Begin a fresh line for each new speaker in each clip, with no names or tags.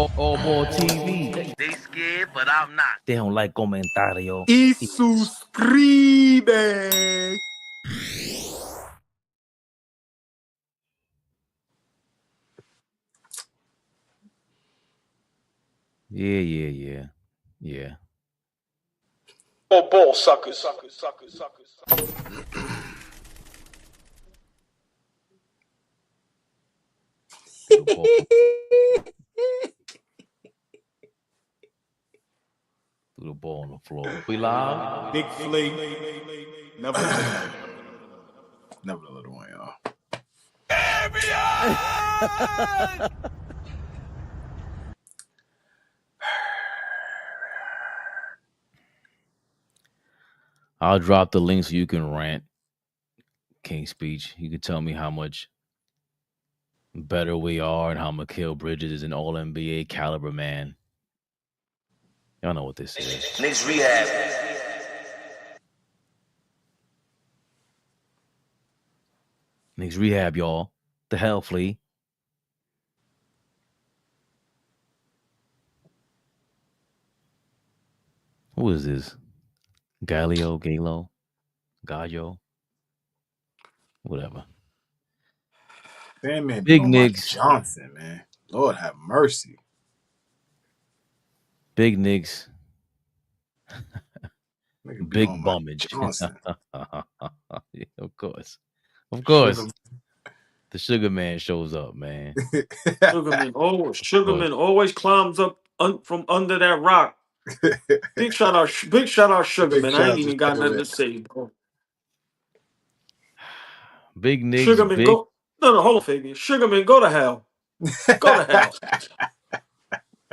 AllBall TV.
They scared, but I'm not.
They don't like comentario.
Y suscribe.
Yeah.
AllBall suckers.
Threw the ball on the floor. We live?
Big Flea. Never the little one, y'all.
I'll drop the link so you can rant. King Speech. You can tell me how much better we are and how Mikal Bridges is an all-NBA caliber man. Y'all know what this is.
KNICKS Rehab.
KNICKS Rehab, y'all. The hell, Flea? Who is this? Gallo? Whatever.
That man
Big
Mike
KNICKS.
Johnson, man. Lord have mercy.
Big KNICKS.
Nigga
Big
Mike
bummage.
Johnson.
Yeah, of course. The Sugar Man shows up, man.
Sugarman always climbs up from under that rock. Big shout out, Sugarman. I ain't even got nothing to say, bro.
Big KNICKS.
Sugarman, go. No, hold on, Fabian. Sugarman, go to hell. Go to hell.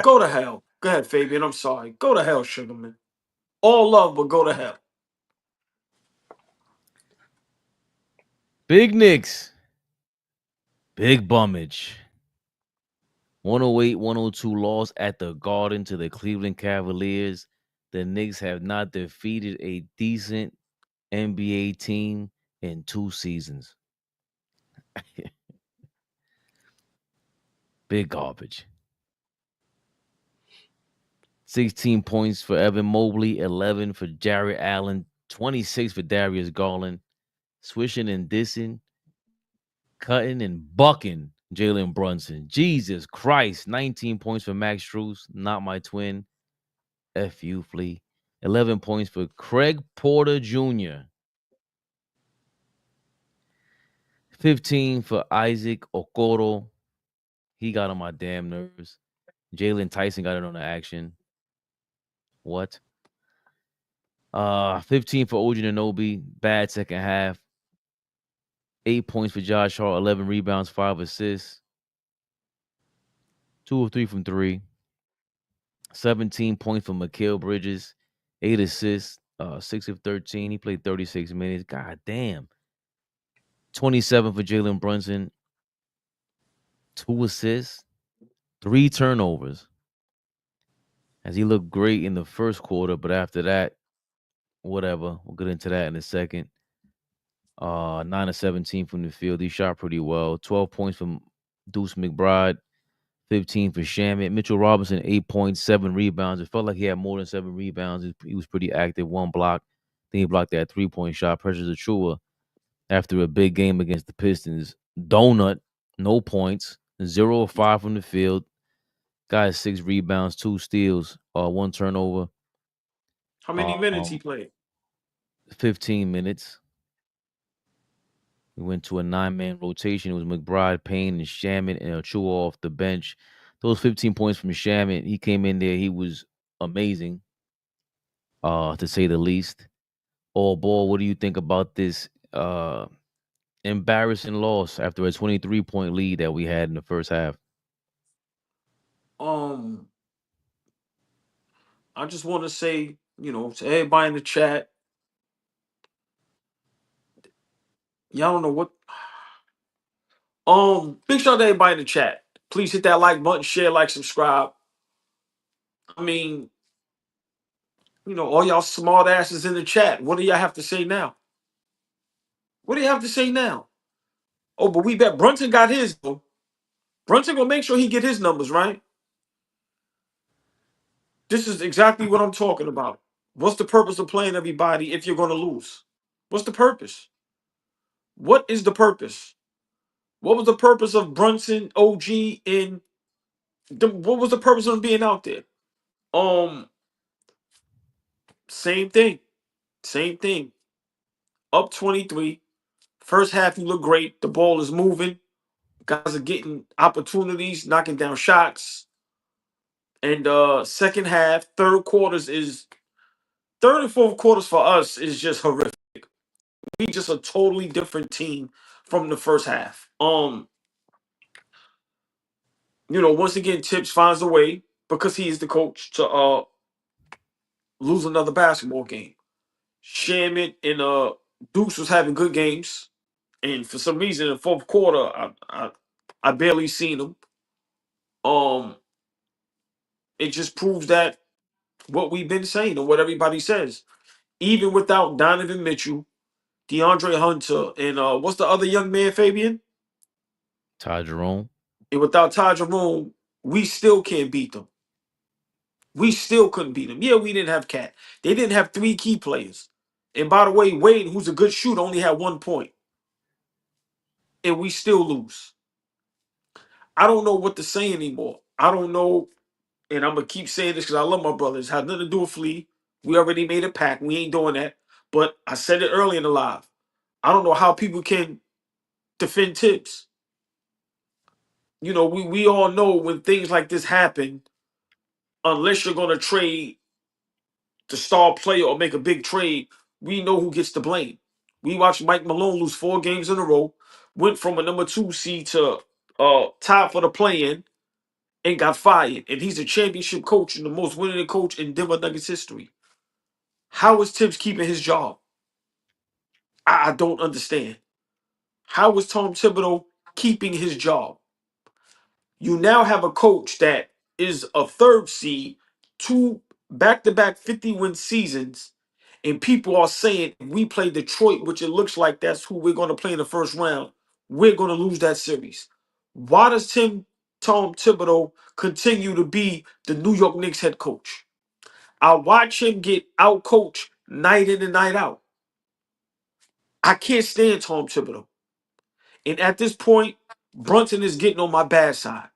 Go to hell. Go ahead, Fabian. I'm sorry. Go to hell, Sugarman. All love, but go to hell.
Big KNICKS. Big bummage. 108-102 loss at the Garden to the Cleveland Cavaliers. The Knicks have not defeated a decent NBA team in 2 seasons. Big garbage. 16 points for Evan Mobley, 11 for Jarrett Allen, 26 for Darius Garland, swishing and dissing, cutting and bucking Jalen Brunson. Jesus Christ. 19 points for Max Strus, not my twin. F you, Flea. 11 points for Craig Porter Jr. 15 for Isaac Okoro. He got on my damn nerves. Jalen Tyson got it on the action. What? 15 for OG Anunoby. Bad second half. 8 points for Josh Hart. 11 rebounds, 5 assists. 2 of 3 from 3. 17 points for Mikal Bridges. 8 assists. 6 of 13. He played 36 minutes. God damn. 27 for Jalen Brunson. 2 assists. 3 turnovers. As he looked great in the first quarter, but after that, whatever. We'll get into that in a second. 9 of 17 from the field. He shot pretty well. 12 points from Deuce McBride. 15 for Shamet. Mitchell Robinson, 8 points, 7 rebounds. It felt like he had more than 7 rebounds. He was pretty active. 1 block. Then he blocked that 3-point shot. Precious Achiuwa, after a big game against the Pistons. Donut, no points. 0 of 5 from the field. Guy has 6 rebounds, 2 steals, 1 turnover.
How many minutes he played?
15 minutes. We went to a 9-man rotation. It was McBride, Payne, and Shamet, and Achiuwa off the bench. Those 15 points from Shamet, he came in there. He was amazing, to say the least. AllBall, what do you think about this embarrassing loss after a 23-point lead that we had in the first half?
I just want to say, to everybody in the chat, y'all don't know what. Big shout out to everybody in the chat. Please hit that like button, share, like, subscribe. I mean, all y'all smart asses in the chat. What do y'all have to say now? What do you have to say now? Oh, but we bet Brunson got his, though. Brunson gonna make sure he get his numbers, right? This is exactly what I'm talking about. What's the purpose of playing everybody if you're going to lose? What's the purpose? What is the purpose? What was the purpose of Brunson, OG, and what was the purpose of them being out there? Um, Same thing. Same thing. Up 23. First half, you look great. The ball is moving. Guys are getting opportunities, knocking down shots. And second half, third and fourth quarters for us is just horrific. We just a totally different team from the first half. Once again, Tips finds a way because he is the coach to lose another basketball game. Shamit and Deuce was having good games, and for some reason in the fourth quarter, I barely seen them. It just proves that what we've been saying and what everybody says. Even without Donovan Mitchell, DeAndre Hunter, and what's the other young man, Fabian?
Ty Jerome.
And without Ty Jerome, we still can't beat them. We still couldn't beat them. Yeah, we didn't have Cat. They didn't have three key players. And by the way, Wade, who's a good shooter, only had 1 point. And we still lose. I don't know what to say anymore. I don't know. And I'm going to keep saying this because I love my brothers. It had nothing to do with Flea. We already made a pact. We ain't doing that. But I said it early in the live. I don't know how people can defend Tips. We all know when things like this happen, unless you're going to trade the star player or make a big trade, we know who gets the blame. We watched Mike Malone lose 4 games in a row, went from a number 2 seed to tied for the play-in, and got fired. And he's a championship coach and the most winning coach in Denver Nuggets history. How is Tibbs keeping his job? I don't understand. How is Tom Thibodeau keeping his job? You now have a coach that is a 3rd seed, 2 back-to-back 50-win seasons, and people are saying if we play Detroit, which it looks like that's who we're going to play in the first round, we're going to lose that series. Why does Tom Thibodeau continue to be the New York Knicks head coach? I watch him get out-coached night in and night out. I can't stand Tom Thibodeau. And at this point, Brunson is getting on my bad side.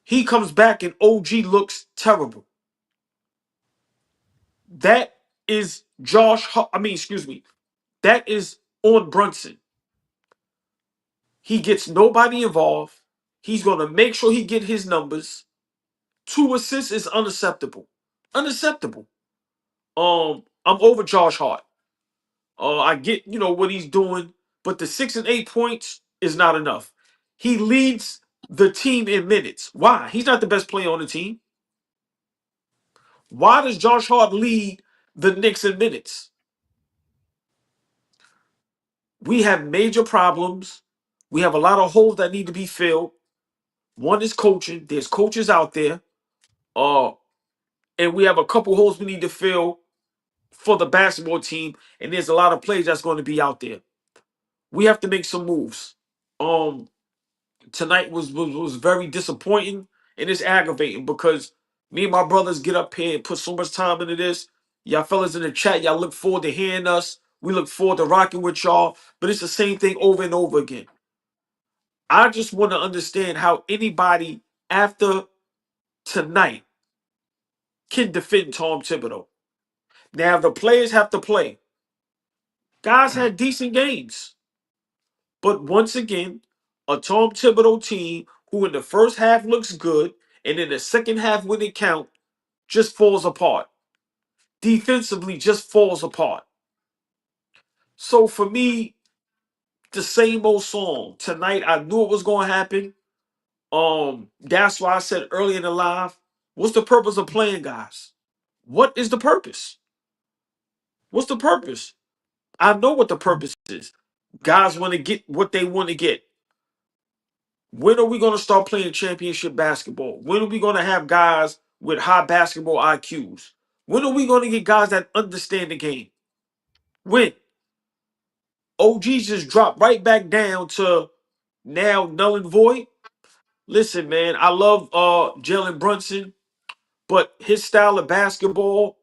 He comes back and OG looks terrible. That is that is on Brunson. He gets nobody involved. He's going to make sure he get his numbers. 2 assists is unacceptable. Unacceptable. I'm over Josh Hart. I get, what he's doing, but the 6 and 8 points is not enough. He leads the team in minutes. Why? He's not the best player on the team. Why does Josh Hart lead the Knicks in minutes? We have major problems. We have a lot of holes that need to be filled. One is coaching. There's coaches out there. And we have a couple holes we need to fill for the basketball team. And there's a lot of players that's going to be out there. We have to make some moves. Tonight was very disappointing and it's aggravating because me and my brothers get up here and put so much time into this. Y'all fellas in the chat, y'all look forward to hearing us. We look forward to rocking with y'all, but it's the same thing over and over again. I just want to understand how anybody after tonight can defend Tom Thibodeau. Now, the players have to play. Guys had decent games. But once again, a Tom Thibodeau team who in the first half looks good and in the second half when it count just falls apart. Defensively just falls apart. So for me, the same old song. Tonight I knew it was going to happen. That's why I said early in the live, what's the purpose of playing, guys? What is the purpose? What's the purpose? I know what the purpose is. Guys want to get what they want to get. When are we going to start playing championship basketball? When are we going to have guys with high basketball IQs? When are we going to get guys that understand the game? When? OG just dropped right back down to now null and void. Listen, man, I love Jalen Brunson, but his style of basketball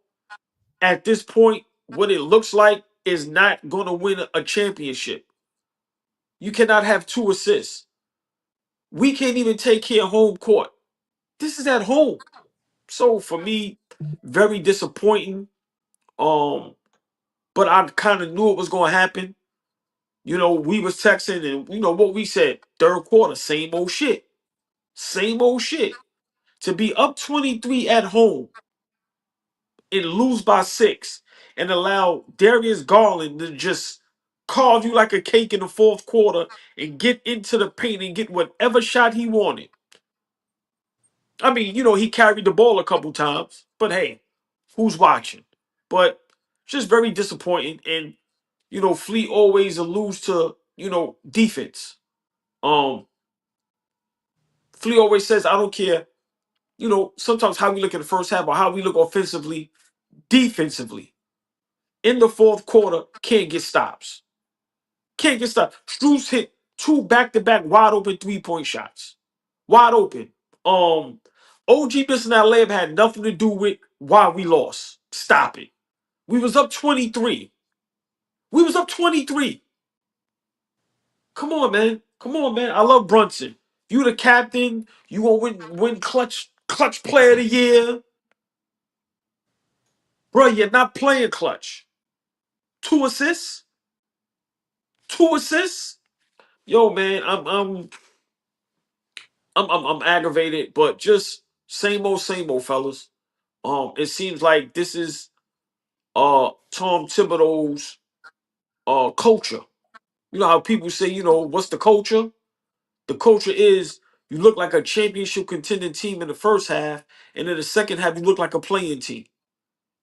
at this point, what it looks like is not going to win a championship. You cannot have 2 assists. We can't even take care of home court. This is at home. So for me, very disappointing. Um, but I kind of knew it was going to happen. You know, we was texting and you know what we said, third quarter, same old shit. Same old shit. To be up 23 at home and lose by 6 and allow Darius Garland to just carve you like a cake in the fourth quarter and get into the paint and get whatever shot he wanted. I mean, you know, he carried the ball a couple times, but hey, who's watching? But just very disappointing. And, you know, Fleet always alludes to, you know, defense. Fleet always says, I don't care, you know, sometimes how we look at the first half or how we look offensively, defensively. In the fourth quarter, can't get stops. Can't get stopped. Struz hit 2 back-to-back wide open 3-point shots. Wide open. OG missing that layup had nothing to do with why we lost. Stop it. We was up 23. We was up 23. Come on, man. Come on, man. I love Brunson. You the captain. You gonna win clutch player of the year. Bro, you're not playing clutch. 2 assists? 2 assists? Yo, man, I'm aggravated, but just same old, fellas. It seems like this is Tom Thibodeau's culture. You know how people say, you know, what's the culture? The culture is you look like a championship contending team in the first half, and in the second half, you look like a playing team.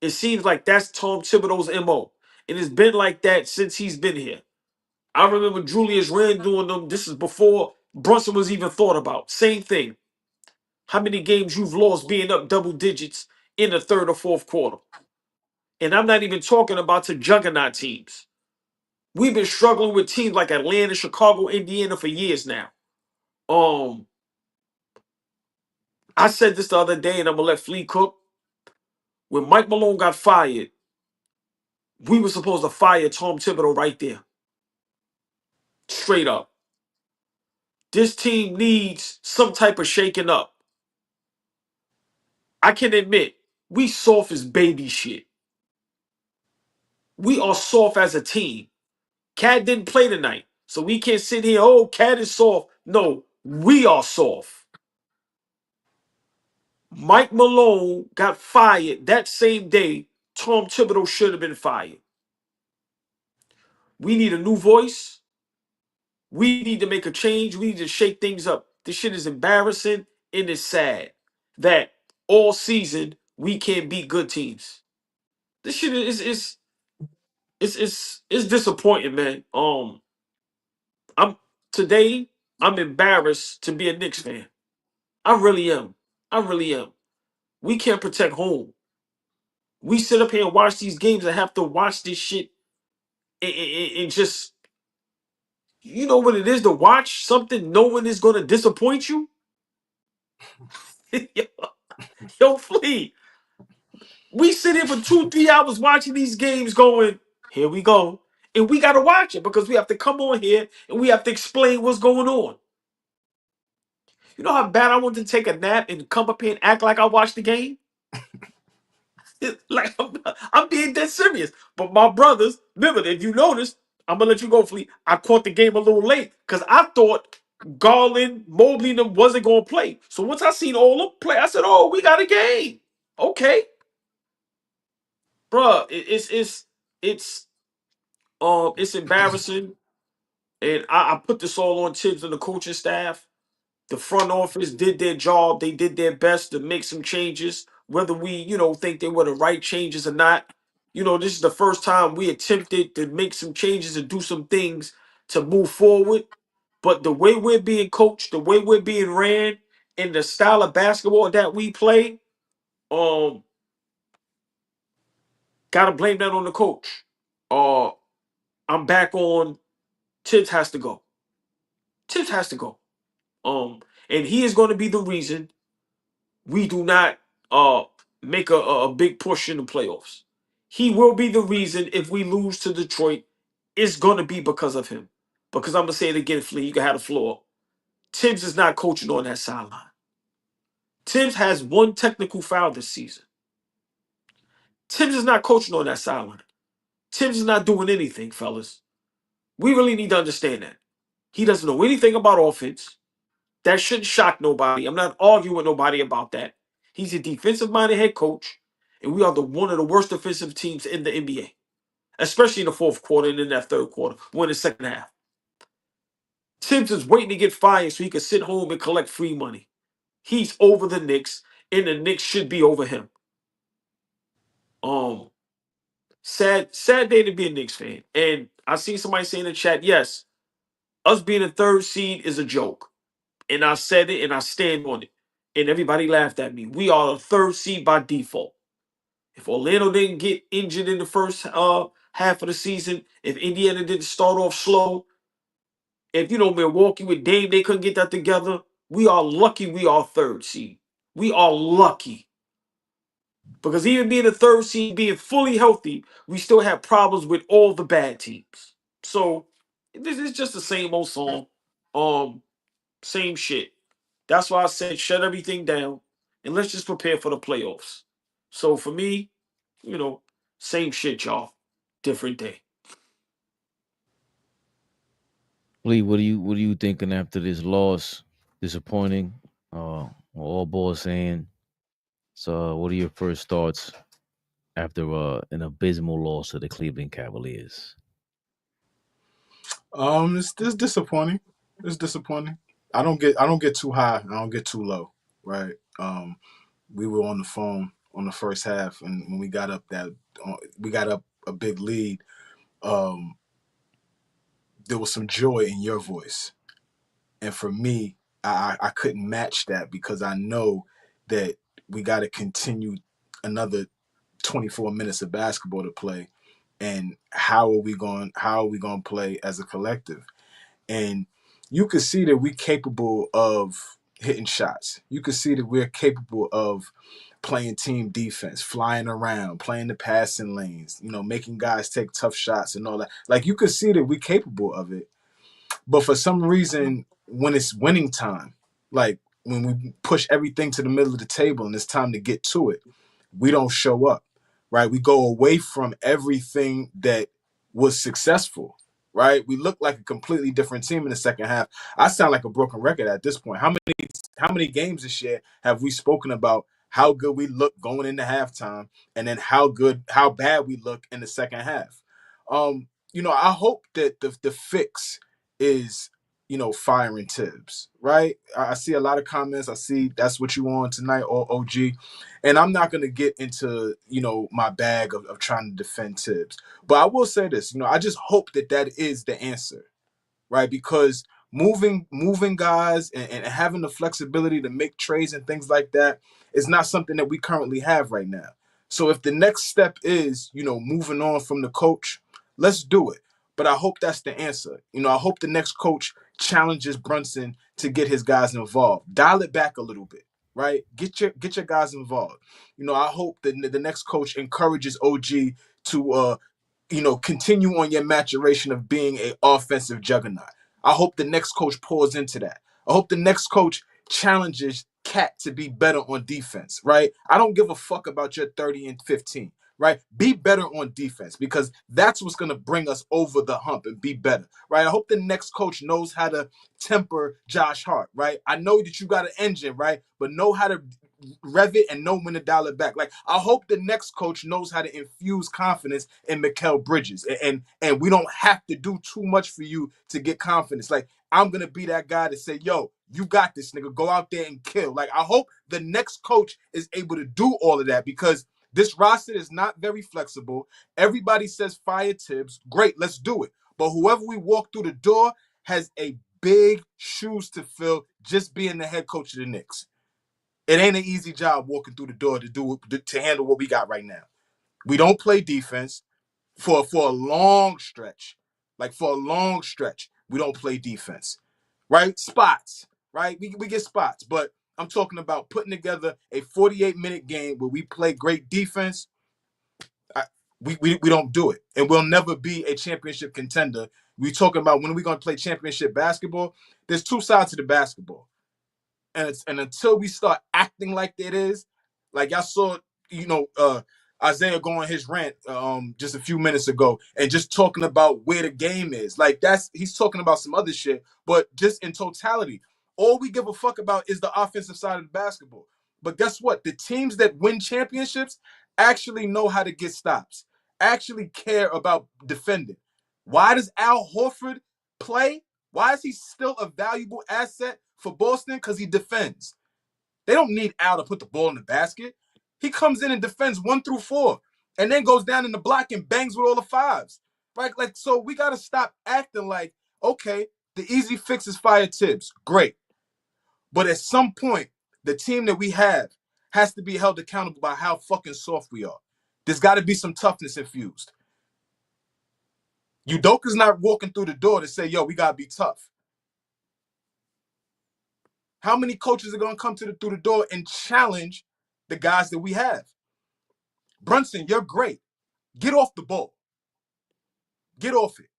It seems like that's Tom Thibodeau's MO. And it's been like that since he's been here. I remember Julius Rand doing them. This is before Brunson was even thought about. Same thing. How many games you've lost being up double digits in the third or fourth quarter? And I'm not even talking about the juggernaut teams. We've been struggling with teams like Atlanta, Chicago, Indiana for years now. I said this the other day, and I'm gonna let Flea cook. When Mike Malone got fired, we were supposed to fire Tom Thibodeau right there. Straight up. This team needs some type of shaking up. I can admit, we soft as baby shit. We are soft as a team. Cat didn't play tonight. So we can't sit here, oh, Cat is soft. No, we are soft. Mike Malone got fired that same day. Tom Thibodeau should have been fired. We need a new voice. We need to make a change. We need to shake things up. This shit is embarrassing and it's sad that all season we can't beat good teams. This shit is disappointing, man. I'm today I'm embarrassed to be a Knicks fan. I really am. I really am. We can't protect home. We sit up here and watch these games and have to watch this shit and just, you know what it is to watch something knowing is going to disappoint you? Yo, Flea. We sit here for 2-3 hours watching these games going, here we go. And we got to watch it because we have to come on here and we have to explain what's going on. You know how bad I want to take a nap and come up here and act like I watched the game? Like I'm being dead serious. But my brothers, remember, if you notice, I'm gonna let you go, Fleet. I caught the game a little late because I thought Garland, Mobley, and them wasn't gonna play. So once I seen all them play, I said, "Oh, we got a game." Okay, bruh, it's embarrassing, and I put this all on Tibbs and the coaching staff. The front office did their job. They did their best to make some changes, whether we, you know, think they were the right changes or not. You know, this is the first time we attempted to make some changes and do some things to move forward. But the way we're being coached, the way we're being ran, and the style of basketball that we play, gotta blame that on the coach. I'm back on Tibbs has to go. Tibbs has to go. And he is going to be the reason we do not make a big push in the playoffs. He will be the reason if we lose to Detroit. It's going to be because of him. Because I'm going to say it again, Flea, you can have the floor. Tibbs is not coaching on that sideline. Tibbs has one technical foul this season. Tibbs is not coaching on that sideline. Tibbs is not doing anything, fellas. We really need to understand that. He doesn't know anything about offense. That shouldn't shock nobody. I'm not arguing with nobody about that. He's a defensive-minded head coach, and we are one of the worst defensive teams in the NBA, especially in the fourth quarter and in that third quarter, or in the second half. Tibbs is waiting to get fired so he can sit home and collect free money. He's over the Knicks, and the Knicks should be over him. Sad day to be a Knicks fan. And I seen somebody say in the chat, yes, us being a third seed is a joke. And I said it and I stand on it. And everybody laughed at me. We are a third seed by default. If Orlando didn't get injured in the first half of the season, if Indiana didn't start off slow, if Milwaukee with Dame, they couldn't get that together, we are lucky we are third seed. We are lucky. Because even being a third seed, being fully healthy, we still have problems with all the bad teams. So this is just the same old song. Same shit. That's why I said shut everything down and let's just prepare for the playoffs. So for me, same shit, y'all. Different day.
Lee, what are you thinking after this loss? Disappointing. All ball saying. So, what are your first thoughts after an abysmal loss to the Cleveland Cavaliers?
It's disappointing. It's disappointing. I don't get too high. I don't get too low. Right. We were on the phone on the first half, and when we got up a big lead. There was some joy in your voice, and for me, I couldn't match that because I know that we got to continue another 24 minutes of basketball to play, and how are we going to play as a collective? And you could see that we're capable of hitting shots. You could see that we're capable of playing team defense, flying around, playing the passing lanes, making guys take tough shots and all that. Like, you could see that we're capable of it. But for some reason, when it's winning time, like when we push everything to the middle of the table and it's time to get to it, we don't show up, right? We go away from everything that was successful, right? We look like a completely different team in the second half. I sound like a broken record at this point. How many games this year have we spoken about how good we look going into halftime and then how bad we look in the second half? I hope that the fix is, firing Tibbs, right? I see a lot of comments. I see that's what you want tonight, OG. And I'm not going to get into, my bag of trying to defend Tibbs. But I will say this, I just hope that is the answer, right? Because moving guys and having the flexibility to make trades and things like that is not something that we currently have right now. So if the next step is, moving on from the coach, let's do it. But I hope that's the answer. I hope the next coach challenges Brunson to get his guys involved. Dial it back a little bit, right? Get your guys involved. I hope that the next coach encourages OG to continue on your maturation of being an offensive juggernaut. I hope the next coach pours into that. I hope the next coach challenges Cat to be better on defense, right? I don't give a fuck about your 30 and 15, right? Be better on defense because that's what's going to bring us over the hump and be better, right? I hope the next coach knows how to temper Josh Hart, right? I know that you got an engine, right? But know how to rev it and know when to dial it back. Like, I hope the next coach knows how to infuse confidence in Mikal Bridges, and we don't have to do too much for you to get confidence. Like, I'm gonna be that guy to say, yo, you got this, nigga. Go out there and kill. Like, I hope the next coach is able to do all of that because this roster is not very flexible. Everybody says fire Tibbs. Great, let's do it. But whoever we walk through the door has a big shoes to fill just being the head coach of the Knicks. It ain't an easy job walking through the door to handle what we got right now. We don't play defense for a long stretch. Like, for a long stretch, we don't play defense, right? Spots, right? We get spots, but I'm talking about putting together a 48-minute game where we play great defense. We don't do it, and we'll never be a championship contender. We talking about when are we going to play championship basketball? There's two sides to the basketball, and until we start acting like it is, like y'all saw, Isaiah go on his rant just a few minutes ago and just talking about where the game is. Like he's talking about some other shit, but just in totality, all we give a fuck about is the offensive side of the basketball. But guess what? The teams that win championships actually know how to get stops, actually care about defending. Why does Al Horford play? Why is he still a valuable asset for Boston? Because he defends. They don't need Al to put the ball in the basket. He comes in and defends 1 through 4 and then goes down in the block and bangs with all the fives. Right? Like, so we got to stop acting like, okay, the easy fix is fire Tibbs. Great. But at some point, the team that we have has to be held accountable by how fucking soft we are. There's got to be some toughness infused. Udoka's not walking through the door to say, yo, we got to be tough. How many coaches are going to come through the door and challenge the guys that we have? Brunson, you're great. Get off the ball. Get off it.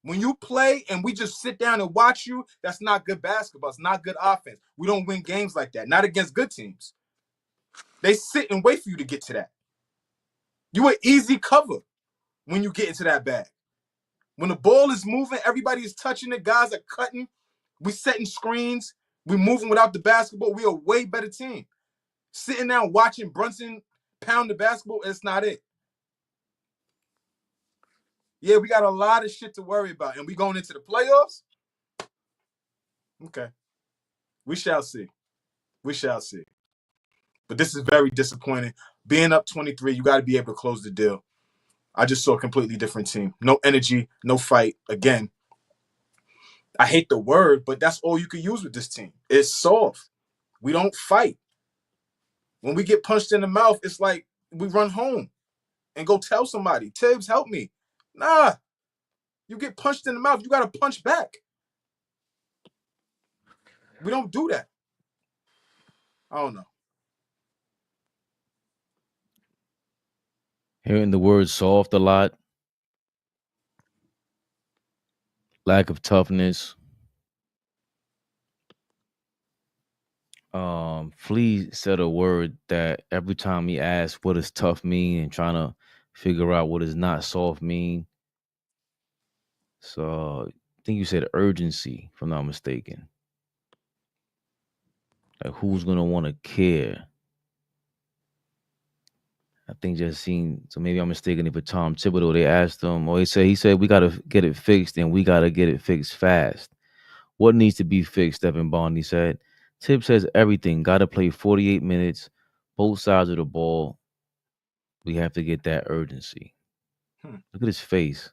When you play and we just sit down and watch you, that's not good basketball. It's not good offense. We don't win games like that. Not against good teams. They sit and wait for you to get to that. You an easy cover when you get into that bag. When the ball is moving, everybody is touching it. Guys are cutting. We setting screens. We moving without the basketball. We are a way better team. Sitting down watching Brunson pound the basketball, it's not it. Yeah, we got a lot of shit to worry about. And we going into the playoffs? Okay. We shall see. We shall see. But this is very disappointing. Being up 23, you got to be able to close the deal. I just saw a completely different team. No energy, no fight. Again, I hate the word, but that's all you can use with this team. It's soft. We don't fight. When we get punched in the mouth, it's like we run home and go tell somebody, Tibbs, help me. Nah, you get punched in the mouth, you got to punch back. We don't do that. I don't know.
Hearing the word soft a lot. Lack of toughness. Flea said a word that every time he asked what does tough mean and trying to figure out what does not soft mean. So I think you said urgency, if I'm not mistaken. Like who's gonna want to care? I think just seen, so maybe I'm mistaken if it's Tom Thibodeau. They asked him, or he said we gotta get it fixed and we gotta get it fixed fast. What needs to be fixed, Evan Bondi said. Tibbs says everything. Gotta play 48 minutes, both sides of the ball. We have to get that urgency. Look at his face.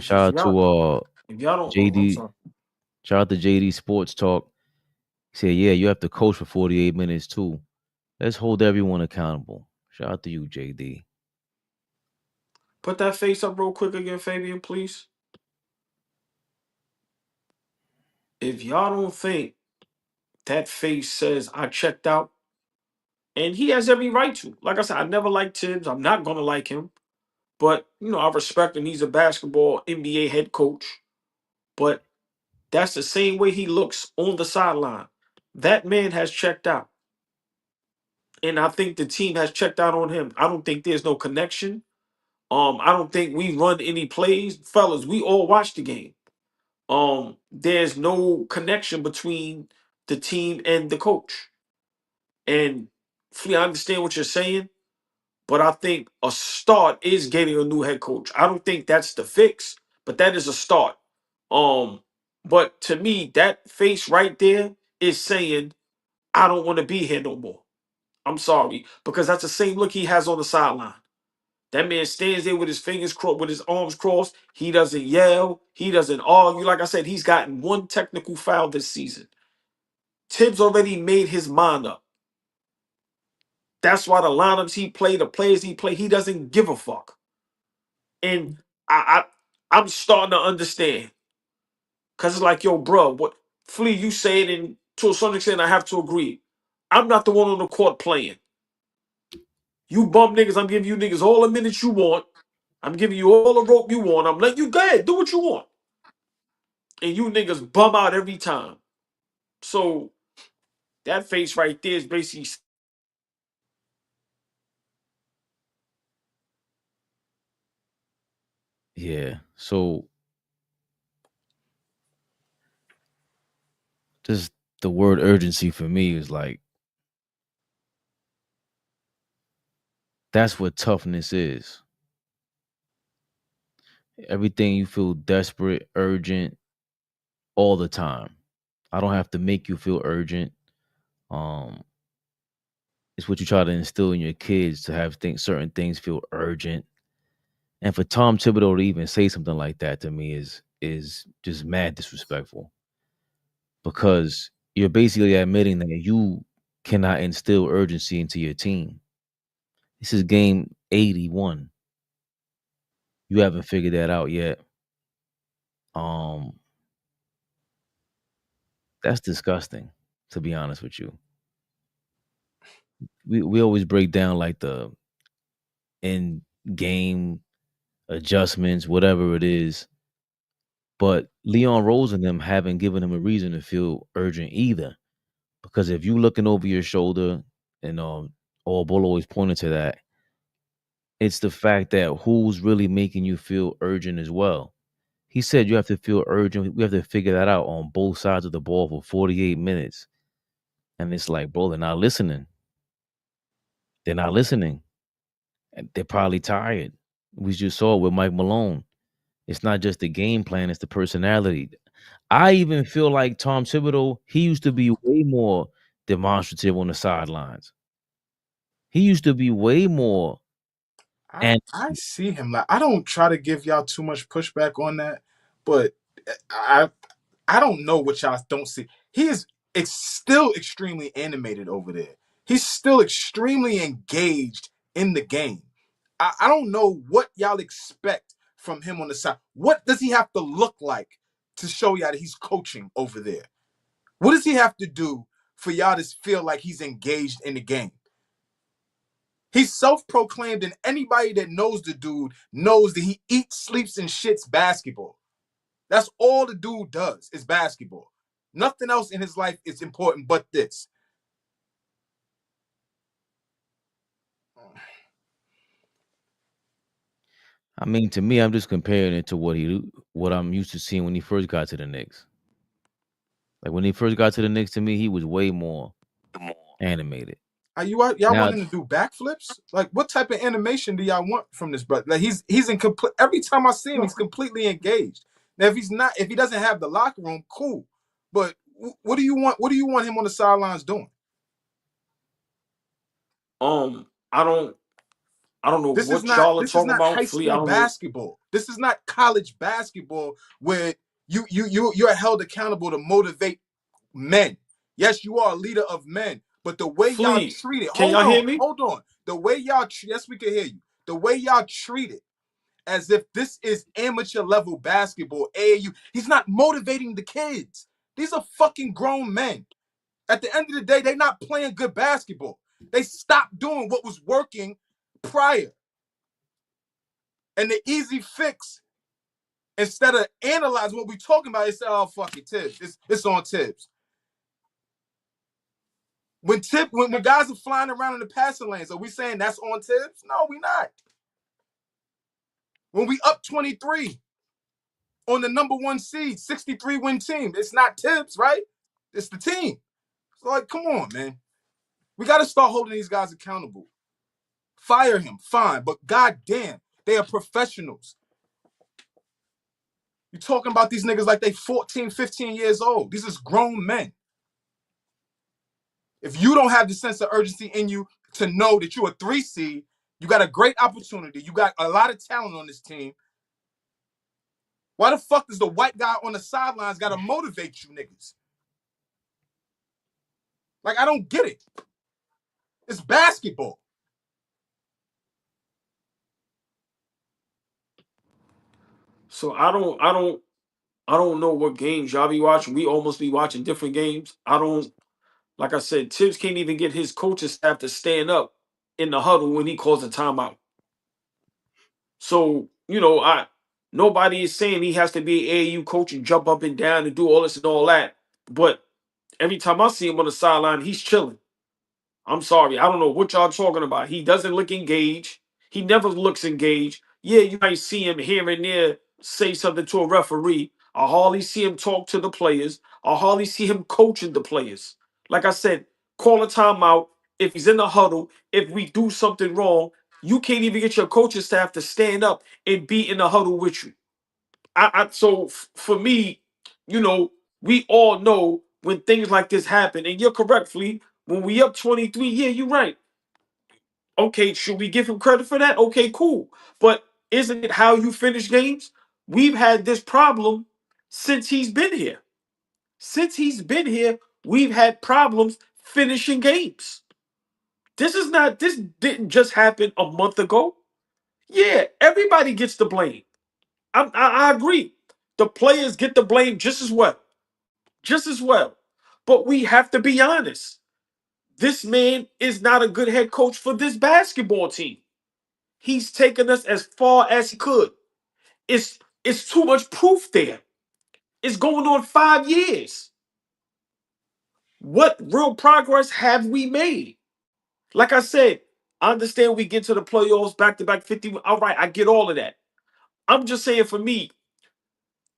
Shout out to
if y'all don't,
JD. Shout out to JD Sports Talk. He said, yeah, you have to coach for 48 minutes too. Let's hold everyone accountable. Shout out to you, JD.
Put that face up real quick again, Fabian, please. If y'all don't think that face says I checked out, and he has every right to. Like I said, I never liked Tibbs. I'm not going to like him. But, I respect him. He's a basketball NBA head coach. But that's the same way he looks on the sideline. That man has checked out. And I think the team has checked out on him. I don't think there's no connection. I don't think we run any plays. Fellas, we all watch the game. There's no connection between the team and the coach. And Flea, I understand what you're saying, but I think a start is getting a new head coach. I don't think that's the fix, but that is a start. But to me, that face right there is saying, I don't want to be here no more. I'm sorry, because that's the same look he has on the sideline. That man stands there with his fingers crossed, with his arms crossed. He doesn't yell. He doesn't argue. Like I said, he's gotten one technical foul this season. Tibbs already made his mind up. That's why the lineups he played, the players he played, he doesn't give a fuck. And I'm starting to understand. Cause it's like, yo, bro, what Flea, you say it, and to a certain extent, I have to agree. I'm not the one on the court playing. You bum niggas, I'm giving you niggas all the minutes you want. I'm giving you all the rope you want. I'm letting you go ahead, do what you want. And you niggas bum out every time. So that face right there is basically
Yeah. So just the word urgency for me is like that's what toughness is. Everything you feel desperate, urgent all the time. I don't have to make you feel urgent. Um, it's what you try to instill in your kids to have certain things feel urgent. And for Tom Thibodeau to even say something like that to me is just mad disrespectful because you're basically admitting that you cannot instill urgency into your team. This is game 81. You haven't figured that out yet. Um, that's disgusting, to be honest with you. We always break down like the in game adjustments, whatever it is. But Leon Rose and them haven't given him a reason to feel urgent either. Because if you looking over your shoulder, and all Bull always pointed to that, it's the fact that who's really making you feel urgent as well. He said you have to feel urgent. We have to figure that out on both sides of the ball for 48 minutes. And it's like, bro, they're not listening. They're not listening. And they're probably tired. We just saw it with Mike Malone. It's not just the game plan, it's the personality. I even feel like Tom Thibodeau, he used to be way more demonstrative on the sidelines. He used to be way more and
I see him like I don't try to give y'all too much pushback on that, but I I don't know what y'all don't see. He is still extremely animated over there. He's still extremely engaged in the game. I don't know what y'all expect from him on the side. What does he have to look like to show y'all that he's coaching over there? What does he have to do for y'all to feel like he's engaged in the game? He's self-proclaimed, and anybody that knows the dude knows that he eats, sleeps, and shits basketball. That's all the dude does is basketball. Nothing else in his life is important but this.
I mean, to me, I'm just comparing it to what I'm used to seeing when he first got to the Knicks. Like when he first got to the Knicks, to me, he was way more animated.
Are y'all
Now,
want him to do backflips? Like, what type of animation do y'all want from this brother? Like, he's in complete. Every time I see him, he's completely engaged. Now, if he doesn't have the locker room, cool. But what do you want? What do you want him on the sidelines doing?
I don't know
This is
what
not
y'all are
this is
talking
not
about,
high
Flea. I
school
don't know.
basketball. This is not college basketball where you're held accountable to motivate men. Yes, you are a leader of men, but the way y'all
Flea,
treat it,
can y'all hear me?
hold on. The way y'all yes, we can hear you. The way y'all treat it as if this is amateur level basketball, AAU. He's not motivating the kids. These are fucking grown men. At the end of the day, they're not playing good basketball. They stopped doing what was working prior. And the easy fix, instead of analyzing what we're talking about, is oh fuck it, Tibbs. It's on Tibbs. When guys are flying around in the passing lanes, are we saying that's on Tibbs? No, we not. When we up 23 on the number one seed, 63-win team, it's not Tibbs, right? It's the team. So like, come on, man. We got to start holding these guys accountable. Fire him, fine, but goddamn, they are professionals. You're talking about these niggas like they 14, 15 years old. These is grown men. If you don't have the sense of urgency in you to know that you're a 3 seed, you got a great opportunity. You got a lot of talent on this team. Why the fuck does the white guy on the sidelines got to motivate you niggas? Like, I don't get it. It's basketball.
So I don't I don't know what games y'all be watching. We almost be watching different games. I don't, like I said, Tibbs can't even get his coaching staff to stand up in the huddle when he calls a timeout. So, nobody is saying he has to be an AAU coach and jump up and down and do all this and all that. But every time I see him on the sideline, he's chilling. I'm sorry. I don't know what y'all talking about. He doesn't look engaged. He never looks engaged. Yeah, you might see him here and there say something to a referee. I hardly see him talk to the players. I hardly see him coaching the players. Like I said, call a timeout. If he's in the huddle, if we do something wrong, you can't even get your coaching staff to stand up and be in the huddle with you. For me, we all know when things like this happen, and you're correctly, when we up 23, yeah, you're right. Okay, should we give him credit for that? Okay, cool. But isn't it how you finish games? We've had this problem since he's been here. Since he's been here, we've had problems finishing games. This didn't just happen a month ago. Yeah, everybody gets the blame. I agree. The players get the blame just as well. Just as well. But we have to be honest. This man is not a good head coach for this basketball team. He's taken us as far as he could. It's too much proof there. It's going on 5 years. What real progress have we made? Like I said, I understand we get to the playoffs back to back 50. All right, I get all of that. I'm just saying for me,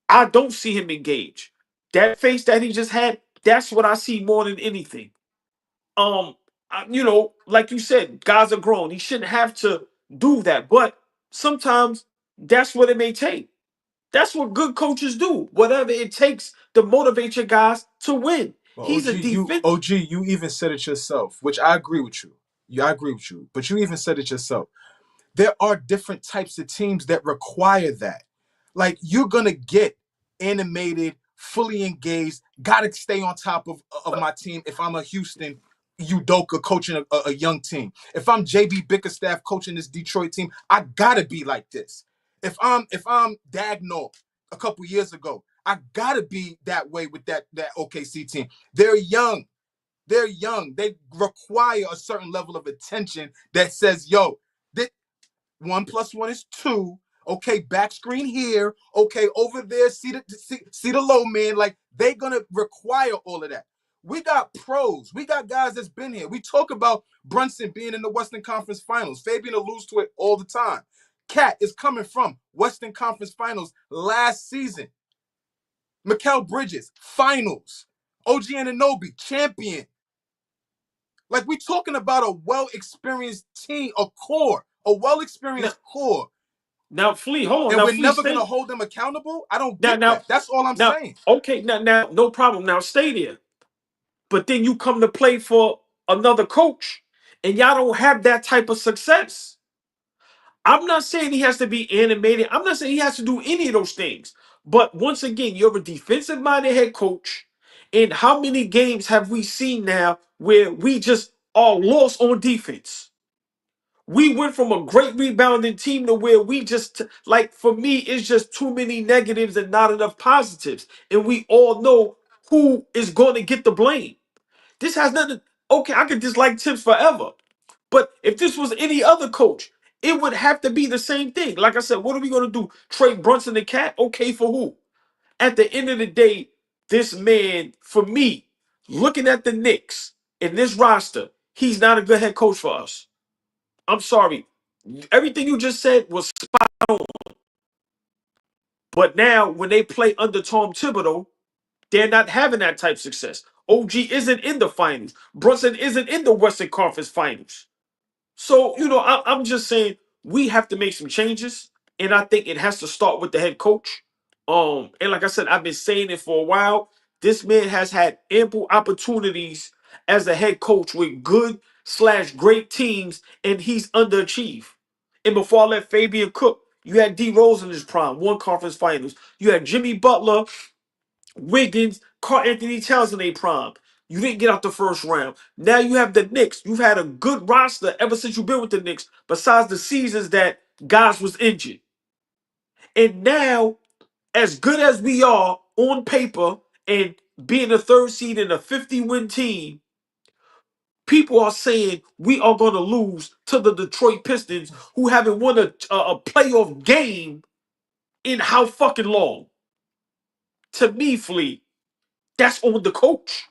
I don't see him engaged. That face that he just had, that's what I see more than anything. Like you said, guys are grown. He shouldn't have to do that. But sometimes that's what it may take. That's what good coaches do. Whatever it takes to motivate your guys to win.
Well,
He's a defense.
you even said it yourself, which I agree with you. Yeah, I agree with you. But you even said it yourself. There are different types of teams that require that. Like, you're gonna get animated, fully engaged, gotta stay on top of my team. If I'm a Houston Udoka coaching a young team, if I'm JB Bickerstaff coaching this Detroit team, I gotta be like this. If I'm Dagnall a couple years ago, I gotta be that way with that OKC team. They're young. They're young. They require a certain level of attention that says, yo, 1+1 is 2. Okay, back screen here. Okay, over there, see the low man. Like, they're gonna require all of that. We got pros. We got guys that's been here. We talk about Brunson being in the Western Conference Finals. Fabian alludes to it all the time. Cat is coming from Western Conference Finals last season. Mikal Bridges, Finals. OG Anunoby, champion. Like, we're talking about a well-experienced team, a well-experienced core.
Now, Flea, hold on.
And
now,
we're
Flea,
never going to hold them accountable? I don't get that. That's all I'm saying.
Okay, now, no problem. Now, stay there. But then you come to play for another coach, and y'all don't have that type of success. I'm not saying he has to be animated. I'm not saying he has to do any of those things. But once again, you're a defensive-minded head coach. And how many games have we seen now where we just are lost on defense? We went from a great rebounding team to where we just, like, for me, it's just too many negatives and not enough positives. And we all know who is going to get the blame. This has nothing. Okay, I could dislike Tibbs forever. But if this was any other coach, it would have to be the same thing. Like I said, what are we going to do? Trade Brunson and Cat? Okay, for who? At the end of the day, this man, for me, looking at the Knicks in this roster, he's not a good head coach for us. I'm sorry. Everything you just said was spot on. But now, when they play under Tom Thibodeau, they're not having that type of success. OG isn't in the finals. Brunson isn't in the Western Conference Finals. So, I'm just saying we have to make some changes, and I think it has to start with the head coach. And like I said, I've been saying it for a while. This man has had ample opportunities as a head coach with good/great teams, and he's underachieved. And before I let Fabian cook, you had D Rose in his prime, one conference finals. You had Jimmy Butler, Wiggins, Carl Anthony Towns in their prime. You didn't get out the first round. Now you have the Knicks. You've had a good roster ever since you've been with the Knicks, besides the seasons that guys was injured. And now, as good as we are, on paper and being the third seed in a 50-win team, people are saying we are going to lose to the Detroit Pistons, who haven't won a playoff game in how fucking long? To me, Flea, that's on the coach.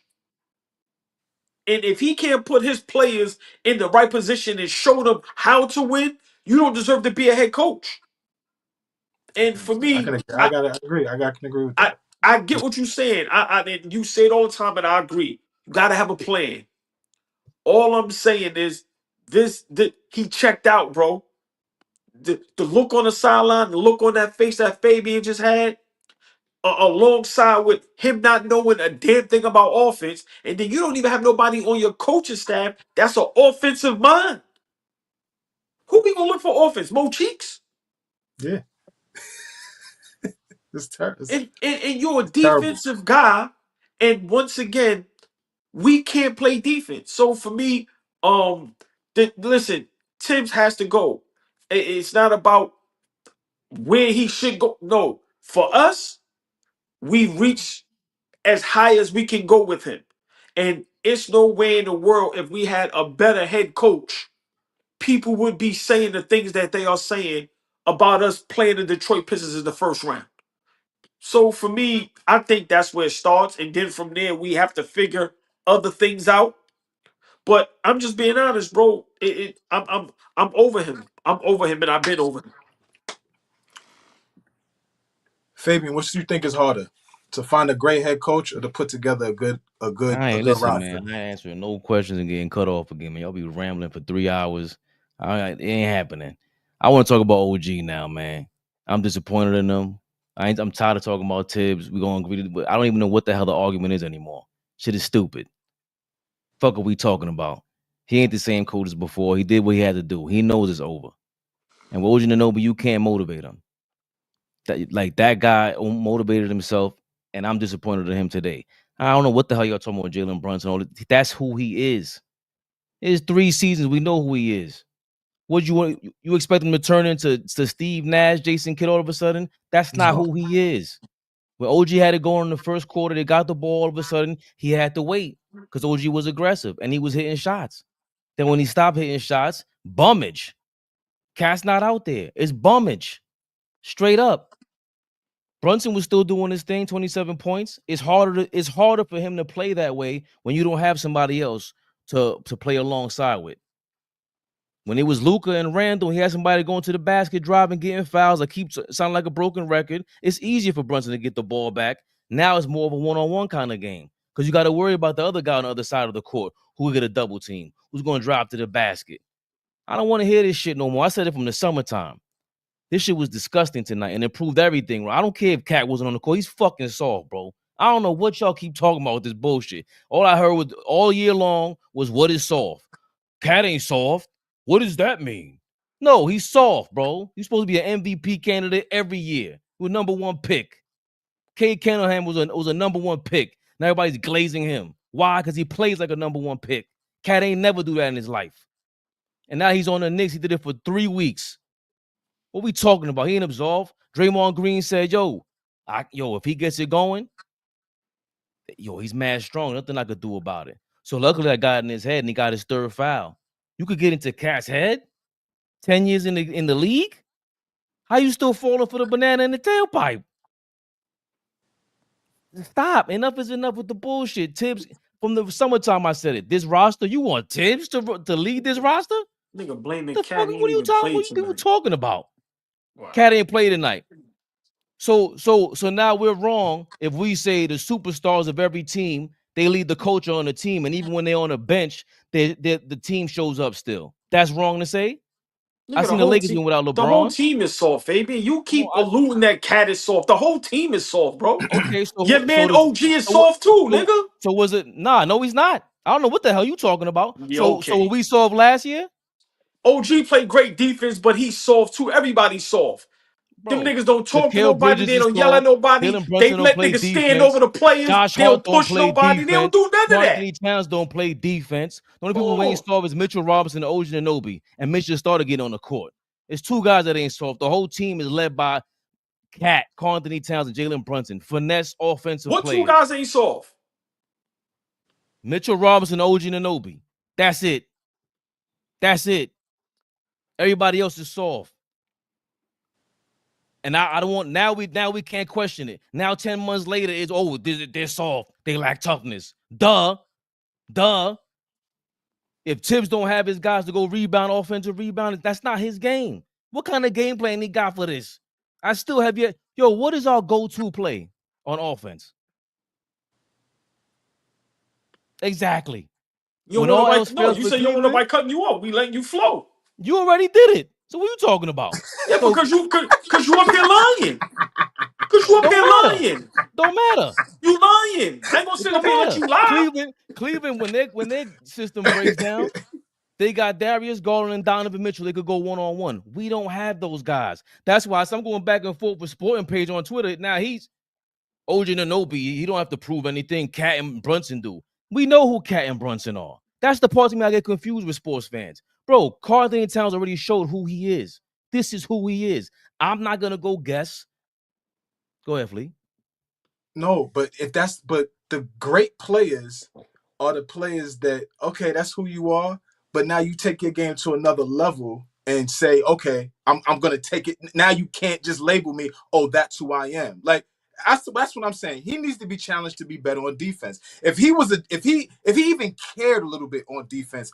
And if he can't put his players in the right position and show them how to win, you don't deserve to be a head coach. And for me,
I gotta agree. I can agree with that.
I get what you're saying. And you say it all the time, and I agree. You got to have a plan. All I'm saying is he checked out, bro. The look on the sideline, the look on that face that Fabian just had, alongside with him not knowing a damn thing about offense, and then you don't even have nobody on your coaching staff that's an offensive mind. Who we gonna look for offense? Mo Cheeks?
Yeah. It's terrible.
And you're a defensive guy, and once again, we can't play defense. So for me, listen, Tibbs has to go. It's not about where he should go. No, for us, we reach as high as we can go with him. And it's no way in the world if we had a better head coach, people would be saying the things that they are saying about us playing the Detroit Pistons in the first round. So for me, I think that's where it starts. And then from there, we have to figure other things out. But I'm just being honest, bro. I'm over him. I'm over him, and I've been over him.
Fabian, what do you think is harder, to find a great head coach or to put together a good
Listen,
roster?
man. I ain't answering no questions and getting cut off again, man. Y'all be rambling for 3 hours. It ain't happening. I want to talk about OG now, man. I'm disappointed in them. I'm tired of talking about Tibbs. We're going to agree, but I don't even know what the hell the argument is anymore. Shit is stupid. Fuck are we talking about? He ain't the same coach as before. He did what he had to do. He knows it's over. And with OG Anunoby, you can't motivate him. That guy motivated himself, and I'm disappointed in him today. I don't know what the hell y'all talking about, Jalen Brunson. That's who he is. It's 3 seasons. We know who he is. What you want? You expect him to turn into Steve Nash, Jason Kidd all of a sudden? That's not who he is. When OG had to go in the first quarter, they got the ball all of a sudden. He had to wait because OG was aggressive and he was hitting shots. Then when he stopped hitting shots, bummage. Cat's not out there. It's bummage. Straight up. Brunson was still doing his thing, 27 points. It's harder for him to play that way when you don't have somebody else to play alongside with. When it was Luka and Randall, he had somebody going to the basket, driving, getting fouls. I keep sounding like a broken record. It's easier for Brunson to get the ball back. Now it's more of a one-on-one kind of game because you got to worry about the other guy on the other side of the court who will get a double team, who's going to drive to the basket. I don't want to hear this shit no more. I said it from the summertime. This shit was disgusting tonight, and it proved everything. I don't care if Cat wasn't on the court. He's fucking soft, bro. I don't know what y'all keep talking about with this bullshit. All I heard all year long was what is soft. Cat ain't soft. What does that mean? No, he's soft, bro. He's supposed to be an MVP candidate every year. He was #1 pick. Cade Cunningham was a #1 pick. Now everybody's glazing him. Why? Because he plays like a #1 pick. Cat ain't never do that in his life. And now he's on the Knicks. He did it for 3 weeks. What we talking about? He ain't absolved. Draymond Green said, if he gets it going, he's mad strong. Nothing I could do about it. So luckily I got in his head and he got his 3rd foul. You could get into Cat's head 10 years in the league? How you still falling for the banana in the tailpipe? Stop. Enough is enough with the bullshit. Tibbs, from the summertime I said it. This roster, you want Tibbs to lead this roster?
Nigga blaming
The
Cat.
fuck, what are you talking about?
Wow.
Cat ain't play tonight. So now we're wrong if we say the superstars of every team, they lead the culture on the team, and even when they're on a bench, the team shows up still. That's wrong to say.
Nigga,
I seen the Lakers win without LeBron.
The whole team is soft, Fabian. You keep alluding that Cat is soft. The whole team is soft, bro.
Okay, so
your man OG is soft too, nigga.
So was it? Nah, no, he's not. I don't know what the hell you talking about.
Yeah,
so were we soft last year?
OG played great defense, but he's soft too. Everybody's soft. Them niggas don't talk to nobody. They don't yell at nobody. They let niggas stand over the players.
Josh
They don't
Hart
push nobody. They don't do none of that.
Anthony Towns don't play defense. The only people who ain't soft is Mitchell Robinson and OG Anunoby. And Mitchell started getting on the court. It's 2 guys that ain't soft. The whole team is led by Cat, Karl Anthony Towns, and Jalen Brunson. Finesse offensive
What
players.
two guys ain't soft?
Mitchell Robinson, OG Anunoby. That's it. That's it. Everybody else is soft. And I don't want now we can't question it. Now 10 months later, it's they're soft. They lack toughness. Duh. If Tibbs don't have his guys to go rebound, offensive rebound, that's not his game. What kind of game plan he got for this? I still have yet. Yo, what is our go-to play on offense?
You
Exactly.
don't
When
want
all
nobody.
else
No,
fails
you
for
say you don't want
Cleveland,
nobody cutting you off. We letting you flow.
you already did it. So what are you talking about?
Yeah,
So
because you up here lying. Because you up here
don't matter.
lying.
Don't matter.
You lying. I ain't gonna
It
sit
don't
up here and let
matter.
you lie.
Cleveland, when their system breaks down, they got Darius Garland and Donovan Mitchell. They could go one-on-one. We don't have those guys. That's why I'm going back and forth with Sporting Page on Twitter. Now he's OG Anunoby. He don't have to prove anything. Cat and Brunson do. We know who Cat and Brunson are. That's the part of me I get confused with sports fans. Bro, Karl Anthony Towns already showed who he is. This is who he is. I'm not going to go guess. Go ahead, Flea.
No, but the great players are the players that, okay, that's who you are, but now you take your game to another level and say, okay, I'm gonna take it. Now you can't just label me, oh, that's who I am. Like that's what I'm saying. He needs to be challenged to be better on defense. If he even cared a little bit on defense,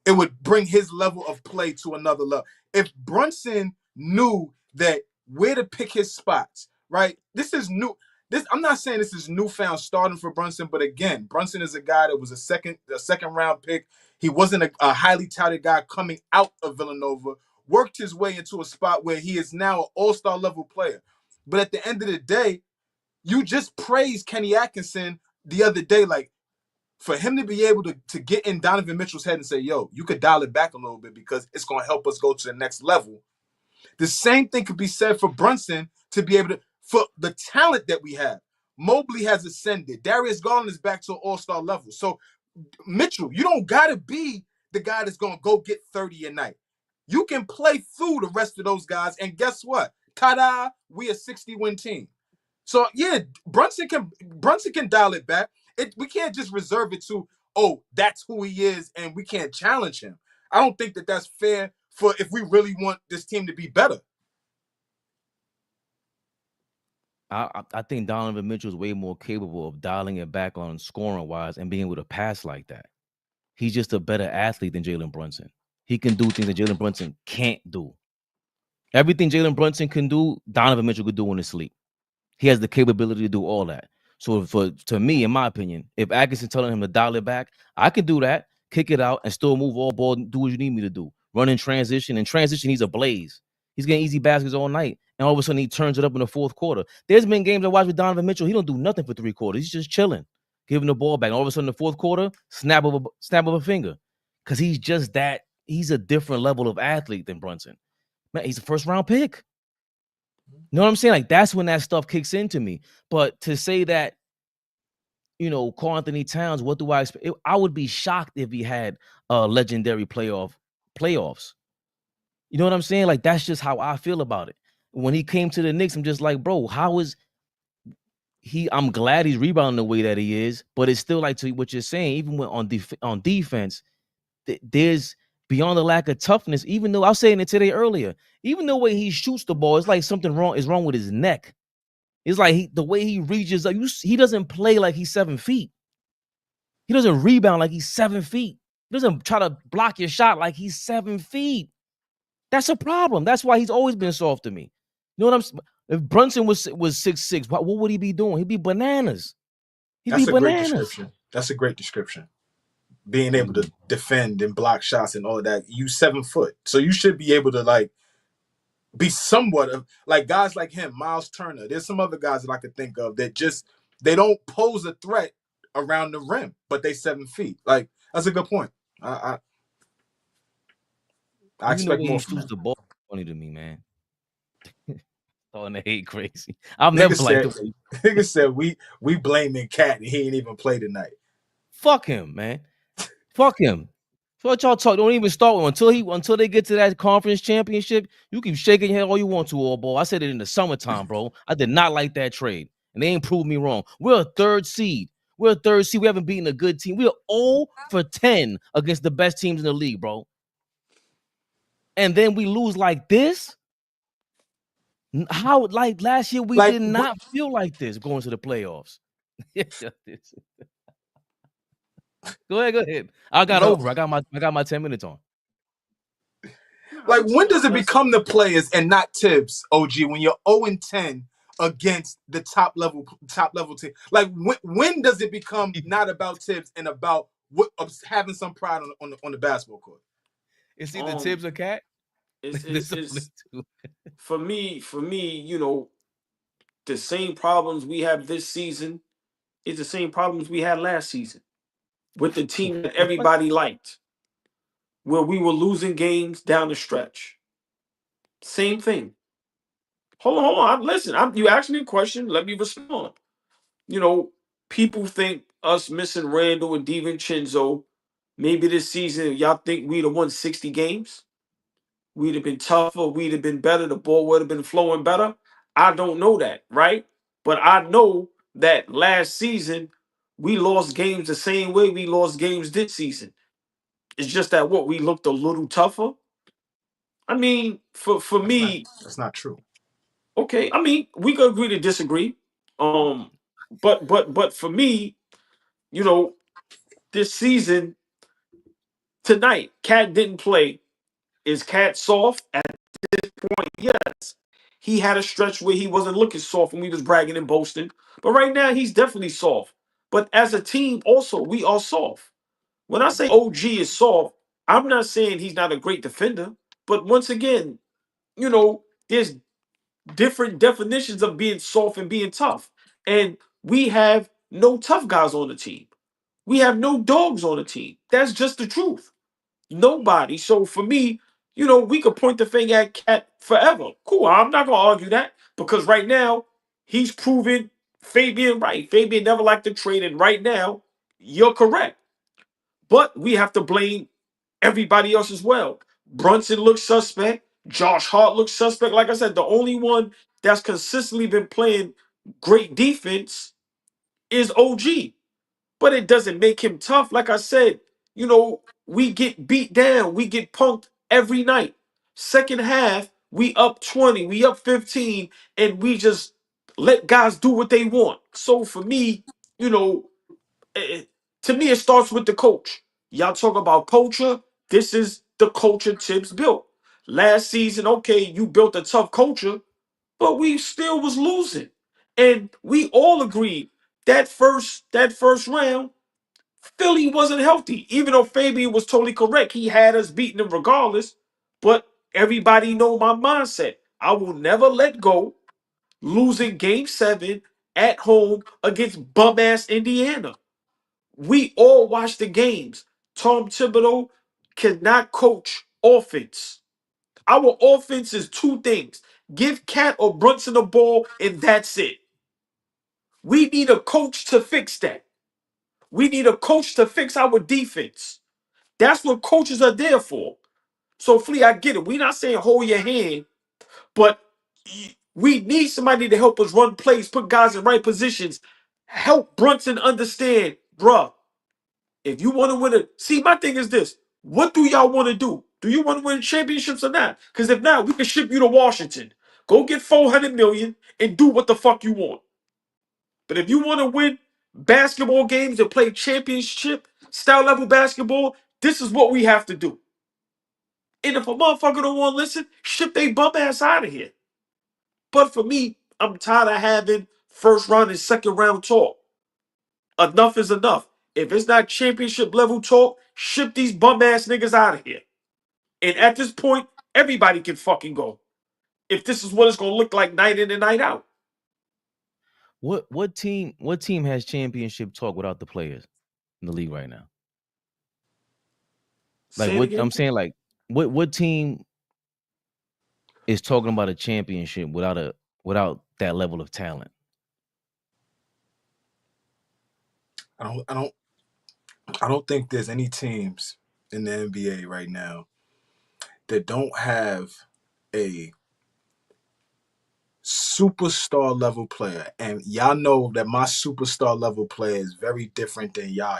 it would bring his level of play to another level. If Brunson knew that where to pick his spots, right? This is new. I'm not saying this is newfound starting for Brunson, but again, Brunson is a guy that was a second round pick. He wasn't a highly touted guy coming out of Villanova, worked his way into a spot where he is now an all-star level player. But at the end of the day, you just praised Kenny Atkinson the other day, like for him to be able to get in Donovan Mitchell's head and say, yo, you could dial it back a little bit because it's going to help us go to the next level. The same thing could be said for Brunson to be able to, for the talent that we have. Mobley has ascended. Darius Garland is back to an all-star level. So, Mitchell, you don't got to be the guy that's going to go get 30 a night. You can play through the rest of those guys, and guess what? Ta-da, we a 60-win team. So, yeah, Brunson can dial it back. We can't just reserve it to, oh, that's who he is, and we can't challenge him. I don't think that that's fair for if we really want this team to be better.
I think Donovan Mitchell is way more capable of dialing it back on scoring wise and being able to pass like that. He's just a better athlete than Jalen Brunson. He can do things that Jalen Brunson can't do. Everything Jalen Brunson can do, Donovan Mitchell could do in his sleep. He has the capability to do all that. So to me, in my opinion, if Atkinson telling him to dial it back, I can do that, kick it out, and still move all ball and do what you need me to do. Run in transition. In transition, he's ablaze. He's getting easy baskets all night. And all of a sudden, he turns it up in the fourth quarter. There's been games I watched with Donovan Mitchell. He don't do nothing for 3 quarters. He's just chilling, giving the ball back. And all of a sudden, the fourth quarter, snap of a finger. Because he's just that. He's a different level of athlete than Brunson. Man, he's a first-round pick. You know what I'm saying? Like, that's when that stuff kicks into me. But to say that, Karl Anthony Towns, what do I expect? I would be shocked if he had legendary playoffs. You know what I'm saying? Like, that's just how I feel about it. When he came to the Knicks, I'm just like, bro, how is he? I'm glad he's rebounding the way that he is, but it's still like to what you're saying, even when on defense, there's beyond the lack of toughness, even though I was saying it today earlier, even the way he shoots the ball, it's like something is wrong with his neck. It's like the way he reaches up, he doesn't play like he's 7 feet. He doesn't rebound like he's 7 feet. He doesn't try to block your shot like he's 7 feet. That's a problem. That's why he's always been soft to me. You know what I'm saying? If Brunson was 6'6", what would he be doing? He'd be bananas.
That's a great description. That's a great description. Being able to defend and block shots and all of that. You 7 foot. So you should be able to be somewhat of like guys like him, Miles Turner. There's some other guys that I could think of that they don't pose a threat around the rim, but they 7 feet. Like, that's a good point. I expect more from him.
The ball funny to me, man. Throwing the hate crazy. I've never liked the way.
Nigga said we blaming Cat and he ain't even play tonight.
Fuck him, man. Fuck him. So what y'all talk? Don't even start until they get to that conference championship. You keep shaking your head all you want to, AllBall. I said it in the summertime, bro. I did not like that trade, and they ain't proved me wrong. We're a third seed. We're a third seed. We haven't beaten a good team. We're 0 for 10 against the best teams in the league, bro. And then we lose like this. How, like last year, we
Like,
did not feel like this going to the playoffs. Go ahead. I got
no,
over. I got my 10 minutes on.
like when does it become the players and not Tibbs, OG? When you're 0-10 against the top level team, like when does it become not about Tibbs and about having some pride on the basketball court?
It's either Tibbs or Cat.
It's for me, you know, the same problems we have this season is the same problems we had last season with the team that everybody liked, where we were losing games down the stretch. Same thing. Hold on. Listen, you asked me a question. Let me respond. You know, people think us missing Randall and DiVincenzo, maybe this season, y'all think we'd have won 60 games? We'd have been tougher. We'd have been better. The ball would have been flowing better. I don't know that, right? But I know that last season, we lost games the same way we lost games this season. It's just that what we looked a little tougher. I mean, for me,
That's not true.
okay. I mean, we could agree to disagree. But for me, you know, this season tonight, Cat didn't play. Is Cat soft at this point? Yes. He had a stretch where he wasn't looking soft when we was bragging and boasting. But right now, he's definitely soft. But as a team, also, we are soft. When I say OG is soft, I'm not saying he's not a great defender. But once again, you know, there's different definitions of being soft and being tough. And we have no tough guys on the team. We have no dogs on the team. That's just the truth. Nobody. So for me, you know, we could point the finger at Cat forever. Cool. I'm not gonna argue that because right now he's proven Fabian right. Fabian never liked to trade, and right now you're correct. But we have to blame everybody else as well. Brunson looks suspect. Josh Hart looks suspect. Like I said, the only one that's consistently been playing great defense is OG. But it doesn't make him tough. Like I said, you know, we get beat down. We get punked every night. Second half, we up 20, we up 15, and we just let guys do what they want. So for me, you know, to me, it starts with the coach. Y'all talk about culture. This is the culture Tibbs built. Last season, okay, you built a tough culture, but we still was losing. And we all agreed that first round, Philly wasn't healthy. Even though Fabian was totally correct, he had us beating them regardless. But everybody know my mindset. I will never let go losing game 7 at home against bum ass Indiana. We all watch the games. Tom Thibodeau cannot coach offense. Our offense is two things: give Cat or Brunson the ball, and that's it. We need a coach to fix that. We need a coach to fix our defense. That's what coaches are there for. So, Flea, I get it. We're not saying hold your hand, but we need somebody to help us run plays, put guys in right positions, help Brunson understand, bruh. If you want to win it, see, my thing is this. What do y'all want to do? Do you want to win championships or not? Because if not, we can ship you to Washington. Go get 400 million and do what the fuck you want. But if you want to win basketball games and play championship style level basketball, this is what we have to do. And if a motherfucker don't want to listen, ship they bum ass out of here. But for me, I'm tired of having first round and second round talk. Enough is enough. If it's not championship level talk, ship these bum ass niggas out of here. And at this point, everybody can fucking go. If this is what it's gonna look like night in and night out.
What team has championship talk without the players in the league right now? Like
Say it
what
again.
I'm saying, like what team is talking about a championship without that level of talent?
I don't think there's any teams in the NBA right now that don't have a superstar level player, and y'all know that my superstar level player is very different than y'all.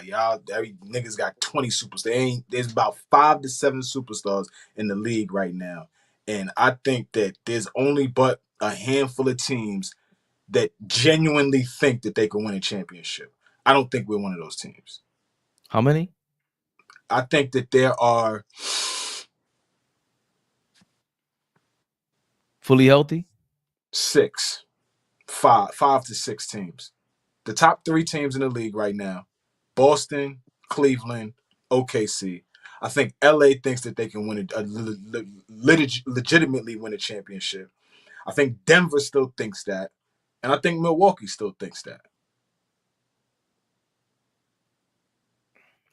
Every niggas got 20 superstars. There's about 5 to 7 superstars in the league right now, and I think that there's only but a handful of teams that genuinely think that they can win a championship. I don't think we're one of those teams.
How many?
I think that there are
Fully healthy?
5 to 6 teams. The top 3 teams in the league right now: Boston, Cleveland, OKC. I think LA thinks that they can win legitimately win a championship. I think Denver still thinks that, and I think Milwaukee still thinks that.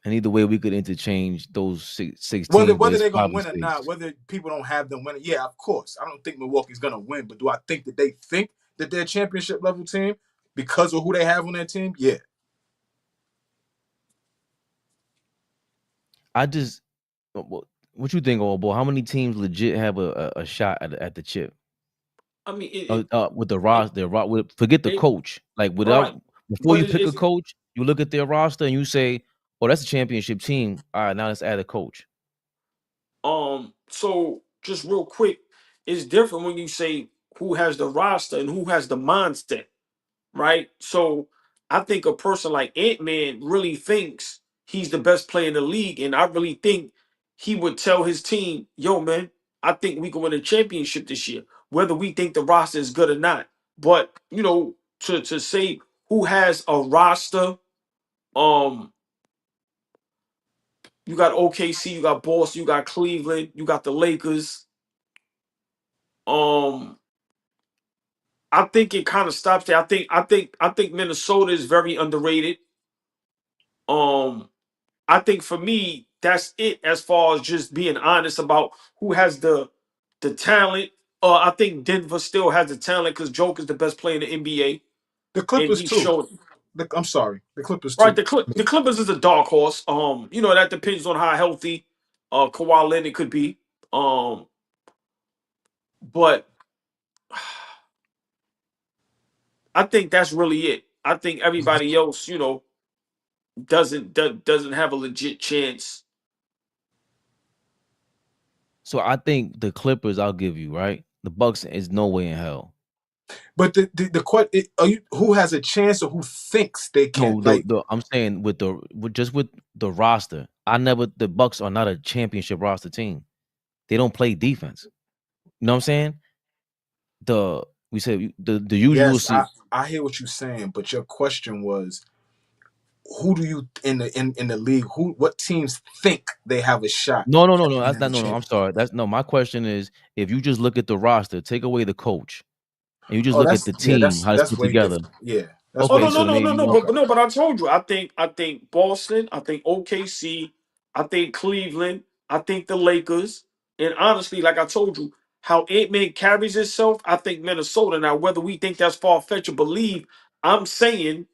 And either way, we could interchange those six
Whether
teams, but it's
they're gonna
probably
win or not,
6.
whether people don't have them winning, yeah, of course. I don't think Milwaukee's gonna win, but do I think that they think that they're a championship level team because of who they have on their team? Yeah.
I just, what you think, old boy? How many teams legit have a shot at the chip?
I mean,
With the roster, forget the
it
coach. Like
right,
without before
but
you
it
pick a
is
coach, you look at their roster and you say, "Oh, that's a championship team." All right, now let's add a coach.
so just real quick, it's different when you say who has the roster and who has the mindset, right? So I think a person like Ant-Man really thinks he's the best player in the league, and I really think he would tell his team, "Yo, man, I think we can win a championship this year, whether we think the roster is good or not." But to say who has a roster, um, you got OKC, you got Boston, you got Cleveland, you got the Lakers. Um, I think it kind of stops there. I think Minnesota is very underrated. Um, I think for me, that's it as far as just being honest about who has the talent. I think Denver still has the talent because Joker's the best player in the NBA,
The
and
Clippers
he
too.
showed
I'm sorry, the Clippers
right.
too.
The Clippers is a dark horse. That depends on how healthy Kawhi Leonard could be. Um, but I think that's really it. I think everybody else, doesn't have a legit chance.
So I think the Clippers, I'll give you right. The Bucks is no way in hell.
But who has a chance or who thinks they can?
No,
Like,
I'm saying with the roster. The Bucks are not a championship roster team. They don't play defense. You know what I'm saying? We said the usual
yes,
see.
I hear what you're saying, but your question was, who do you in the league? What teams think they have a shot
No.
at
That's
winning
not
the
no. I'm
championship?
sorry. That's no. My question is, if you just look at the roster, take away the coach, and you just
Oh,
look at the team, how it's
that's
put
way
together.
different. Yeah, that's
Oh
way
Okay,
no
so
no
then
no
different.
maybe
no
you
no.
want.
Okay.
But I told you. I think Boston. I think OKC. I think Cleveland. I think the Lakers. And honestly, like I told you, how Ant-Man carries himself, I think Minnesota. Now, whether we think that's far fetched or believe, I'm saying,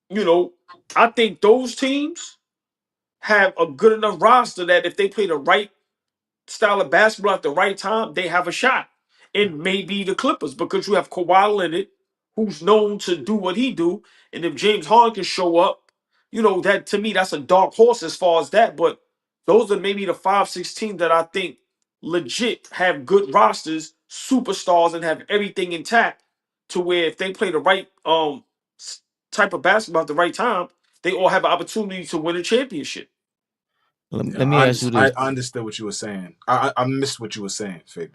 you know, I think those teams have a good enough roster that if they play the right style of basketball at the right time, they have a shot. And maybe the Clippers because you have Kawhi Leonard, who's known to do what he do, and if James Harden can show up, that to me that's a dark horse as far as that. But those are maybe the 5-6 teams that I think legit have good rosters, superstars, and have everything intact to where if they play the right type of basketball at the right time, they all have an opportunity to win a championship.
Yeah,
Let me ask you this.
I understood what you were saying. I missed what you were saying, Fabian.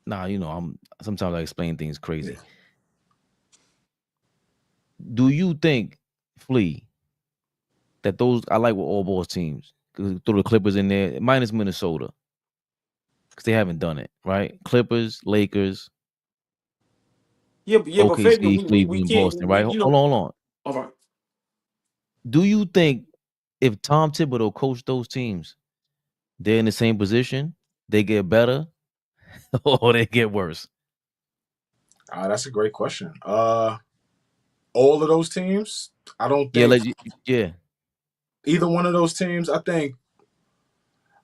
Nah, I'm sometimes I explain things
Yeah.
crazy. Do you think, Flea, that those I like with all balls teams? 'Cause throw the Clippers in there, minus Minnesota, because they haven't done it, right? Clippers, Lakers,
Yeah, but Fabian,
OKC,
we
Cleveland,
can't
Boston, right? Hold on.
all right.
Do you think if Tom Thibodeau coached those teams, they're in the same position, they get better or they get worse?
That's a great question. All of those teams, I don't
Yeah,
think
yeah.
either one of those teams.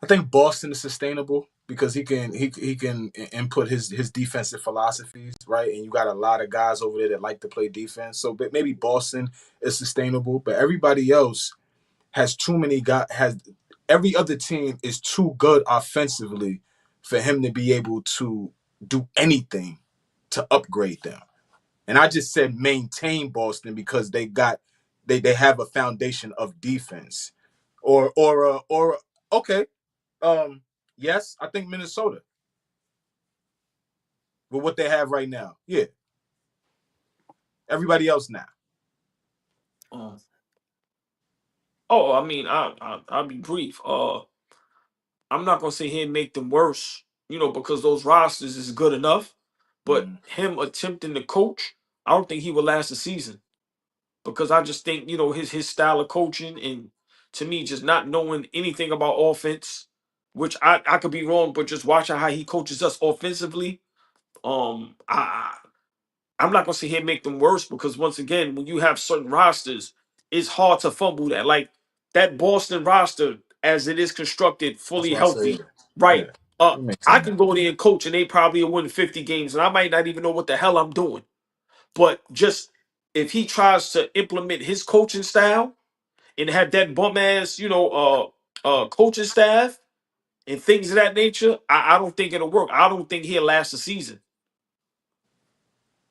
I think Boston is sustainable because he can input his defensive philosophies, right? And you got a lot of guys over there that like to play defense. So but maybe Boston is sustainable, but everybody else has too many guys. Has every other team is too good offensively for him to be able to do anything to upgrade them. And I just said maintain Boston because they have a foundation of defense. Or okay. Yes, I think Minnesota with what they have right now. Yeah. Everybody else now.
Uh, oh, I mean, I'll be brief. I'm not gonna sit here and make them worse, because those rosters is good enough. But
Mm.
him attempting to coach, I don't think he will last the season because I just think his style of coaching and to me just not knowing anything about offense, which I could be wrong, but just watching how he coaches us offensively, I'm not gonna sit here and make them worse because once again, when you have certain rosters, it's hard to fumble that. Like that Boston roster, as it is constructed,
That's
fully
why I say
healthy,
yeah.
right?
Yeah. It makes
I
sense.
can go there and coach, and they probably will win 50 games, and I might not even know what the hell I'm doing. But just if he tries to implement his coaching style and have that bum ass, coaching staff and things of that nature, I don't think it'll work. I don't think he'll last the season.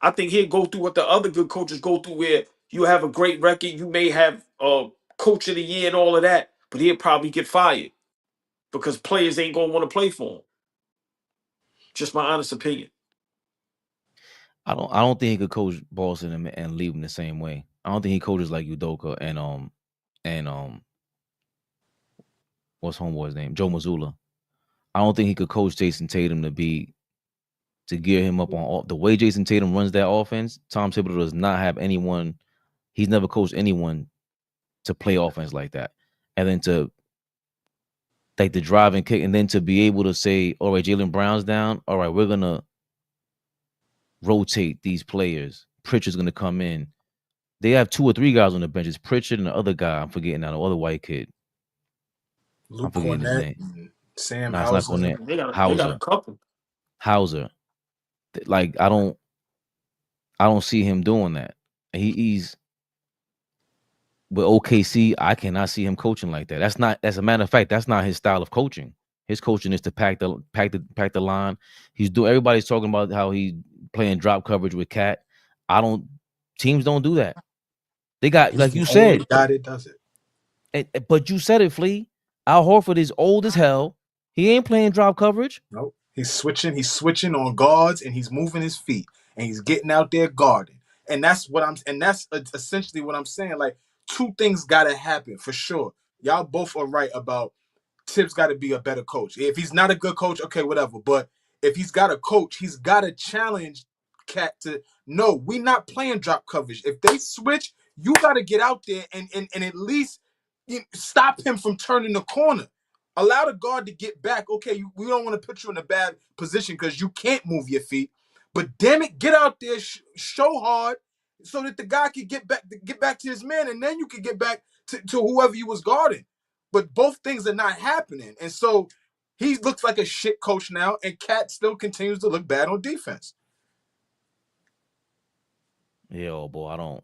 I think he'll go through what the other good coaches go through, where you have a great record, you may have coach of the year and all of that, but he'll probably get fired because players ain't gonna want to play for him. Just my honest opinion.
I don't think he could coach Boston and leave him the same way. I don't think he coaches like Udoka and what's homeboy's name? Joe Mazzulla. I don't think he could coach Jason Tatum to gear him up on the way Jason Tatum runs that offense. Tom Thibodeau does not have anyone. He's never coached anyone to play offense like that, and then to like the drive and kick, and then to be able to say, "All right, Jaylen Brown's down. All right, we're gonna rotate these players. Pritchard's gonna come in." They have 2 or 3 guys on the bench. It's Pritchard and the other guy. I'm forgetting now. The other white kid. I'm
Luke
forgetting his
Cornett
name.
and Sam
No, it's not
Hauser.
Cornette.
They got a
Hauser.
couple.
Hauser. Like I don't see him doing that. He's with OKC. I cannot see him coaching like that. That's not. As a matter of fact, that's not his style of coaching. His coaching is to pack the line. He's doing. Everybody's talking about how he's playing drop coverage with Cat. I don't. Teams don't do that. They got
He's
like
the
you
only
said.
guy that does it.
But you said it, Flea. Al Horford is old as hell. He ain't playing drop coverage.
Nope. He's switching on guards and he's moving his feet and he's getting out there guarding. And that's essentially what I'm saying. Like two things gotta happen for sure. Y'all both are right about Tip's got to be a better coach. If he's not a good coach, okay, whatever. But if he's got a coach, he's got to challenge Cat to no, we not playing drop coverage. If they switch, you got to get out there and at least stop him from turning the corner. Allow the guard to get back. Okay, we don't want to put you in a bad position because you can't move your feet. But damn it, get out there, show hard, so that the guy can get back to his man, and then you can get back to whoever you was guarding. But both things are not happening. And so he looks like a shit coach now, and Cat still continues to look bad on defense.
Yeah, oh boy, I don't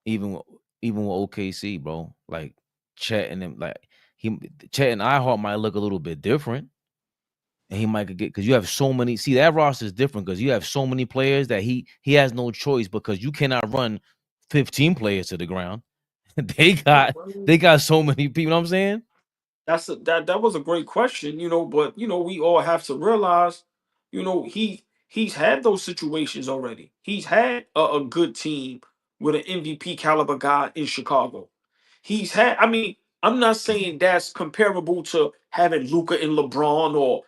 even with OKC, bro. Like Chet and them, like Chet and iHeart might look a little bit different, and he might get because you have so many. See, that roster is different because you have so many players that he has no choice because you cannot run 15 players to the ground. they got they got so many people. You know what I'm saying?
That was a great question, but we all have to realize, he's had those situations already. He's had a good team with an MVP caliber guy in Chicago. I mean, I'm not saying that's comparable to having Luca and LeBron or,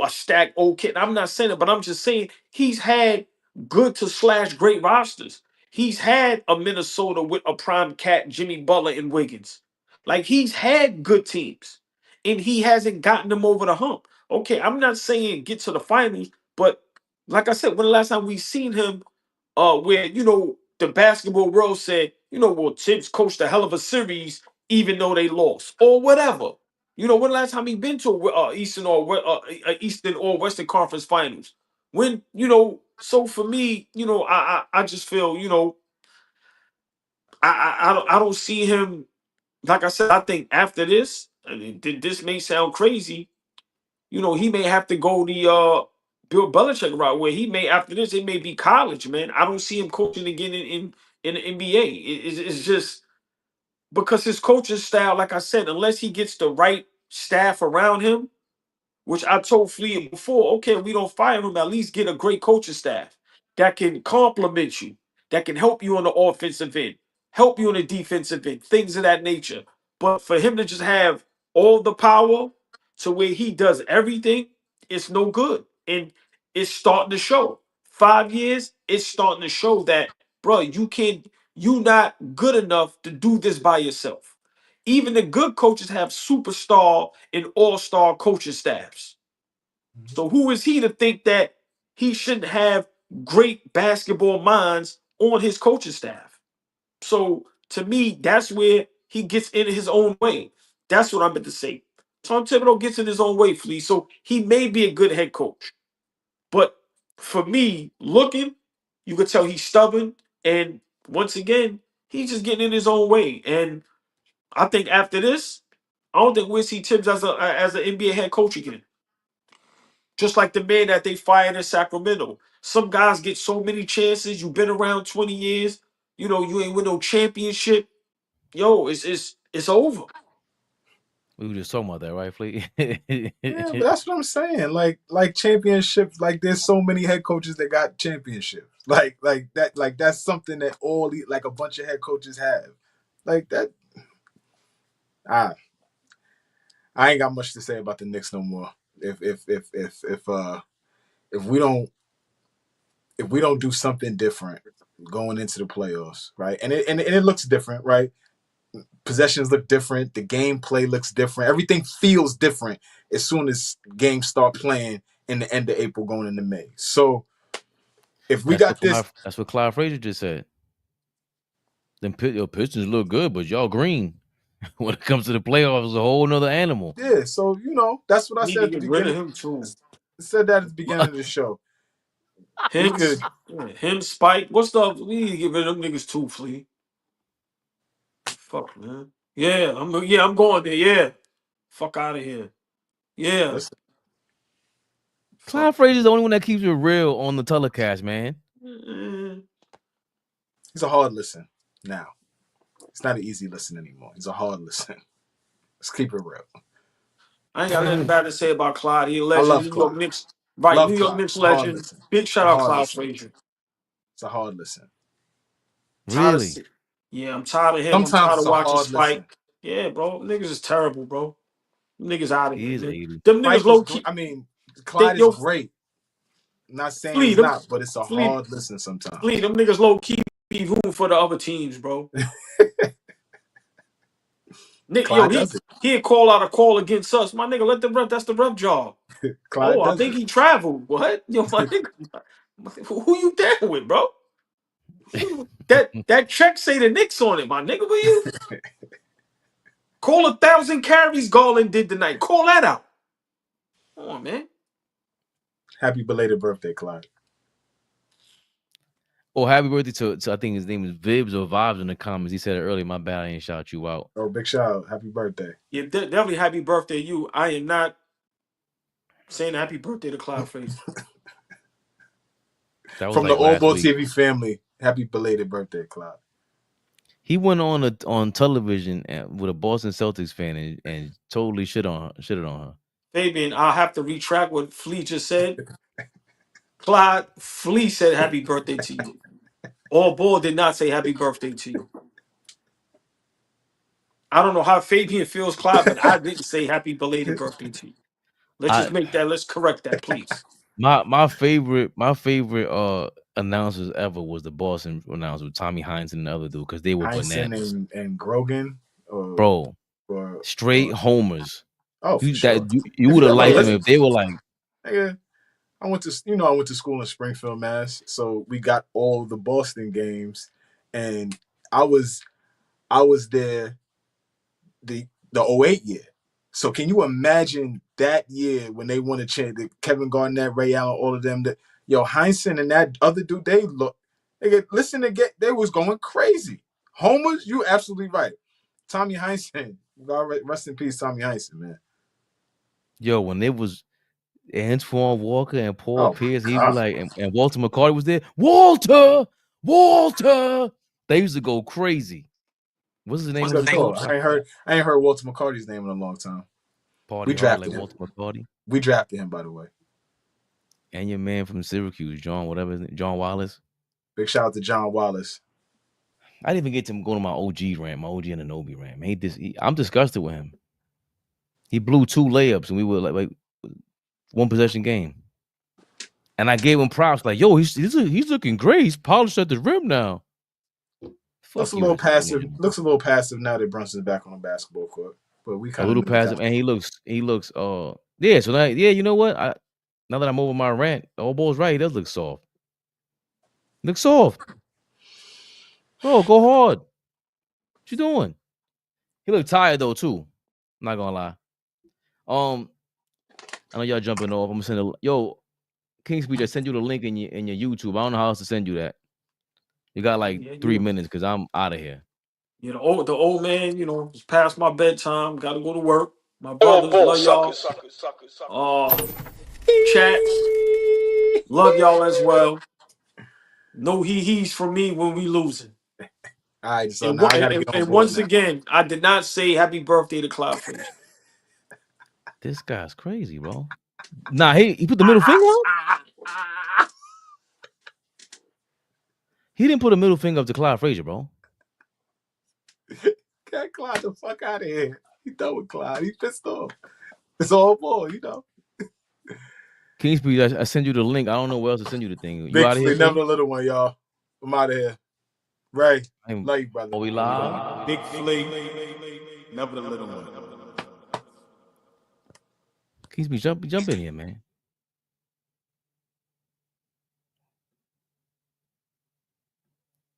a stacked old kid. I'm not saying it, but I'm just saying he's had good to slash great rosters. He's had a Minnesota with a prime cat, Jimmy Butler and Wiggins. Like he's had good teams and he hasn't gotten them over the hump. Okay, I'm not saying get to the finals, but like I said, when the last time we seen him where the basketball world said, well, Tibbs coached a hell of a series, even though they lost, or whatever. You know, when last time he been to Eastern or Western Conference Finals? When, you know, so for me, you know, I just feel, you know, I don't see him. Like I said, I think after this, I mean, this may sound crazy, you know, he may have to go the Bill Belichick route, where he may, after this, it may be college, man. I don't see him coaching again in the NBA. It's just because his coaching style, like I said, unless he gets the right staff around him, which I told Flea before, okay, we don't fire him, at least get a great coaching staff that can complement you, that can help you on the offensive end, help you on the defensive end, things of that nature. But for him to just have all the power to where he does everything, it's no good. And it's starting to show. 5 years, it's starting to show that, bro, you not good enough to do this by yourself. Even the good coaches have superstar and all-star coaching staffs. So who is he to think that he shouldn't have great basketball minds on his coaching staff? So to me, that's where he gets in his own way. That's what I meant to say. Tom Thibodeau gets in his own way, Flea. So he may be a good head coach. But for me, looking, you could tell he's stubborn. And once again, he's just getting in his own way. And I think after this, I don't think we'll see Tibbs as an NBA head coach again. Just like the man that they fired in Sacramento. Some guys get so many chances. You've been around 20 years. You know, you ain't win no championship. Yo, it's over.
We were just talking about that, right, Flea?
Yeah, but that's what I'm saying. Like championships, like there's so many head coaches that got championships. Like that's something that like a bunch of head coaches have. Like that. I I ain't got much to say about the Knicks no more. If we don't do something different going into the playoffs, right? And it looks different, right? Possessions look different. The gameplay looks different. Everything feels different as soon as games start playing in the end of April going into May. So if we got this,
that's what Clyde Frazier just said. Them your Pistons look good, but y'all green. When it comes to the playoffs, it's a whole nother animal.
yeah. So that's what I
Need
said
to
at the
get rid of
beginning.
him too.
I said that at the beginning of the show. We could.
Him, Spike. What's up? We need to get rid of them niggas too, Flea. Fuck, man. I'm going there. Yeah. Fuck out of here. Yeah.
Listen,
Clyde Frazier's the only one that keeps it real on the telecast, man.
he's a hard listen now. It's not an easy listen anymore. He's a hard listen. Let's keep it real.
I ain't got nothing bad to say about Clyde. He a
I
legend.
love
New York
Clyde.
Knicks. Right.
Love
New York
Clyde.
Knicks
It's a hard
legend.
listen.
Big
It's
shout
a
out
hard
Clyde
listen.
Frazier.
It's a hard listen.
Really?
Yeah, I'm tired of him.
Sometimes
I'm tired
it's
of
a
watching
hard
Spike.
listen.
Yeah, bro. Niggas is terrible, bro. Niggas out of
He
here,
is
man.
80.
Them niggas
Spike
low
is
key.
I mean, Clyde is great. I'm not saying he's not, but it's a hard listen sometimes.
Them niggas low key be rooting for the other teams, bro.
Clyde does it.
He'd call out a call against us. My nigga, let the ref, that's the ref job.
Clyde
I
does
think
it.
he traveled. What? Yo, my nigga, who you there with, bro? That check say the Knicks on it, my nigga. Where you? Call 1,000 carries Garland did tonight. Call that out. Come on, man.
Happy belated birthday, Clyde.
Oh, happy birthday to I think his name is Vibs or Vibes in the comments. He said it earlier. My bad, I ain't shout you out.
Oh, big shout out. Happy birthday.
Yeah, definitely happy birthday to you. I am not saying happy birthday to Clyde Frazier.
That was
From
like
the AllBall
week.
TV family, happy belated birthday, Clyde.
He went on television with a Boston Celtics fan and totally shit on her.
Fabian, I'll have to retract what Flea just said. Clyde, Flea said happy birthday to you. AllBall did not say happy birthday to you. I don't know how Fabian feels, Clyde, but I didn't say happy belated birthday to you. Let's correct that, please.
My favorite announcers ever was the Boston announcer, Tommy Hines and the other dude, because they were bananas.
and Grogan,
bro, straight homers.
Oh,
you
sure.
Would have liked them if they were like.
Nigga, I went to school in Springfield, Mass. So we got all the Boston games, and I was there the 08 year. So can you imagine that year when they won a championship? Kevin Garnett, Ray Allen, all of them. Heinsohn and that other dude, they was going crazy. Homers, you absolutely right. Tommy Heinsohn, rest in peace, Tommy Heinsohn, man.
Yo, when it was Antoine Walker and Paul Pierce, he'd be
God.
like, and Walter McCarty was there. Walter. They used to go crazy. What's his name?
What's
Was
that
the
called?
coach?
I ain't heard Walter McCarty's name in a long time.
Party
We
hard like
drafted him.
Walter McCarty.
We drafted him, by the way.
And your man from Syracuse, John Wallace.
Big shout out to John Wallace.
I didn't even get to go to my OG rant, my OG Anunoby rant. Man, I'm disgusted with him. He blew 2 layups and we were like 1 possession game. And I gave him props like, yo, he's looking great. He's polished at the rim now.
Looks a little passive. Looks a little passive now that Brunson's back on the basketball court. But we kind
of a little passive, and he looks yeah. So now, yeah, you know what? Now that I'm over my rant, AllBall's right. He does look soft. Looks soft. Bro, go hard. What you doing? He looked tired though too. I'm not gonna lie. I know y'all jumping off. I'm gonna send King Speech. I send you the link in your YouTube. I don't know how else to send you that. You got like 3 minutes because I'm out of here.
You know, the old man, you know, it's past my bedtime. Got to go to work. My brothers, love y'all. Chat, love y'all as well. No he's from me when we losing.
All right, so
and once again, I did not say happy birthday to Cloud Frazier.
This guy's crazy, bro. Nah, he put the middle finger up. He didn't put a middle finger up to Cloud Frazier, bro.
Get Clyde the fuck out of here. He done with Clyde. He pissed off. It's AllBall, you know.
King Speed, I send you the link. I don't know where else to send you the thing. You out of here?
Never the little one, y'all. I'm out of here. Ray, love you, brother.
Are we live?
Big Flea, never the little one.
King Speed, jump in here, man.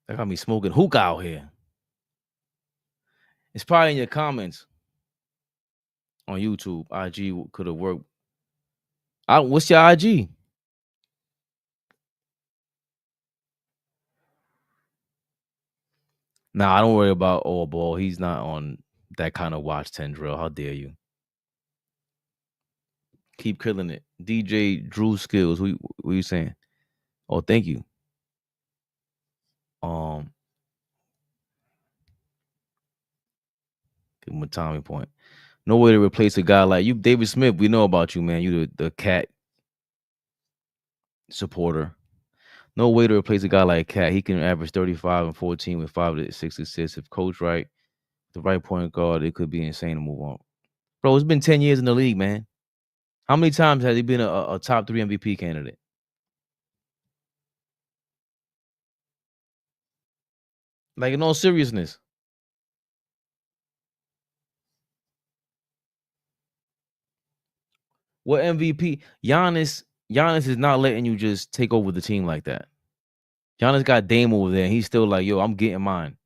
That got me smoking hookah out here. It's probably in your comments on YouTube. IG could have worked. What's your IG? Nah, I don't worry about AllBall. He's not on that kind of watch 10 drill. How dare you? Keep killing it. DJ Drew Skills. What are you saying? Oh, thank you. Give him a Tommy point. No way to replace a guy like you, David Smith. We know about you, man. You the Cat supporter. No way to replace a guy like Cat. He can average 35 and 14 with 5 to 6 assists. If coached right, the right point guard, it could be insane to move on. Bro, it's been 10 years in the league, man. How many times has he been a top 3 MVP candidate? Like, in all seriousness. What MVP? Giannis is not letting you just take over the team like that. Giannis got Dame over there, and he's still like, yo, I'm getting mine.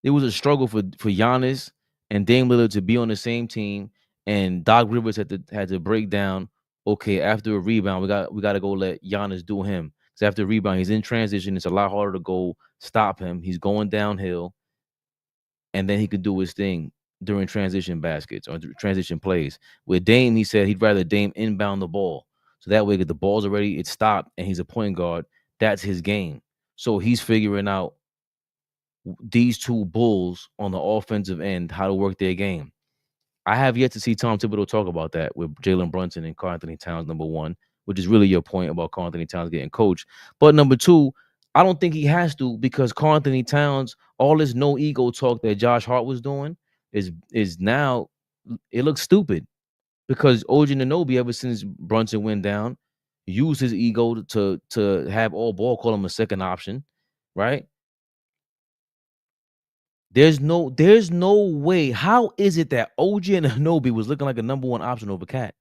It was a struggle for Giannis and Dame Lillard to be on the same team, and Doc Rivers had to break down. Okay, after a rebound, we got to go let Giannis do him. Because after a rebound, he's in transition. It's a lot harder to go stop him. He's going downhill, and then he could do his thing during transition baskets or transition plays. With Dame, he said he'd rather Dame inbound the ball. So that way, if the ball's already, it's stopped, and he's a point guard. That's his game. So he's figuring out these two bulls on the offensive end, how to work their game. I have yet to see Tom Thibodeau talk about that with Jalen Brunson and Karl-Anthony Towns, number one, which is really your point about Karl-Anthony Towns getting coached. But number two, I don't think he has to, because Karl-Anthony Towns, all this no ego talk that Josh Hart was doing is now, it looks stupid, because OG Anunoby, ever since Brunson went down, used his ego to have AllBall call him a second option, right? There's no way. How is it that OG Anunoby was looking like a number one option over Cat?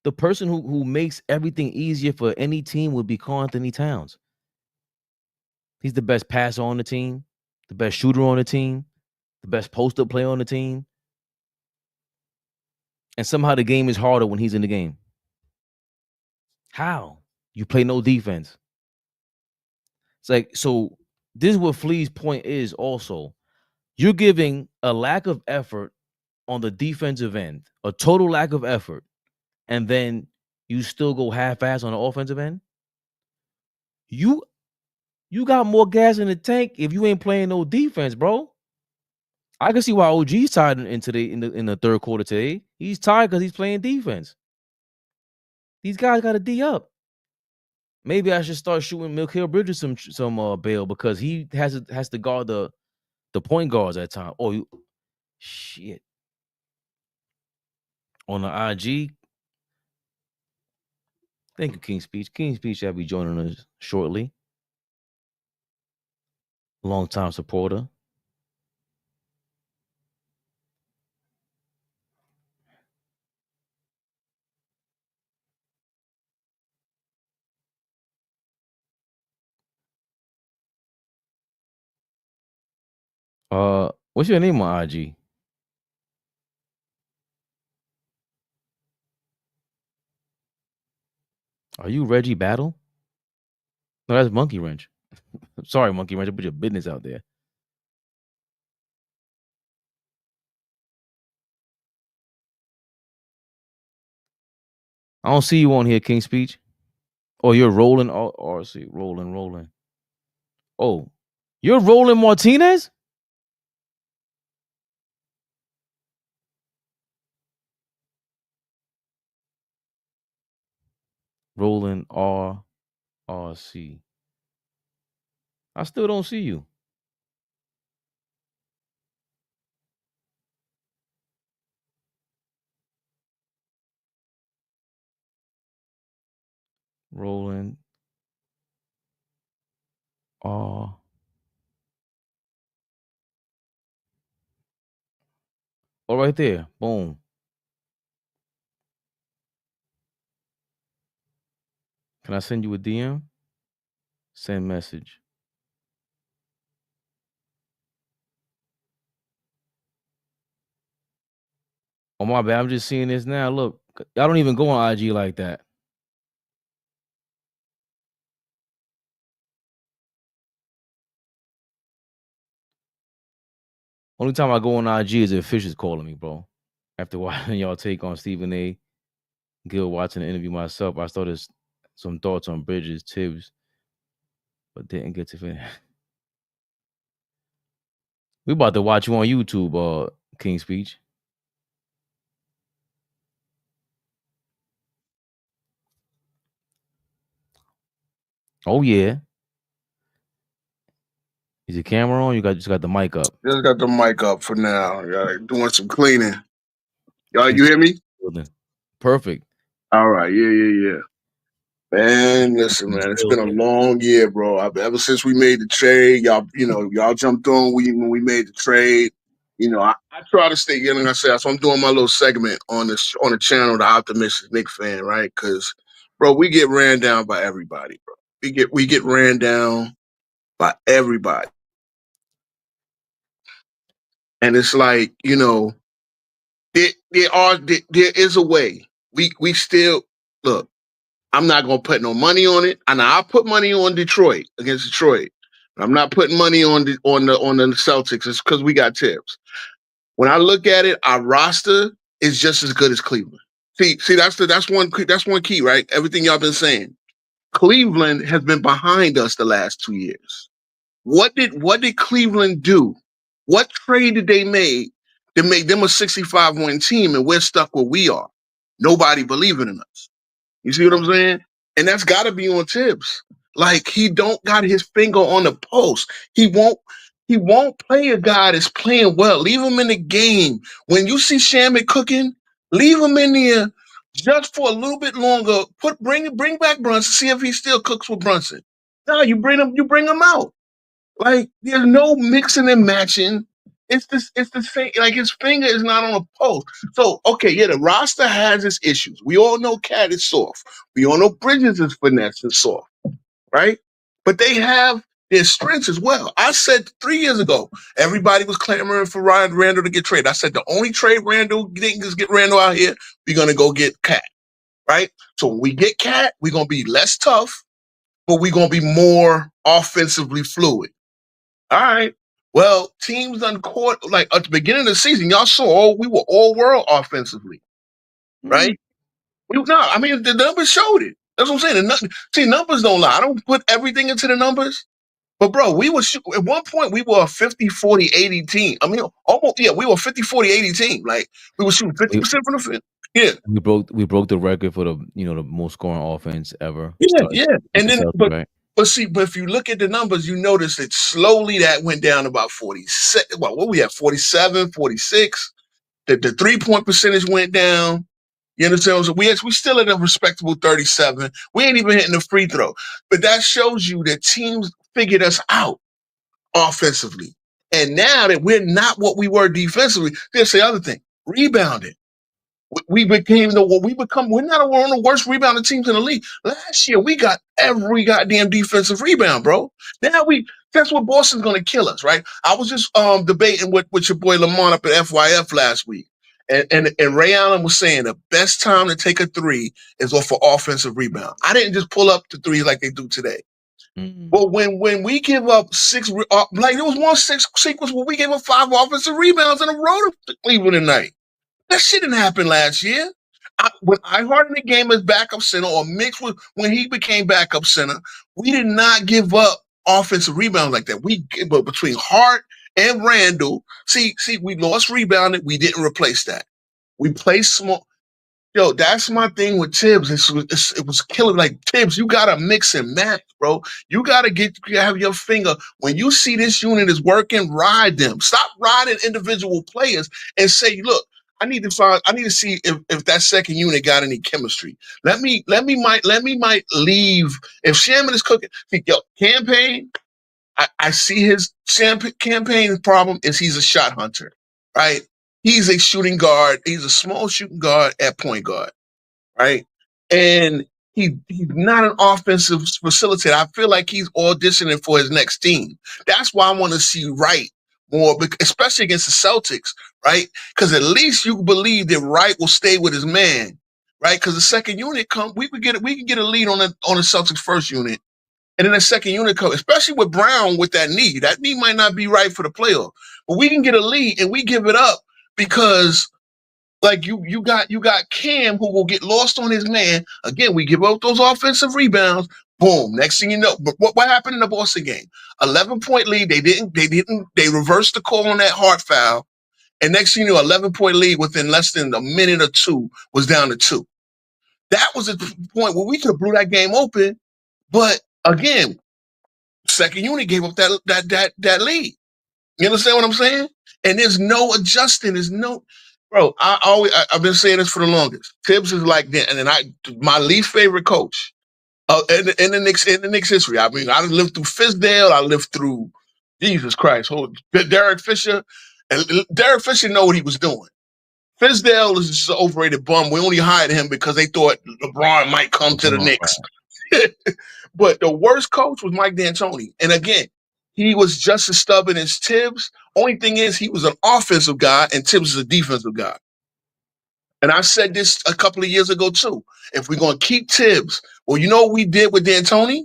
The person who makes everything easier for any team would be Karl-Anthony Towns. He's the best passer on the team, the best shooter on the team, the best post-up player on the team. and somehow the game is harder when he's in the game? How? You play no defense. It's like, so this is what Flea's point is also. You're giving a lack of effort on the defensive end, a total lack of effort, and then you still go half-ass on the offensive end? You got more gas in the tank if you ain't playing no defense, bro. I can see why OG's tired in the third quarter today. He's tired because he's playing defense. These guys got to D up. Maybe I should start shooting Mikal Bridges some bail because he has to guard the point guards at time. Oh, shit. On the IG. Thank you, King Speech. King Speech shall be joining us shortly. Long-time supporter. What's your name on IG? Are you Reggie Battle? No, that's Monkey Wrench. Sorry, Monkey Wrench. I put your business out there. I don't see you on here, King Speech. Oh, you're rolling. Oh, see, rolling. Oh, you're rolling Martinez? Rolling RRC. I still don't see you. Rolling R. Oh, right there. Boom. Can I send you a DM? Send message. Oh, my bad. I'm just seeing this now. Look, y'all don't even go on IG like that. Only time I go on IG is if Fish is calling me, bro. After watching y'all take on Stephen A. Gill, watching the interview myself, I started some thoughts on Bridges, Tibbs, but didn't get to finish. We about to watch you on YouTube, King Speech. Oh yeah. Is your camera on? You just got the mic up.
Just got the mic up for now. Doing some cleaning. Y'all, you hear me?
Perfect.
All right. Yeah. Man, listen, man. It's been a long year, bro. Ever since we made the trade, y'all jumped on when we made the trade. I try to stay. Like I said, so I'm doing my little segment on the channel, the Optimistic Nick Fan, right? Because, bro, we get ran down by everybody, bro. We get ran down by everybody, and it's like there is a way. We still look. I'm not gonna put no money on it. And I'll put money on Detroit against Detroit. But I'm not putting money on the Celtics. It's because we got tips. When I look at it, our roster is just as good as Cleveland. See, that's one key, right? Everything y'all been saying. Cleveland has been behind us the last 2 years. What did Cleveland do? What trade did they make to make them a 65-win team and we're stuck where we are? Nobody believing in us. You see what I'm saying? And that's got to be on Tibbs. Like, he don't got his finger on the pulse. He won't play a guy that's playing well. Leave him in the game. When you see Shaman cooking, leave him in there just for a little bit longer. Bring back Brunson. See if he still cooks with Brunson. No, you bring him out. Like, there's no mixing and matching. It's the same. Like, his finger is not on a pulse. So, okay, yeah, the roster has its issues. We all know Cat is soft. We all know Bridges is finesse and soft, right? But they have their strengths as well. I said 3 years ago, everybody was clamoring for Ryan Randall to get traded. I said the only trade Randall didn't just get Randall out here, we're gonna go get Cat, right? So when we get Cat, we're gonna be less tough, but we're gonna be more offensively fluid. All right. Well, teams done caught like at the beginning of the season, y'all saw we were all world offensively, right? I mean the numbers showed it. That's what I'm saying. See, numbers don't lie. I don't put everything into the numbers. But bro, we were at one point we were a 50-40-80 team. I mean, almost we were a 50-40-80 team. Like we were shooting 50% from the field. Yeah.
We broke the record for the the most scoring offense ever.
Yeah.
With
And
the
then
Celtics, right?
but if you look at the numbers, you notice that slowly that went down about 46. Well, what we have 47, 46. The 3-point percentage went down. You understand? So we still at a respectable 37. We ain't even hitting the free throw. But that shows you that teams figured us out offensively. And now that we're not what we were defensively, here's the other thing. Rebounding. We're not one of the worst rebounding teams in the league. Last year we got every goddamn defensive rebound, bro. Now that's what Boston's gonna kill us, right? I was just debating with your boy Lamont up at FYF last week. And Ray Allen was saying the best time to take a three is off an offensive rebound. I didn't just pull up the threes like they do today. Well, when we give up 6, like there was one sequence where we gave up 5 offensive rebounds in a row to Cleveland tonight. That shit didn't happen last year. When I hardened the game as backup center or mixed with when he became backup center, we did not give up offensive rebounds like that. But between Hart and Randall, see, we lost rebounding. We didn't replace that. We played small. Yo, that's my thing with Tibbs. It was killing. Like Tibbs, you gotta mix and match, bro. You gotta have your finger when you see this unit is working. Ride them. Stop riding individual players and say, look, I need to see if that second unit got any chemistry. Let me might leave if Shaman is cooking. Yo, campaign. I see his campaign problem is he's a shot hunter, right? He's a shooting guard. He's a small shooting guard at point guard, right? And he's not an offensive facilitator. I feel like he's auditioning for his next team. That's why I want to see Wright more, especially against the Celtics, right? Because at least you believe that Wright will stay with his man, right? Because the second unit we could get a lead on the Celtics first unit. And then the second unit comes, especially with Brown with that knee. That knee might not be right for the playoff. But we can get a lead and we give it up because like you got Cam who will get lost on his man. Again, we give up those offensive rebounds. Boom. Next thing you know, but what happened in the Boston game? 11-point lead. They reversed the call on that Hart foul. And next thing you know, 11-point lead within less than a minute or two was down to 2. That was a point where we could have blew that game open. But again, second unit gave up that lead. You understand what I'm saying? And there's no adjusting. There's no, bro. I've been saying this for the longest. Tibbs is like that, and my least favorite coach in the Knicks history. I mean, I lived through Fizdale. I lived through Jesus Christ, Derek Fisher, and Derek Fisher know what he was doing. Fizdale is just an overrated bum. We only hired him because they thought LeBron might come to the Knicks. But the worst coach was Mike D'Antoni. And again, he was just as stubborn as Tibbs. Only thing is he was an offensive guy and Tibbs is a defensive guy. And I said this a couple of years ago too. If we're going to keep Tibbs, well, you know what we did with D'Antoni?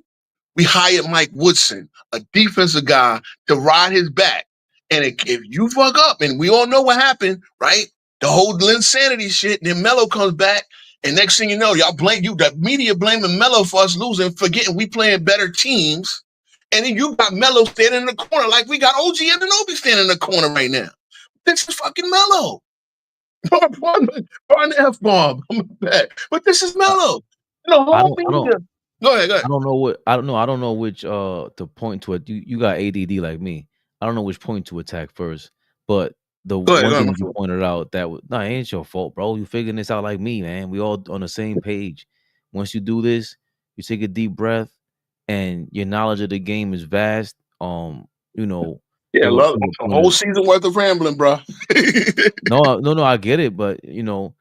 We hired Mike Woodson, a defensive guy, to ride his back. And if you fuck up, and we all know what happened, right? The whole Linsanity shit, and then Melo comes back, and next thing you know, the media blaming Melo for us losing, forgetting we playing better teams. And then you got Melo standing in the corner like we got OG Anunoby standing in the corner right now. This is fucking Melo. Pardon the F-bomb. I'm back. But this is Melo. Go ahead.
I don't know which to point to it. You got ADD like me. I don't know which point to attack first. But the one thing you pointed out it ain't your fault, bro. You figuring this out like me, man. We all on the same page. Once you do this, you take a deep breath, and your knowledge of the game is vast.
Yeah, love a whole season worth of rambling, bro.
No, I get it, but the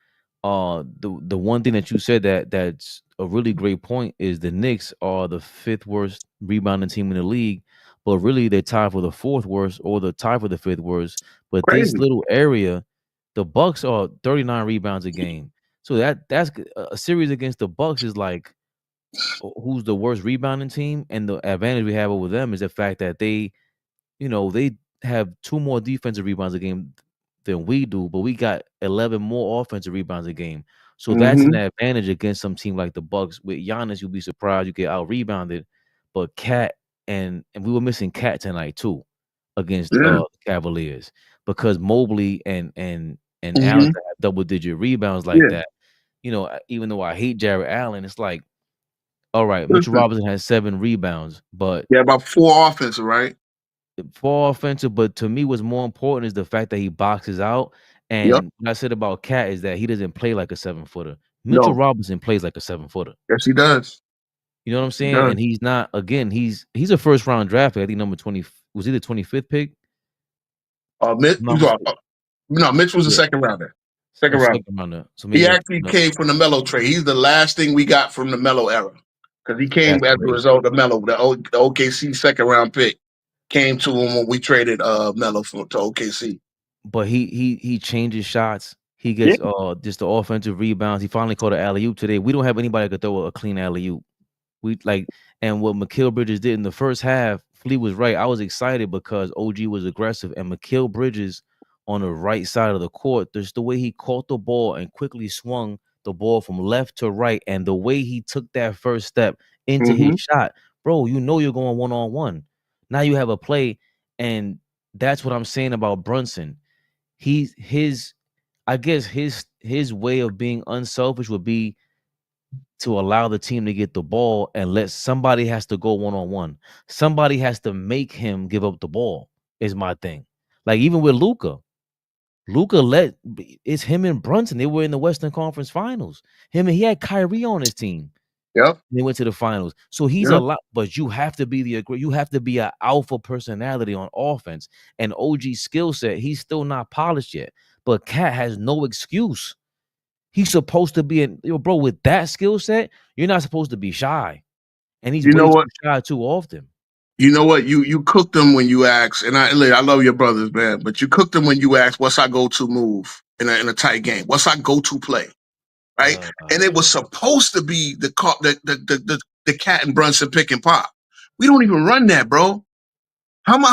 one thing that you said that's a really great point is the Knicks are the 5th worst rebounding team in the league, but really they're tied for the fourth worst or the tie for the fifth worst. But this
Crazy.
little area, the Bucks are 39 rebounds a game. So that's a series against the Bucks is like who's the worst rebounding team, and the advantage we have over them is the fact that they they have 2 more defensive rebounds a game than we do, but we got 11 more offensive rebounds a game. So that's an
Mm-hmm.
advantage against some team like the Bucks. With Giannis, you'll be surprised you get out rebounded. But Cat and we were missing Cat tonight too against
Yeah.
the Cavaliers because Mobley and Allen
Mm-hmm.
have double digit rebounds like
Yeah.
that. Even though I hate Jared Allen, it's like, all right, Mitchell
Listen.
Robinson has 7 rebounds, but
Yeah, about 4 offensive, right?
for offensive, but to me, what's more important is the fact that he boxes out.
Yep.
And what I said about Cat is that he doesn't play like a 7-footer. Mitchell
No.
Robinson plays like a 7-footer.
Yes, he does.
You know what I'm
He
saying?
does.
And he's not. Again, he's a first round draft pick. I think number 20 was he the 25th pick?
Mitch,
If I'm not mistaken.
no, Mitch was a
Yeah,
second rounder. Second rounder.
second rounder. So
He
maybe
actually came from the Melo trade. He's the last thing we got from the Melo era because he came
that's
as a
crazy.
result of Melo. The OKC second round pick came to him when we traded Melo to OKC.
But he changes shots. He
Yeah.
gets just the offensive rebounds. He finally caught an alley oop today. We don't have anybody that could throw a clean alley oop. We like, and what Mikal Bridges did in the first half, Flea was right. I was excited because OG was aggressive, and Mikal Bridges on the right side of the court, there's the way he caught the ball and quickly swung the ball from left to right, and the way he took that first step into his
Mm-hmm.
shot, bro, you're going 1-on-1. Now you have a play, and that's what I'm saying about Brunson. I guess his way of being unselfish would be to allow the team to get the ball and let somebody has to go 1-on-1. Somebody has to make him give up the ball is my thing. Like even with Luka. It's him and Brunson. They were in the Western Conference Finals. He had Kyrie on his team.
Yep.
They went to the finals. So he's a
Yep.
lot, but you have to be an alpha personality on offense. And OG's skill set, he's still not polished yet. But Cat has no excuse. He's supposed to be bro, with that skill set, you're not supposed to be shy. And he's
You know
way too
what?
shy too often.
You know what? You cooked them when you asked, and I love your brothers, man. But you cooked them when you asked, "What's our go-to move in a tight game? What's our go-to play?" Right? And it was supposed to be the Cat and Brunson pick and pop. We don't even run that, bro. How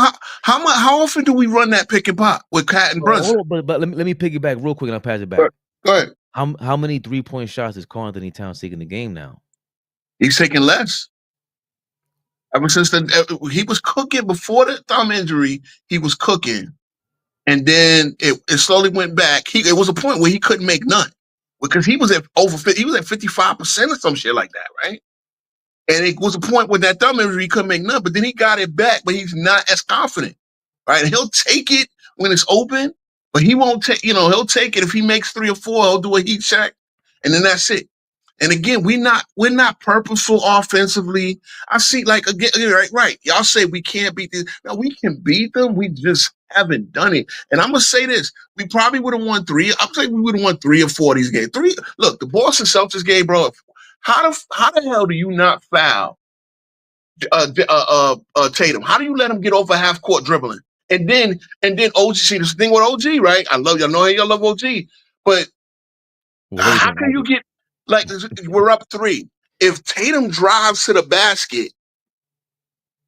often do we run that pick and pop with Cat and Brunson?
Hold on, but let me piggyback real quick and I'll pass it
Go
back.
ahead.
How many 3-point shots is Karl Anthony Towns taking the game now?
He's taking less. Ever since he was cooking before the thumb injury, he was cooking, and then it slowly went back. It was a point where he couldn't make none because he was at over 50, he was at 55% or some shit like that, right? And it was a point where that thumb injury he couldn't make none, but then he got it back, but he's not as confident, right? And he'll take it when it's open, but he won't take. He'll take it if he makes 3 or 4. He'll do a heat check, and then that's it. And again, we're not purposeful offensively. I see, like, again, right. Y'all say we can't beat this. No, we can beat them. We just haven't done it. And I'm gonna say this: we probably would have won 3. I'm saying we would have won 3 or 4 of these games. 3. Look, the Boston Celtics game, bro. How the hell do you not foul Tatum? How do you let him get over half court dribbling? And then OG. See, this thing with OG, right? I love y'all. Know y'all love OG, but how can you get like we're up 3? If Tatum drives to the basket,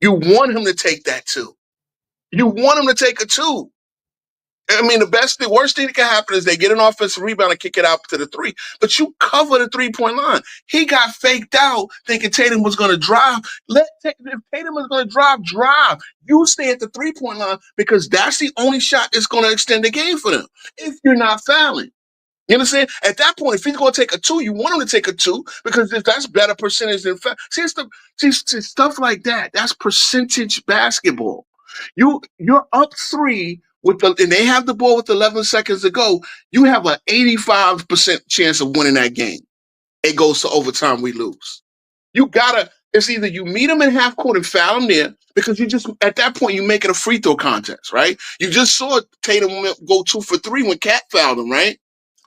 you want him to take that 2. You want him to take a 2. I mean, the worst thing that can happen is they get an offensive rebound and kick it out to the 3. But you cover the 3-point line. He got faked out thinking Tatum was going to drive. If Tatum is going to drive. You stay at the 3-point line because that's the only shot that's going to extend the game for them. If you're not fouling. You understand? At that point, if he's going to take a 2, you want him to take a 2 because if that's better percentage than see stuff like that. That's percentage basketball. You're up 3 and they have the ball with 11 seconds to go. You have an 85% chance of winning that game. It goes to overtime. We lose. It's either you meet him in half court and foul him there because at that point you make it a free throw contest, right? You just saw Tatum go 2 for 3 when Cat fouled him, right?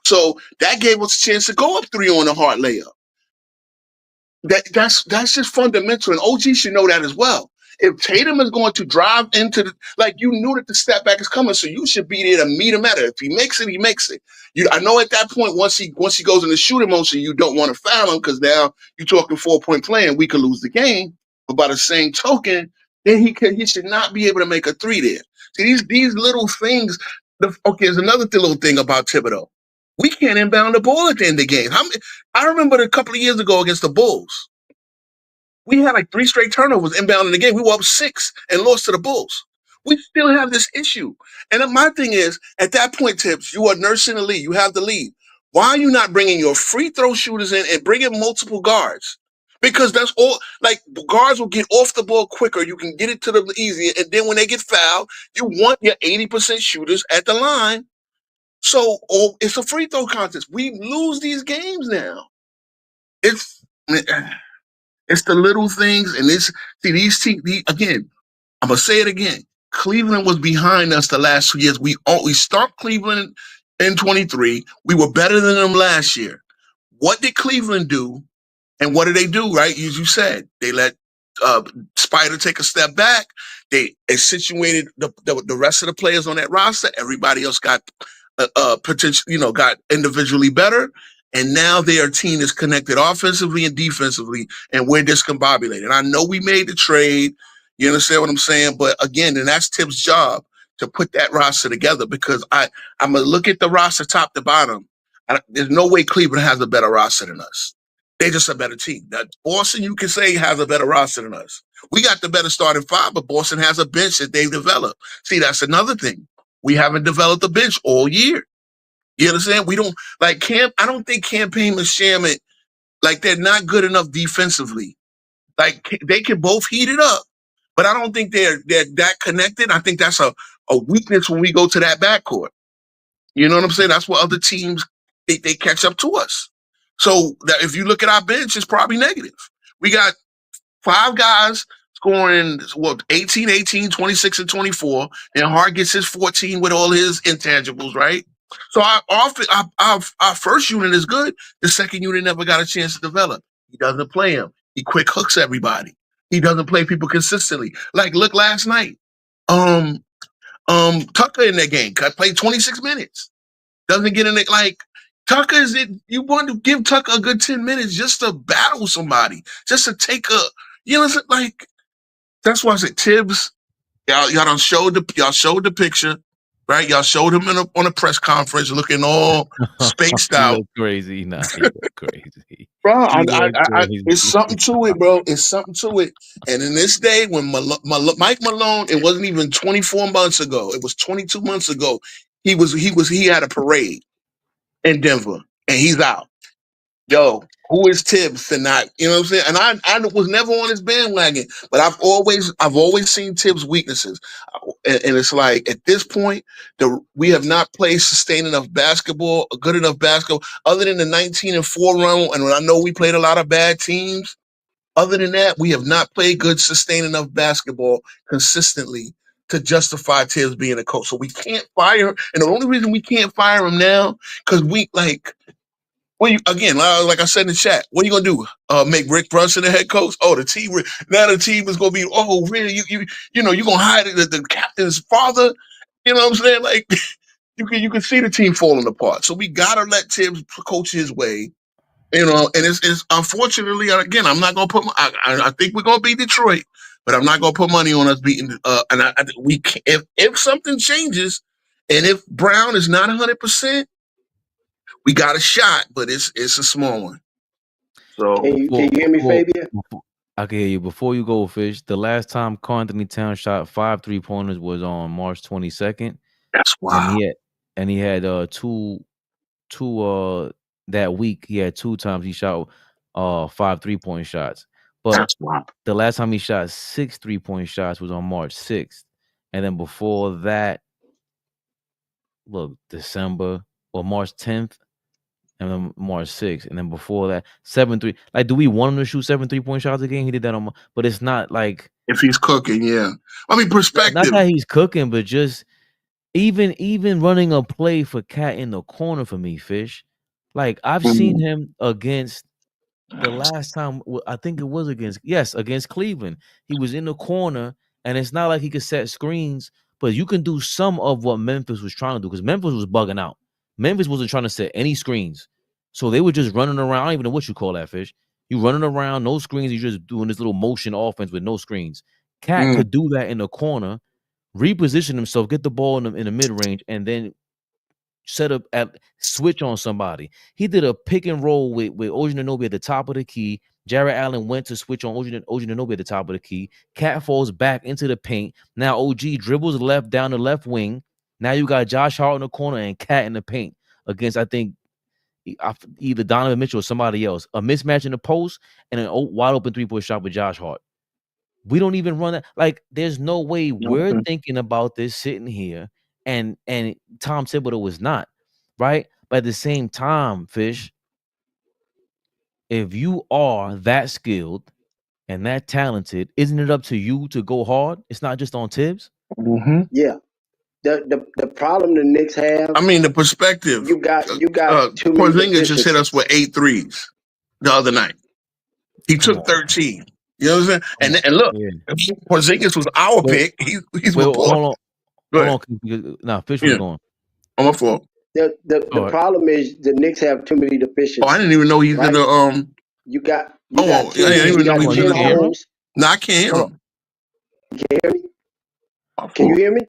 So that gave us a chance to go up 3 on the hard layup. That's just fundamental, and OG should know that as well. If Tatum is going to drive into the, like, you knew that the step back is coming, so you should be there to meet him at it. If he makes it, he makes it. I know at that point, once he goes in the shooting motion, you don't want to foul him because now you're talking 4-point play and we could lose the game. But by the same token, then he should not be able to make a three there. See, these little things. Okay, there's another little thing about Thibodeau. We can't inbound the ball at the end of the game. I remember a couple of years ago against the Bulls, we had like 3 straight turnovers inbound in the game. We were up 6 and lost to the Bulls. We still have this issue. And then my thing is, at that point, Tibbs, you are nursing the lead. You have the lead. Why are you not bringing your free throw shooters in and bringing multiple guards? Because that's all, like, guards will get off the ball quicker. You can get it to them easier. And then when they get fouled, you want your 80% shooters at the line. So it's a free throw contest. We lose these games now. It's the little things, and these teams. Again, I'm gonna say it again. Cleveland was behind us the last 2 years. We stopped Cleveland in 23. We were better than them last year. What did Cleveland do? And what did they do? Right, as you said, they let Spider take a step back. They situated the rest of the players on that roster. Everybody else got potential, got individually better. And now their team is connected offensively and defensively, and we're discombobulated. I know we made the trade. You understand what I'm saying? But again, and that's Tim's job to put that roster together, because I'm going to look at the roster top to bottom. There's no way Cleveland has a better roster than us. They're just a better team. Now, Boston, you can say, has a better roster than us. We got the better starting 5, but Boston has a bench that they've developed. See, that's another thing. We haven't developed a bench all year. You understand? We don't like I don't think Campaign and Shamet, like, they're not good enough defensively. Like, they can both heat it up, but I don't think they're that connected. I think that's a weakness when we go to that backcourt. You know what I'm saying? That's what other teams, they catch up to us. So that if you look at our bench, it's probably negative. We got 5 guys scoring 18, 26, and 24. And Hart gets his 14 with all his intangibles, right? So our first unit is good. The second unit never got a chance to develop. He doesn't play him. He quick hooks everybody. He doesn't play people consistently. Like, look last night. Tucker in that game played 26 minutes. Doesn't get in it. Like, Tucker is it. You want to give Tucker a good 10 minutes just to battle somebody, just to take like, that's why I said, Tibbs, y'all done showed the picture, right? Y'all showed him on a press conference looking all spaced out.
Look crazy. Nah, he look crazy.
Bro, it's something to it, bro. It's something to it. And in this day, when Mike Malone, it wasn't even 24 months ago. It was 22 months ago. He had a parade in Denver, and he's out. Yo, who is Tibbs to not? You know what I'm saying? And I was never on his bandwagon, but I've always seen Tibbs' weaknesses, and it's like, at this point, we have not played sustained enough basketball, good enough basketball, other than the 19-4 run. And I know we played a lot of bad teams. Other than that, we have not played good, sustained enough basketball consistently to justify Tibbs being a coach. So we can't fire him, and the only reason we can't fire him now, because we like. Well, like I said in the chat, what are you gonna do? Make Rick Brunson the head coach? Oh, the team now the team is gonna be. Oh, really? You know you're gonna hire the captain's father? You know what I'm saying? Like, you can see the team falling apart. So we gotta let Tibbs coach his way. You know, and it's unfortunately, again, I'm not gonna put. I think we're gonna beat Detroit, but I'm not gonna put money on us beating. And we can, if something changes, and if Brown is not 100%. We got a shot, but it's a small one. So
can you hear me, Fabian?
I can hear you. Before you go, Fish, the last time Karl Anthony Towns shot 5 3-pointers was on March 22nd.
That's wild.
And he had two that week. He had 2 times he shot 5 3-point shots. But
that's wild.
The last time he shot 6 3-point shots was on March 6th. And then before that, look, December or March 10th. And then March 6th, and then before that, 7-3. Like, do we want him to shoot 7 3-point shots a game? He did that but it's not like,
if he's cooking, yeah. I mean, perspective.
Not that he's cooking, but just even running a play for Cat in the corner for me, Fish. Like, I've seen him against the last time I think it was against Cleveland. He was in the corner, and it's not like he could set screens, but you can do some of what Memphis was trying to do because Memphis was bugging out. Memphis wasn't trying to set any screens, so they were just running around. I don't even know what you call that, Fish. You running around, no screens. You just doing this little motion offense with no screens. Cat could do that in the corner, reposition himself, get the ball in the mid range, and then set up at switch on somebody. He did a pick and roll with OG Anunoby at the top of the key. Jared Allen went to switch on OG Anunoby at the top of the key. Cat falls back into the paint. Now OG dribbles left down the left wing. Now you got Josh Hart in the corner and Cat in the paint against, I think, either Donovan Mitchell or somebody else. A mismatch in the post and a wide open 3-point shot with Josh Hart. We don't even run that. Like, there's no way we're thinking about this sitting here. And Tom Thibodeau was not, right? But at the same time, Fish, if you are that skilled and that talented, isn't it up to you to go hard? It's not just on Tibbs.
Yeah. The problem the Knicks have.
I mean, the perspective.
You got too many.
Porzingis just hit us with 8 threes the other night. He took 13. You know what I'm saying? And look, Porzingis was our pick. He's
hold on. Nah, Fish was going.
On my fault.
The problem is the Knicks have too many deficiencies.
Oh, I didn't even know he's in the
You got.
I didn't even know he was in the No, I can't hear him.
You can hear me? Can you hear me?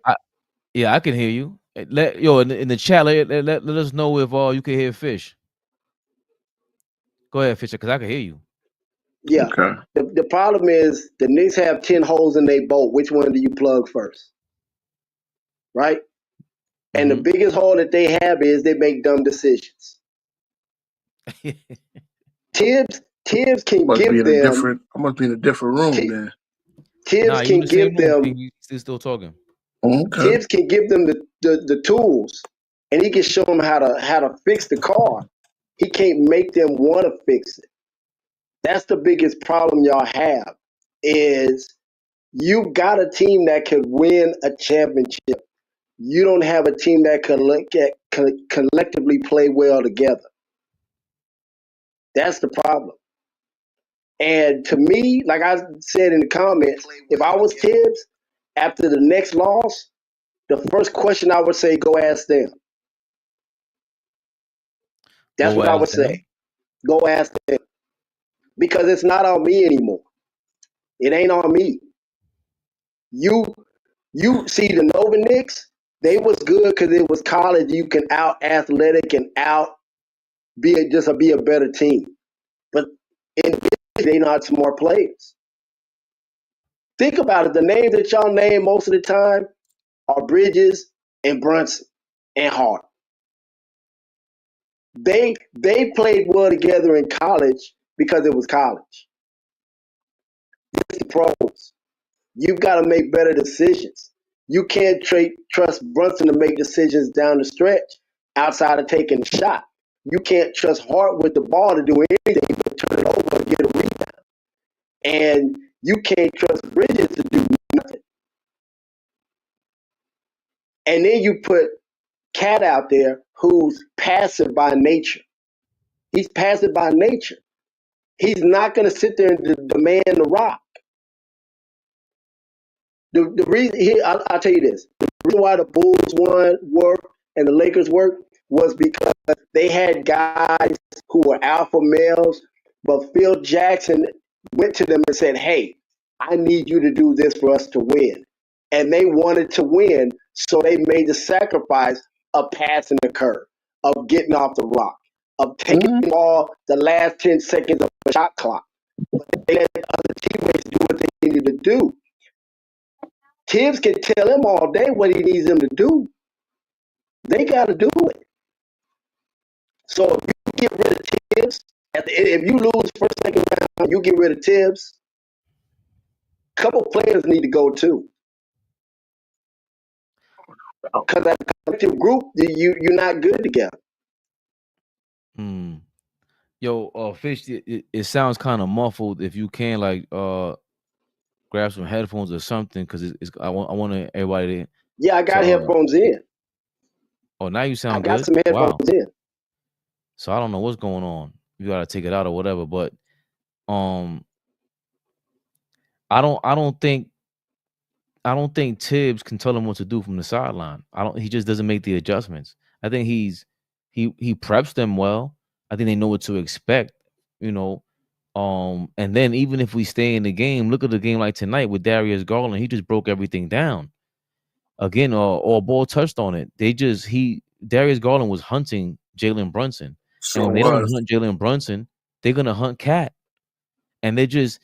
Yeah, I can hear you. In the chat, let us know if you can hear Fish. Go ahead, Fisher, because I can hear you.
Yeah. Okay. The problem is the Knicks have 10 holes in their boat. Which one do you plug first? Right? And the biggest hole that they have is they make dumb decisions. Tibbs can give them.
I must be in a different room then.
Tibbs can give them.
He's still talking.
Okay. Tibbs can give them the tools, and he can show them how to fix the car. He can't make them want to fix it. That's the biggest problem y'all have. Is you got a team that could win a championship. You don't have a team that collectively play well together. That's the problem. And to me, like I said in the comments, if I was Tibbs, after the next loss, the first question I would say, go ask them. That's what I would say. Go ask them. Because it's not on me anymore. It ain't on me. You see the Nova Knicks, they was good because it was college. You can out athletic and be a better team. But they're not smart players. Think about it. The names that y'all name most of the time are Bridges and Brunson and Hart. They played well together in college because it was college. It's the pros. You've got to make better decisions. You can't trust Brunson to make decisions down the stretch outside of taking a shot. You can't trust Hart with the ball to do anything but turn it over and get a rebound. And you can't trust Bridges to do nothing. And then you put Cat out there who's passive by nature. He's passive by nature. He's not going to sit there and demand the rock. The reason here, I'll tell you this: the reason why the Bulls worked and the Lakers worked was because they had guys who were alpha males, but Phil Jackson went to them and said, "Hey, I need you to do this for us to win," and they wanted to win, so they made the sacrifice of passing the curve, of getting off the rock, of taking the ball the last 10 seconds of the shot clock. But they let other teammates do what they needed to do. Tibbs can tell him all day what he needs them to do. They got to do it. So if you get rid of Tibbs, if you lose first, second round, you get rid of Tibbs, a couple players need to go too. Because as a collective group, you're not good together.
Yo, Fish, it sounds kind of muffled. If you can, like, grab some headphones or something, because I want everybody to.
Yeah, I got headphones in.
Oh, now you sound good.
I got some headphones in.
So I don't know what's going on. You got to take it out or whatever. But Um, I don't think Tibbs can tell him what to do from the sideline. He just doesn't make the adjustments. I think he preps them well. I think they know what to expect, you know. And then even if we stay in the game, look at the game like tonight with Darius Garland. He just broke everything down. Again, AllBall touched on it. Darius Garland was hunting Jalen Brunson. And
So
when they don't hunt Jalen Brunson, they're gonna hunt Cat. And they just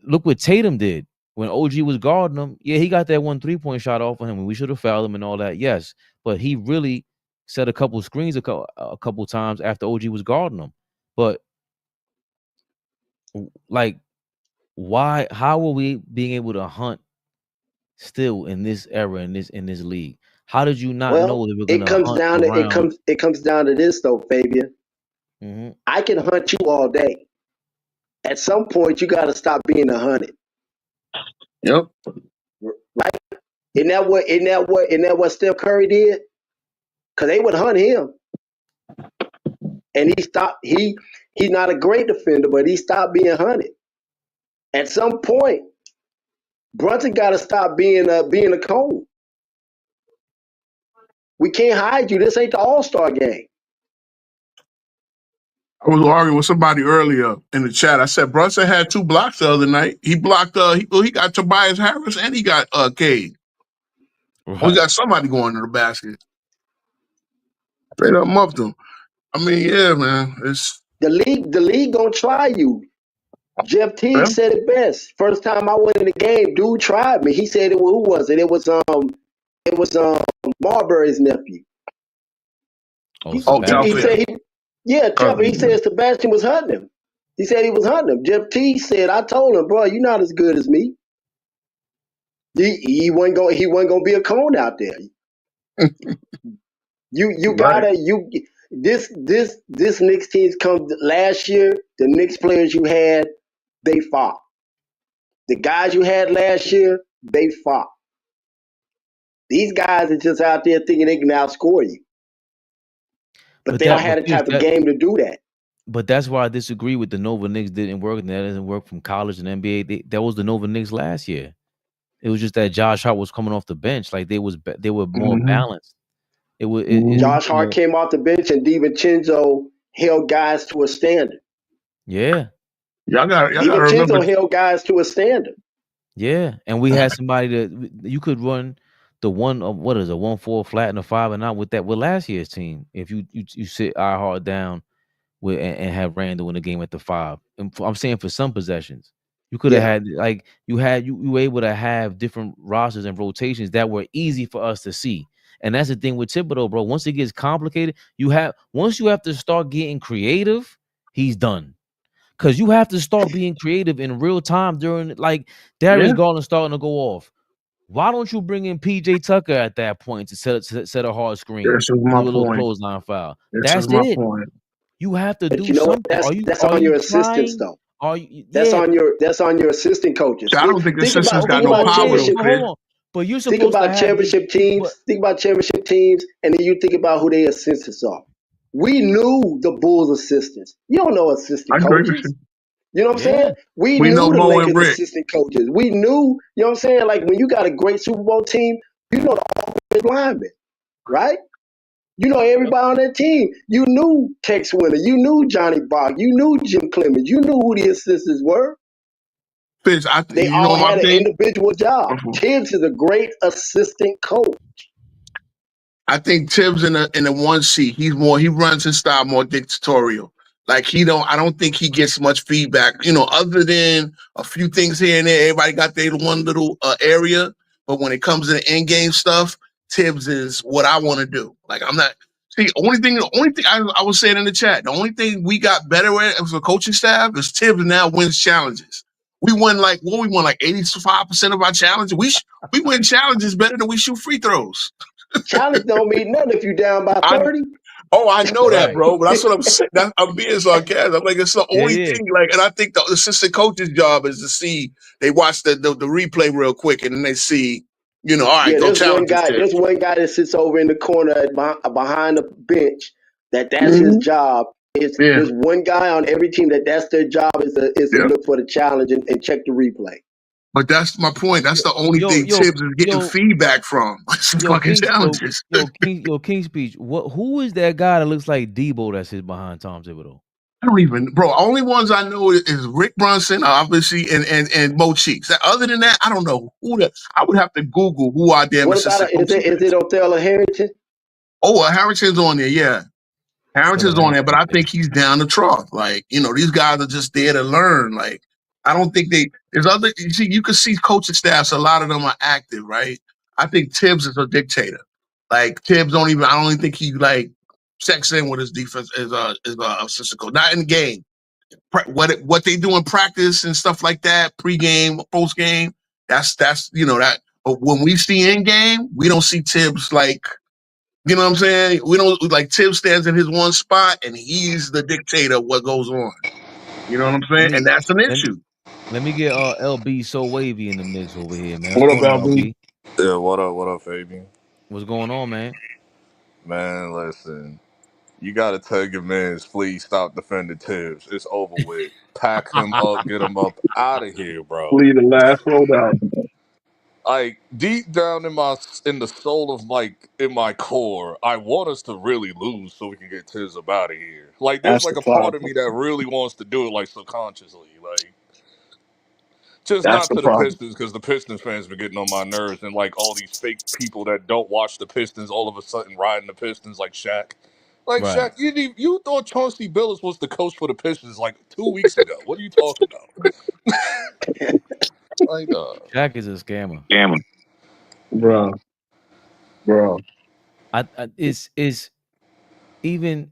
look what Tatum did when OG was guarding him. Yeah, he got that 1 3-point shot off of him, and we should have fouled him and all that. Yes, but he really set a couple screens a couple times after OG was guarding him. But like, why? How are we being able to hunt still in this era in this league? How did you not know that we're
it
gonna
comes
hunt
down to
around?
it comes down to this though, Fabian.
Mm-hmm.
I can hunt you all day. At some point, you got to stop being a hunted.
Yep.
Right? Isn't that what Steph Curry did? Because they would hunt him, and he stopped. He's not a great defender, but he stopped being hunted. At some point, Brunson got to stop being a cone. We can't hide you. This ain't the All-Star game.
I was arguing with somebody earlier in the chat. I said Brunson had 2 blocks the other night. He blocked he got Tobias Harris and he got Cade.
Right.
Oh, he got somebody going to the basket. Straight up muffed him. I mean, yeah, man. It's
the league gonna try you. Jeff Teague said it best. First time I went in the game, dude tried me. He said who was it? It was Marbury's nephew. He said he said Sebastian was hunting him. He said he was hunting him. Jeff Teague said, I told him, bro, you're not as good as me. He wasn't gonna be a cone out there. This Knicks teams come last year, the Knicks players you had, they fought. The guys you had last year, they fought. These guys are just out there thinking they can outscore you. But they don't have the type of game to do that.
But that's why I disagree with the Nova Knicks didn't work, and that doesn't work from college and NBA. That was the Nova Knicks last year. It was just that Josh Hart was coming off the bench. Like they were more balanced.
Josh Hart came off the bench, and DiVincenzo held guys to a standard.
Yeah.
DiVincenzo held guys to a standard.
Yeah, and we had somebody that you could run the 1-4 flat and a 5 and out with last year's team. If you sit our hard down with and have Randall in the game at the 5. And I'm saying for some possessions, you could have had you were able to have different rosters and rotations that were easy for us to see. And that's the thing with Thibodeau, bro. Once it gets complicated, once you have to start getting creative, he's done. Because you have to start being creative in real time during, like, Darius Garland starting to go off. Why don't you bring in PJ Tucker at that point to set a hard screen?
This is my
do a little
point.
Clothesline foul.
That's
it.
Point.
You have to do
you know
something.
That's on your assistants, though. That's on your assistant coaches.
I don't think assistants got no power.
Hold on. But you're supposed
think about
to
championship teams. Think about championship teams, and then you think about who their assistants are. We knew the Bulls' assistants. You don't know assistant coaches. You know what I'm saying? We knew the Lakers assistant coaches. We knew, you know what I'm saying? Like when you got a great Super Bowl team, you know the offensive linemen, right? You know everybody on that team. You knew Tex Winter. You knew Johnny Bach. You knew Jim Clemens. You knew who the assistants were.
Fitz,
they all had an individual job. Tibbs is a great assistant coach.
I think Tibbs in the 1 seat, he runs his style more dictatorial. Like I don't think he gets much feedback, other than a few things here and there. Everybody got their one little area. But when it comes to the in-game stuff, Tibbs is what I want to do. Like I'm not, the only thing I was saying in the chat, the only thing we got better at as a coaching staff is Tibbs now wins challenges. We won like 85% of our challenges. We win challenges better than we shoot free throws.
Challenge don't mean nothing if you're down by 30.
I know that, bro. But that's what I'm saying. I'm being sarcastic. I'm like, it's the only thing. Like, and I think the assistant coach's job is to see. They watch the replay real quick, and then they see, all right, go challenge.
There's one guy that sits over in the corner behind the bench. That's his job There's one guy on every team that's their job is to look for the challenge and check the replay.
But that's my point. That's the only
Yo,
thing
yo,
Tibbs is getting
yo,
feedback from. Some
yo,
fucking
King,
challenges.
King Speech. Who is that guy that looks like Debo that sits behind Tom Thibodeau?
I don't even, bro. Only ones I know is Rick Brunson, obviously, and Mo Cheeks. Other than that, I don't know who that. I would have to Google who our damn
What about
assistant coach
is it Othello Harrington?
Oh, Harrington's on there, yeah. Harrington's on there, but I think he's down the trough. Like, these guys are just there to learn. Like, I don't think there's other, you can see coaching staffs, a lot of them are active, right? I think Tibbs is a dictator. Like, Tibbs I don't even think he, like, checks in with his defense as a assistant coach. Not in the game. What they do in practice and stuff like that, pre-game, post-game, that's that. But when we see in game, we don't see Tibbs like, you know what I'm saying? We don't like Tibbs stands in his one spot and he's the dictator of what goes on. You know what I'm saying? And that's an issue.
Let me get LB So Wavy in the mix over here, man.
What
What's
up,
going on,
LB?
LB?
Yeah, what up, Fabian?
What's going on, man?
Man, listen, you gotta tell your mans, please stop defending Tibbs. It's over with. Pack him up, get him up out of here, bro.
Lead the last rolled out.
Like deep down in the soul of in my core, I want us to really lose so we can get Tibbs up out of here. Like there's
That's
like
the
a part
problem.
of me that really wants to do it like subconsciously, like. Just
That's
not
the
to the
problem.
Pistons because the Pistons fans been getting on my nerves and like all these fake people that don't watch the Pistons all of a sudden riding the Pistons like Shaq. Like
Right.
Shaq, you thought Chauncey Billups was the coach for the Pistons like 2 weeks ago. What are you talking about? Like,
Shaq is a scammer.
Damn him. Bro.
It's even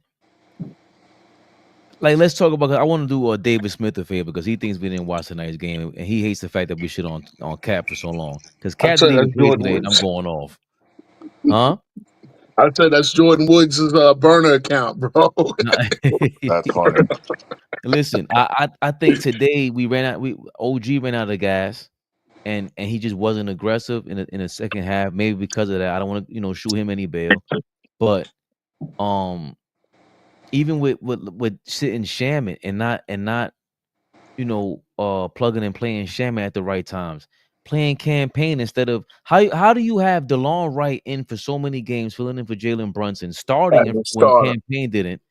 like let's talk about. I want to do David Smith a favor because he thinks we didn't watch tonight's game and he hates the fact that we shit on Cap for so long. Because
I'd
Cap
say
didn't even
that's
play
Jordan
today, and I'm
Woods.
going off. Huh?
I'd say that's Jordan Woods' burner account, bro.
that's funny.
Listen, I think today we ran out. OG ran out of gas, and he just wasn't aggressive in the second half. Maybe because of that, I don't want to shoot him any bail. But even with sitting shamming and not plugging and playing shamming at the right times, playing campaign instead of how do you have DeLon Wright in for so many games, filling in for Jalen Brunson, starting
As a
when
starter.
campaign didn't,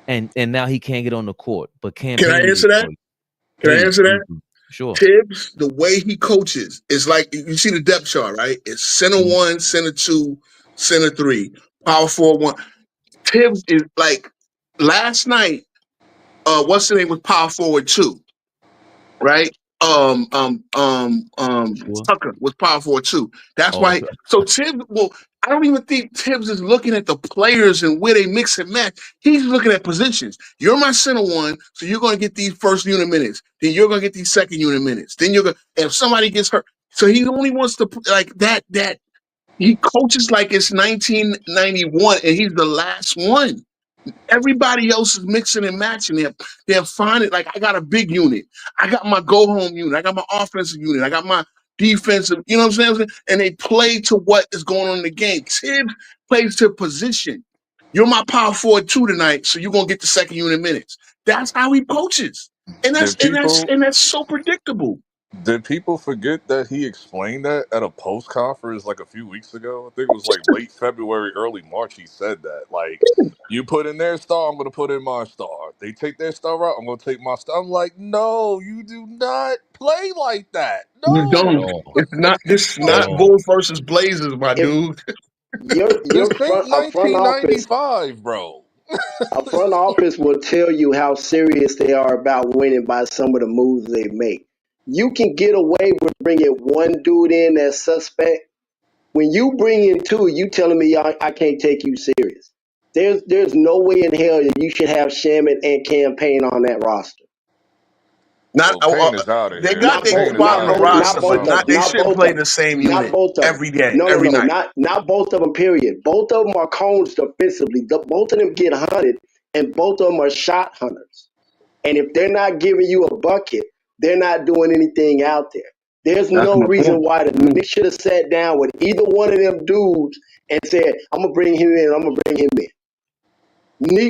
and now he can't get on the court, but
Can I
campaign
answer that?
Sure.
Tibbs, the way he coaches is like you see the depth chart, right? It's center 1, center 2, center 3, power 4, 1. Tibbs is like last night. What's the name was power forward 2, right?
Sure.
Tucker was power forward 2. That's why. So Tibbs, I don't even think Tibbs is looking at the players and where they mix and match. He's looking at positions. You're my center 1, so you're going to get these first unit minutes. Then you're going to get these second unit minutes. Then if somebody gets hurt, so he only wants to like that. He coaches like it's 1991 and he's the last one. Everybody else is mixing and matching. They're finding, like, I got a big unit. I got my go-home unit. I got my offensive unit. I got my defensive, you know what I'm saying? And they play to what is going on in the game. Tibbs plays to position. You're my power forward 2 tonight, so you're going to get the second unit minutes. That's how he coaches. And that's so predictable.
Did people forget that he explained that at a post conference like a few weeks ago? I think it was like late February, early March. He said that, like, you put in their star, I'm going to put in my star. They take their star out, I'm going to take my star. I'm like, no, you do not play like that. No,
You don't. It's not. This is not Bulls versus Blazers, my dude.
Your
this ain't
front office,
1995, bro.
a front office will tell you how serious they are about winning by some of the moves they make. You can get away with bringing one dude in as suspect. When you bring in 2, you telling me I can't take you serious. There's no way in hell that you should have Shaman and Campaign on that roster.
Payne is out of
They
here.
got their spot on the roster, but they shouldn't play the same unit every day, every night.
Not both of them, period. Both of them are cones defensively. Both of them get hunted, and both of them are shot hunters. And if they're not giving you a bucket, they're not doing anything out there. There's no reason why the Knicks should have sat down with either one of them dudes and said, I'm going to bring him in, I'm going to bring him in.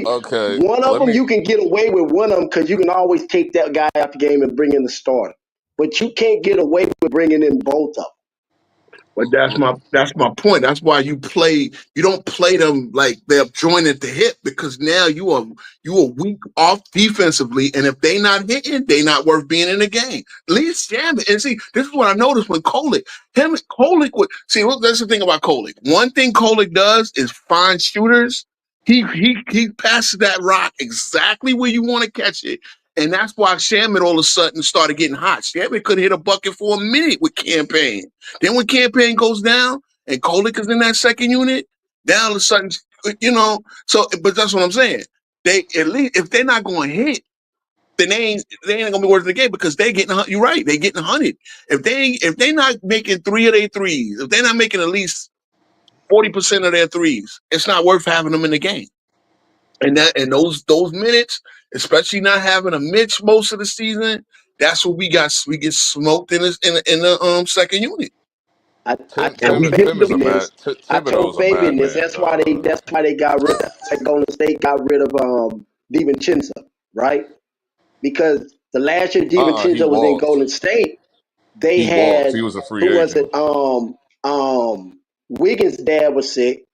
Okay,
One of
let
them
me.
you can get away with one of them because you can always take that guy out the game and bring in the starter. But you can't get away with bringing in both of them.
But that's my point. That's why you don't play them like they're joined at the hip, because now you are weak off defensively, and if they not hitting, they not worth being in the game. At least jam it. And see, this is what I noticed when Kolick would see. Look, that's the thing about Kolick. One thing Kolick does is find shooters. He passes that rock exactly where you want to catch it. And that's why Shamit all of a sudden started getting hot. Shamit couldn't hit a bucket for a minute with Campaign. Then when Campaign goes down and Kolick is in that second unit, then all of a sudden, so but that's what I'm saying. They at least if they're not going to hit, then they ain't gonna be worth the game, because they getting you're right, they getting hunted. If they not making 3 of their threes, if they're not making at least 40% of their threes, it's not worth having them in the game. And those minutes, especially not having a Mitch most of the season, that's what we got. We get smoked in the second unit.
I
And
told
we hit
Tim is
them.
a
Fabian
mad.
this. I told
Thibodeau's a
Fabian this.
madman,
That's why they
dog.
got rid of Golden State got rid of DiVincenzo, right? Because the last year
He
DiVincenzo was in
walked.
Golden State, they
He walked.
had
He was a free
who was it?
agent.
Wiggins' dad was sick,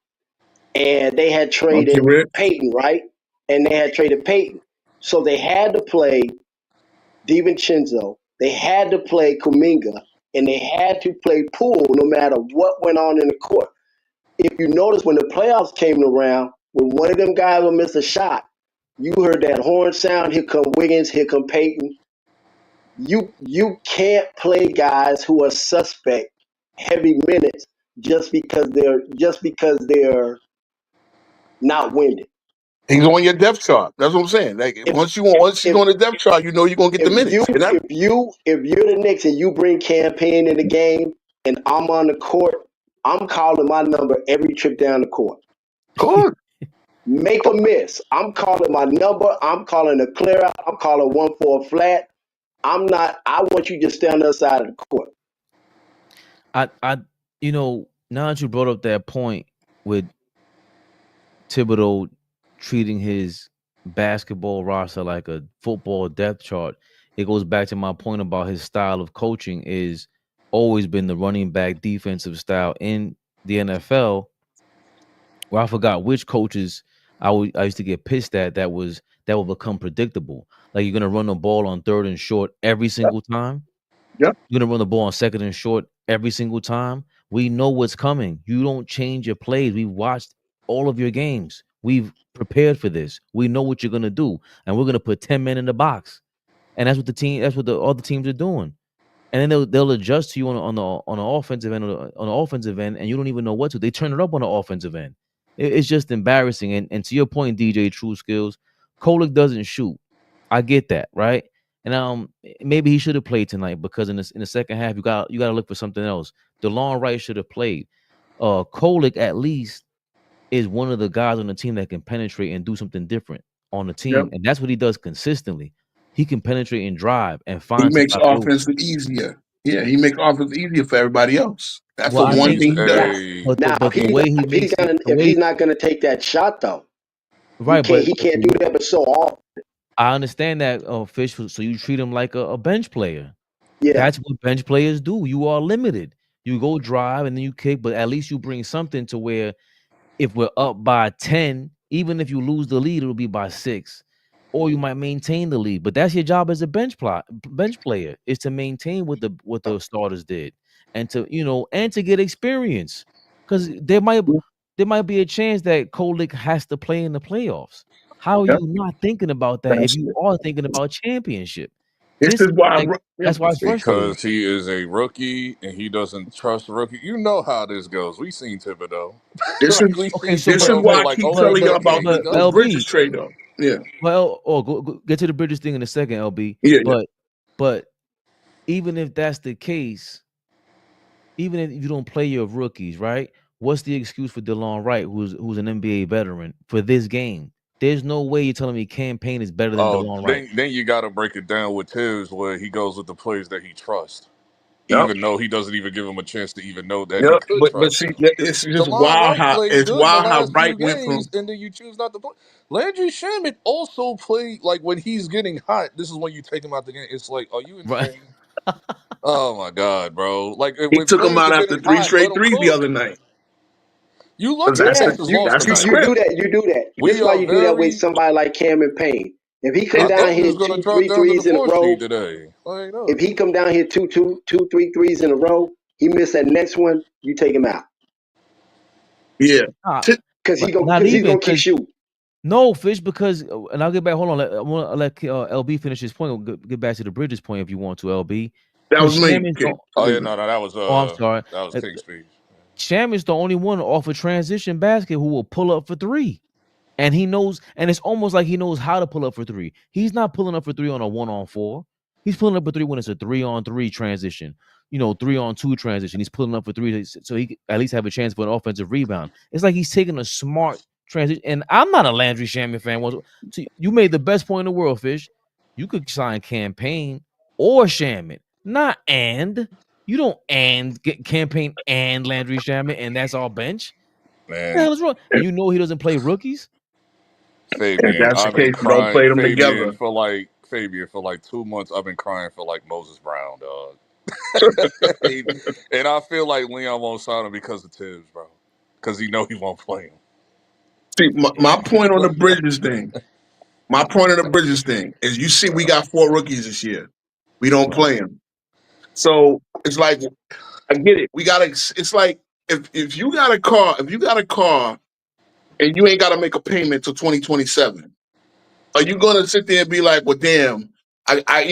and they had
Okay,
traded
Rick.
Peyton, right? And they had traded Peyton, so they had to play DiVincenzo, they had to play Kuminga, and they had to play Poole no matter what went on in the court. If you notice, when the playoffs came around, when one of them guys would miss a shot, you heard that horn sound. Here come Wiggins. Here come Peyton. You can't play guys who are suspect heavy minutes just because they're not winded.
He's on your depth chart. That's what I'm saying. Like
If
once he's
if
on the depth chart, you know you're gonna get the
if you
minutes. And that,
if you're the Knicks and you bring Campaign in the game and I'm on the court, I'm calling my number every trip down the court.
good.
Make a miss. I'm calling my number. I'm calling a clear out. I'm calling one for a flat. I'm not. I want you to stay on the other side of the court.
I now that you brought up that point with Thibodeau treating his basketball roster like a football depth chart, it goes back to my point about his style of coaching is always been the running back defensive style in the NFL. Where I forgot which coaches I used to get pissed at that will become predictable. Like you're gonna run the ball on third and short every single time.
Yep.
You're gonna run the ball on second and short every single time. We know what's coming. You don't change your plays. We've watched all of your games. We've prepared for this. We know what you're gonna do, and we're gonna put 10 men in the box. And that's what the other teams are doing. And then they'll adjust to you on the offensive end on the offensive end, and you don't even know what to. They turn it up on the offensive end. It's just embarrassing. And to your point, DJ True Skills, Kolick doesn't shoot. I get that, right? And maybe he should have played tonight, because in the second half you got to look for something else. DeLon Wright should have played. Kolick at least is one of the guys on the team that can penetrate and do something different on the
Yep.
team, and that's what he does consistently. He can penetrate and drive and
He
find
makes
spots
offense
open.
easier. Yeah, he makes offense easier for everybody else. That's the
Well, I
one
think
He's
thing he
Now,
does.
a.
but the way he makes it, the
if he's
way
not gonna take that shot though,
right,
he
but
can't do that. But so often,
I understand that, Fish. So you treat him like a bench player.
yeah.
That's what bench players do. You are limited. You go drive and then you kick, but at least you bring something to where if we're up by 10, even if you lose the lead, it'll be by 6. Or you might maintain the lead. But that's your job as a bench player, is to maintain what the starters did. And to get experience. Because there might be a chance that Kolick has to play in the playoffs. How are
Yep.
you not thinking about that if
That's
you
it.
are thinking about championship?
This
This
is why.
like
Yeah.
that's why it's frustrating.
Because he is a rookie and he doesn't trust the rookie. You know how this goes. We seen Thibodeau.
This
Like
is
we
Okay,
seen
so
this is
Thibodeau
but
why
for
I
like
keep
over a
telling you about
decade. He
but
does
the
it.
Bridges
LB,
trade though. Yeah.
well, go get to the Bridges thing in a second, LB.
Yeah. Yeah.
But even if that's the case, even if you don't play your rookies, right? What's the excuse for DeLon Wright, who's an NBA veteran, for this game? There's no way you're telling me Campaign is better than
Oh,
DeLon Wright.
then you got to break it down with Tibbs, where he goes with the players that he trusts.
Yep.
even though he doesn't even give him a chance to even know that he
Yep.
could
But
trust
see,
him.
it's just
Delon
wild
Wright
how
played
it's
good in the
wild how
last
Wright
few
went
games,
from.
and then you choose not to play. Landry Shamet also played like when he's getting hot. This is when you take him out the game. It's like, are you
Right.
insane? Oh my god, bro! Like
He
when
took him
players
out
are
after
getting
3
hot, let
straight
them
threes the
cook.
other night.
You look
'Cause
at the
that's
Yeah,
the
Pacers lost
that's the
you
tonight.
do
script.
that. You do that.
We
Just like
are
you do that with
very.
somebody like Cameron Payne. If he come
I
It,
down
thought we
here
was gonna
two,
drop
three
down to the
threes in a
fourth seed
row,
today. Like
if
no,
he come down here two, 3 threes in a row, he missed that next one, you take him out
yeah.
Nah,
because
not
he's
even
gonna keep
because
shooting.
no Fish because and I'll get back. Hold on, I want to let LB finish his point. We'll get back to the Bridges point if you want to, LB.
That
Because
was me.
Shaman's the
oh yeah, no, that was
oh I'm sorry,
King's speech.
Shaman's the only one off a transition basket who will pull up for three. And he knows, and it's almost like he knows how to pull up for three. He's not pulling up for three on a 1-on-4. He's pulling up for three when it's a 3-on-3 transition, 3-on-2 transition. He's pulling up for three so he could at least have a chance for an offensive rebound. It's like he's taking a smart transition. And I'm not a Landry Shamet fan. So you made the best point in the world, Fish. You could sign Campaign or Shamet, not and. You don't get Campaign and Landry Shamet, and that's our bench. What the
Man,
hell is wrong? And you know he doesn't play rookies.
If
Fabian,
that's the
I've been
case, we don't
crying.
play them together.
Fabian for like 2 months. I've been crying for like Moses Brown, dog. And I feel like Leon won't sign him because of Tibbs, bro. Because he know he won't play him.
See, my point on the Bridges thing. My point on the Bridges thing is, you see, we got 4 rookies this year. We don't
Right.
play them, so it's like, I get it. We gotta. It's like, if you got a car, and you ain't got to make a payment till 2027. Are you gonna sit there and be like, well, damn, I got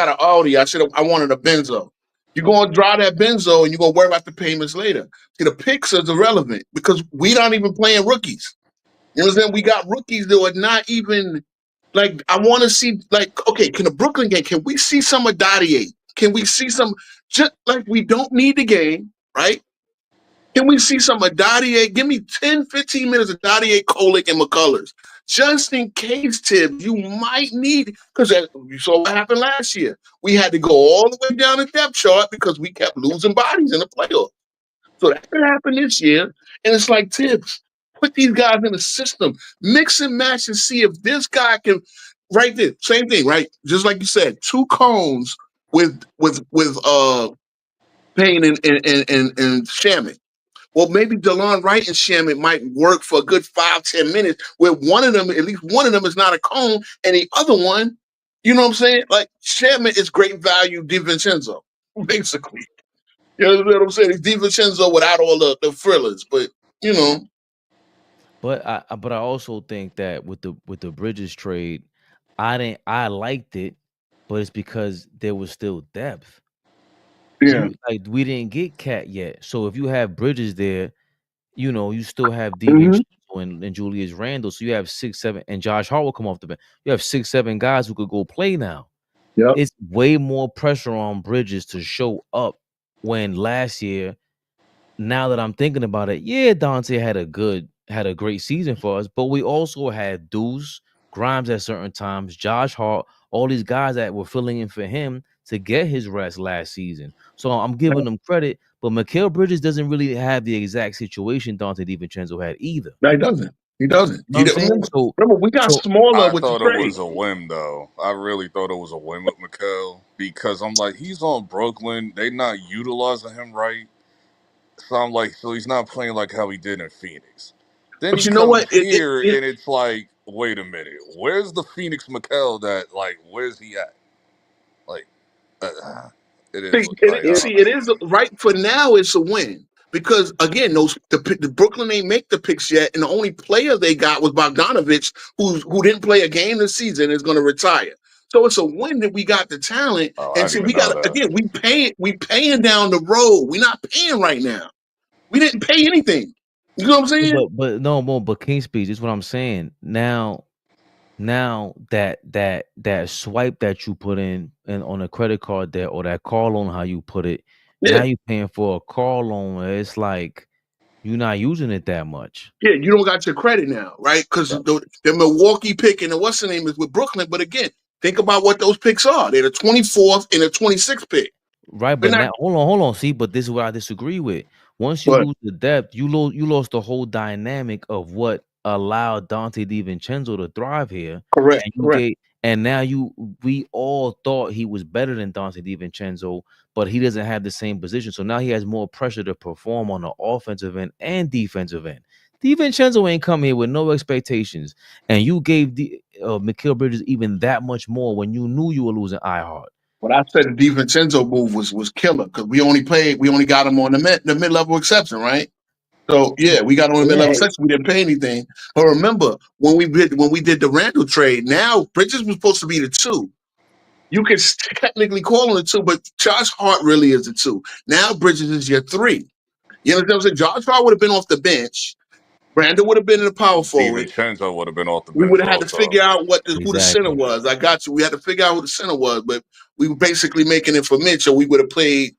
an Audi. I wanted a Benzo. You're gonna drive that Benzo and you're gonna worry about the payments later. See, the picks is irrelevant because we not even playing rookies. You know what I'm saying? We got rookies that are not even, like, I want to see, like, okay, can the Brooklyn game, can we see some of Dottie? Can we see some, just like, we don't need the game, right? Can we see some of Dottie? Give me 10, 15 minutes of Dottie, Kolick, and McCullers. Just in case, Tibbs, you might need, because you saw what happened last year. We had to go all the way down the depth chart because we kept losing bodies in the playoffs. So that could happen this year. And it's like, Tibbs, put these guys in the system, mix and match, and see if this guy can. Right there, same thing, right? Just like you said, 2 cones with Payne and Shaman. Well, maybe DeLon Wright and Shaman might work for a good 5-10 minutes, where one of them, at least one of them, is not a cone, and the other one, you know what I'm saying? Like, Shaman is great value DiVincenzo, basically. You know what I'm saying? He's DiVincenzo without all the frillers, but you know,
But I also think that with the Bridges trade, I liked it, but it's because there was still depth.
yeah.
We didn't get Cat yet. So if you have Bridges there, you still have
Mm-hmm.
DiVincenzo and Julius Randle. So you have 6, 7, and Josh Hart will come off the bench. You have 6, 7 guys who could go play now.
Yep.
It's way more pressure on Bridges to show up when last year. Now that I'm thinking about it, yeah, Dante had a great season for us, but we also had Deuce, Grimes at certain times, Josh Hart, all these guys that were filling in for him to get his rest last season. So I'm giving them credit, but Mikal Bridges doesn't really have the exact situation Dante DiVincenzo had either.
No, he doesn't. He doesn't.
You know what I'm saying?
Remember, we got
So
smaller
I
with the
thought it
trade.
was a whim, though. I really thought it was a whim with Mikal because I'm like, he's on Brooklyn. They not utilizing him right. So I'm like, so he's not playing like how he did in Phoenix. Then
But
he
you know what?
comes here, and it's like, wait a minute, where's the Phoenix Mikal that, like, where's he at? Like, it is
See,
what, like, I
Here,
don't
it
know.
is right for now. It's a win because, again, the Brooklyn ain't make the picks yet, and the only player they got was Bogdanovich, who didn't play a game this season, is going to retire. So it's a win that we got the talent,
Oh, I
and
didn't
see,
even
we
know
got,
that.
again, we paying down the road. We're not paying right now. We didn't pay anything. You know what I'm saying?
but no more but King speech is what I'm saying. Now that swipe that you put in and on a credit card there or that car loan, how you put it,
Yeah,
now you're paying for a car loan. It's like you're not using it that much.
yeah. You don't got your credit now, right? Because
Yep.
the Milwaukee pick and the what's the name is with Brooklyn. But again, think about what those picks are. They're the 24th and the 26th pick.
Right,
We're
but
not.
now hold on. See, but this is what I disagree with. Once you
But
lose the depth, you lost the whole dynamic of what allowed Dante DiVincenzo to thrive here.
correct,
And you
correct.
gave and now we all thought he was better than Dante DiVincenzo, but he doesn't have the same position. So now he has more pressure to perform on the offensive end and defensive end. DiVincenzo ain't come here with no expectations, and you gave Mikal Bridges even that much more when you knew you were losing iHeart.
What I said the DiVincenzo move was killer because we only got him on the mid level exception, right? So yeah, we got on the mid level
Hey,
section. We didn't pay anything. But remember when we did the Randall trade, now Bridges was supposed to be the 2. You could technically call him the 2, but Josh Hart really is the 2. Now Bridges is your 3. You know what I'm saying? Josh Hart would have been off the bench. Randall would have been in the power forward.
DiVincenzo would have been off the
We would
bench
have had to
also.
figure out who the center
Exactly.
was. I got you. We had to figure out who the center was, but we were basically making it for Mitchell. We would have played,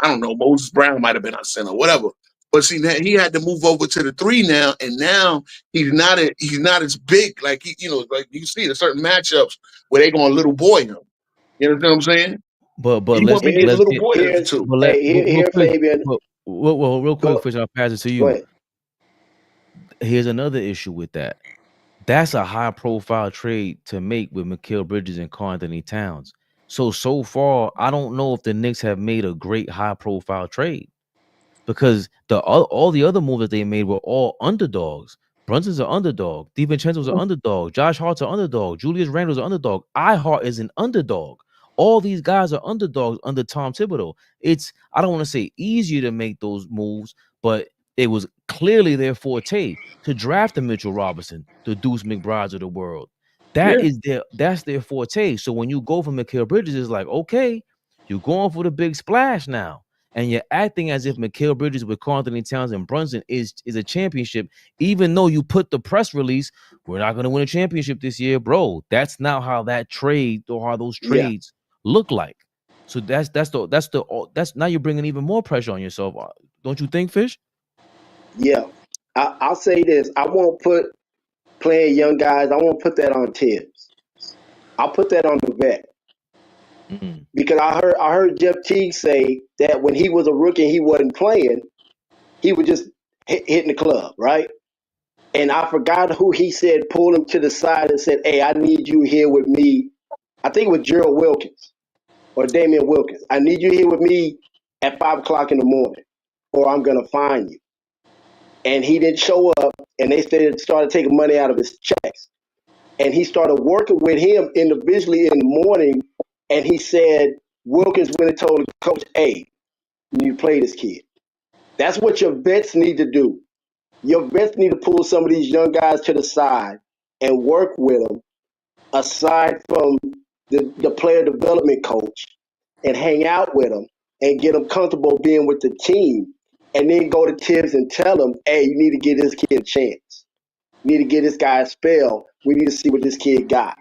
I don't know, Moses Brown might have been our center, whatever. But see, he had to move over to the 3 now, and now he's not as big. Like like you see, there's certain matchups where they gonna little boy him. You know what I'm saying?
But
He won't be getting
let's
little
get
boy as the
here's
2.
but let
hey
but
here,
real
here
quick,
Fabian.
real quick,
Go
Fish, I'll pass it to
go
you.
ahead.
Here's another issue with that. That's a high profile trade to make with Mikal Bridges and Karl Anthony Towns. So far, I don't know if the Knicks have made a great high profile trade, because all the other moves that they made were all underdogs. Brunson's an underdog. DiVincenzo's an underdog. Josh Hart's an underdog. Julius Randle's an underdog. iHeart is an underdog. All these guys are underdogs under Tom Thibodeau. It's, I don't want to say easier to make those moves, but it was clearly their forte to draft the Mitchell Robinson, the Deuce McBrides of the world.
Yeah.
That's their forte. So when you go for Mikal Bridges, it's like, okay, you're going for the big splash now, and you're acting as if Mikal Bridges with Karl Anthony Towns and Brunson is a championship, even though you put the press release, we're not going to win a championship this year, bro. That's not how that trade or how those
Yeah,
trades look like. So that's now you're bringing even more pressure on yourself, don't you think, Fish?
yeah. I'll say this. I won't put playing young guys. I won't put that on Tibbs. I'll put that on the vet,
Mm.
because I heard Jeff Teague say that when he was a rookie and he wasn't playing, he was just hitting the club, right? And I forgot who he said pulled him to the side and said, "Hey, I need you here with me." I think it was Gerald Wilkins or Damian Wilkins. "I need you here with me at 5 o'clock in the morning, or I'm gonna find you." And he didn't show up, and they started taking money out of his checks. And he started working with him individually in the morning. And he said Wilkins went and told the coach, "Hey, you need to play this kid." That's what your vets need to do. Your vets need to pull some of these young guys to the side and work with them, aside from the player development coach, and hang out with them and get them comfortable being with the team. And then go to Tibbs and tell them, "Hey, you need to give this kid a chance. You need to give this guy a spell. We need to see what this kid got."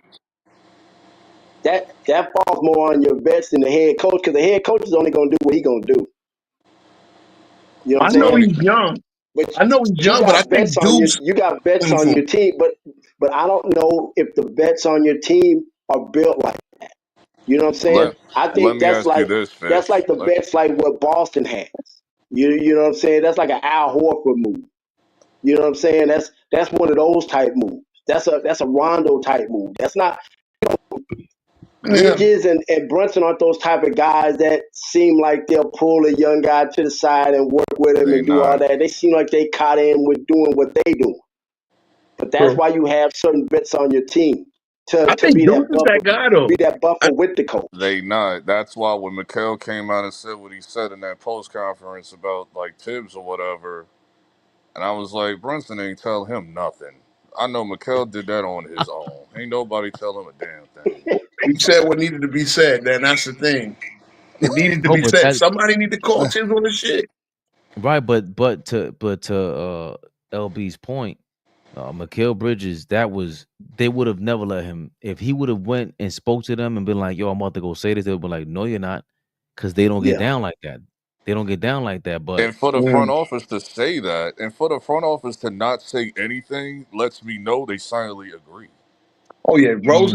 That falls more on your vets than the head coach, because the head coach is only going to do what he's going to do. You know what
I
I'm
know
saying?
he's young.
But
I know he's
you
young, but I
got
think
vets on
Deuce
your team, but I don't know if the vets on your team are built like that. You know what I'm saying?
Let
I
Let
think
me ask you this,
that's
Fish.
like the vets like what Boston has. You know what I'm saying? That's like an Al Horford move. You know what I'm saying? That's one of those type moves. That's a Rondo type move. That's not
Yeah.
Bridges and Brunson aren't those type of guys that seem like they'll pull a young guy to the side and work with him
They
and do all
not.
that. They seem like they caught in with doing what they do. But that's
So
why you have certain vets on your team
I
to
think Deuce is that guy
be
though.
that
I,
buffer with the coach.
They not. That's why when Mikal came out and said what he said in that post conference about like Tibbs or whatever, and I was like, Brunson ain't tell him nothing. I know Mikal did that on his own. Ain't nobody tell him a damn thing.
he said what needed to be said. Then that's the thing. It needed to
No,
be
but
said.
that
Somebody need to call Tibbs on the shit.
right, but to LB's point, Mikal Bridges, they would have never let him. If he would have went and spoke to them and been like, "Yo, I'm about to go say this," they would be like, "No, you're not," because they don't get
Yeah,
down like that. They don't get down like that. But
And for the
Mm.
front office to say that, and for the front office to not say anything, lets me know they silently agree.
Oh yeah,
Mm.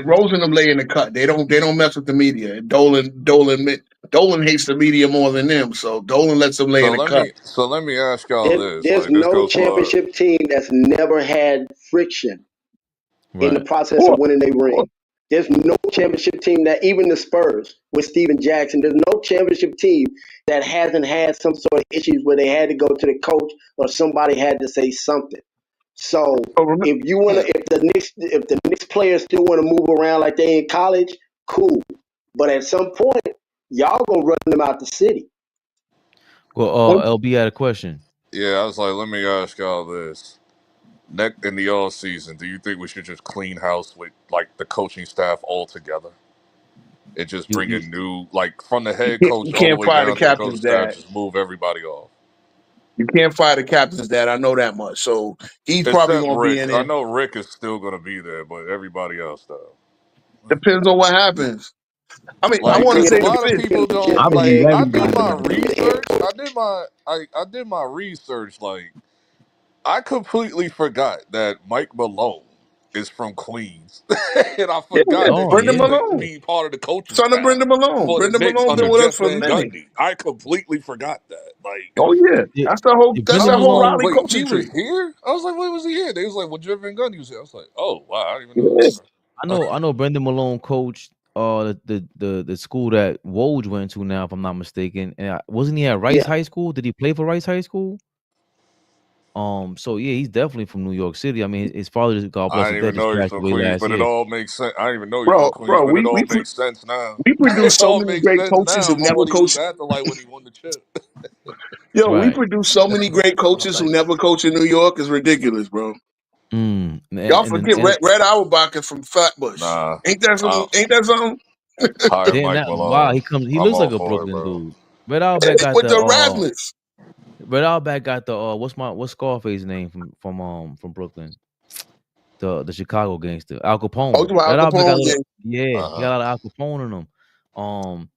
Rose and them lay in the cut. They don't mess with the media. Dolan hates the media more than them. So Dolan lets them lay in the cut.
So let me ask y'all this.
There's
Like this
no
goes for
championship team that's never had friction in the
Right.
process of
Or,
winning a
or
ring. There's no championship team that, even the Spurs with Steven Jackson, there's no championship team that hasn't had some sort of issues where they had to go to the coach or somebody had to say something. So
remember,
if you wanna, if the Knicks players still want to move around like they in college, cool. But at some point, y'all gonna run them out the city.
Well, LB had a question.
yeah, I was like, let me ask y'all this. Next in the off season, do you think we should just clean house with like the coaching staff altogether? And just bring
You
a new, like from the head
you
coach all the
can't
way
fire the
down to the coaching
captain's
staff,
dad.
just move everybody off.
You can't fire the captain's dad. I know that much. So he's probably
Except
gonna be
Rick.
in
I
there.
know Rick is still gonna be there, but everybody else though.
Depends on what happens. I mean, I
You
Like,
want to
cause
bring
a
say the
in,
lot of
fifth.
in
people don't
I would leave
like. I did
everybody
my
out.
research. I did my research. Like, I completely forgot that Mike Malone is from Queens, and I
Yeah,
forgot that
Oh
he
Brendan
used
yeah.
to
Malone,
be part of the coaching
son of
staff
Brendan Malone.
for the
Brendan
Knicks
Malone
under
been with us
Jeff
for a
Van
minute.
Gundy. I completely forgot that. Like,
Oh yeah,
Did,
that's
did
that's
I
Brendan
that
was
whole
like,
Malone?
Riley
wait,
coaching
he was
tree.
here? I was like, when was he here? They was like, well, Jeff Van Gundy was here. I was like, oh wow, I didn't even know.
Yeah.
Okay.
I know Brendan Malone coached the school that Woj went to now, if I'm not mistaken. And wasn't he at Rice
yeah.
High School? Did he play for Rice High School? So yeah, he's definitely from New York City. I mean, his father, just God bless
I
his
didn't
dad,
even
just
know he was
passed
from
away
Queens,
last
but it
year.
all makes sense. I didn't even know he was from Queens,
Bro,
but it all
we
makes sense now.
we produce
It
so
all
many
makes
great
sense
coaches
now
who
from
never
what he was
coached.
acting like when he won the chip.
Yo, we
Right.
produce so many great coaches who never coach in New York. It's ridiculous, bro. Y'all
And
forget Red Auerbach is from Flatbush.
Nah,
Ain't that
I,
something? Ain't that something?
hire
then
Mike
that wow,
Malone.
he
I'm
looks
all
like a
for it,
Brooklyn
bro.
dude. Red Outback got
With
the
the Erasmus.
Red Outback got the what's Scarface's name from Brooklyn? The Chicago gangster, Al
Oh,
Capone.
you Al
Red Outback got
Capone,
a little,
yeah.
yeah, he
Uh-huh.
got a lot of Al Capone in him.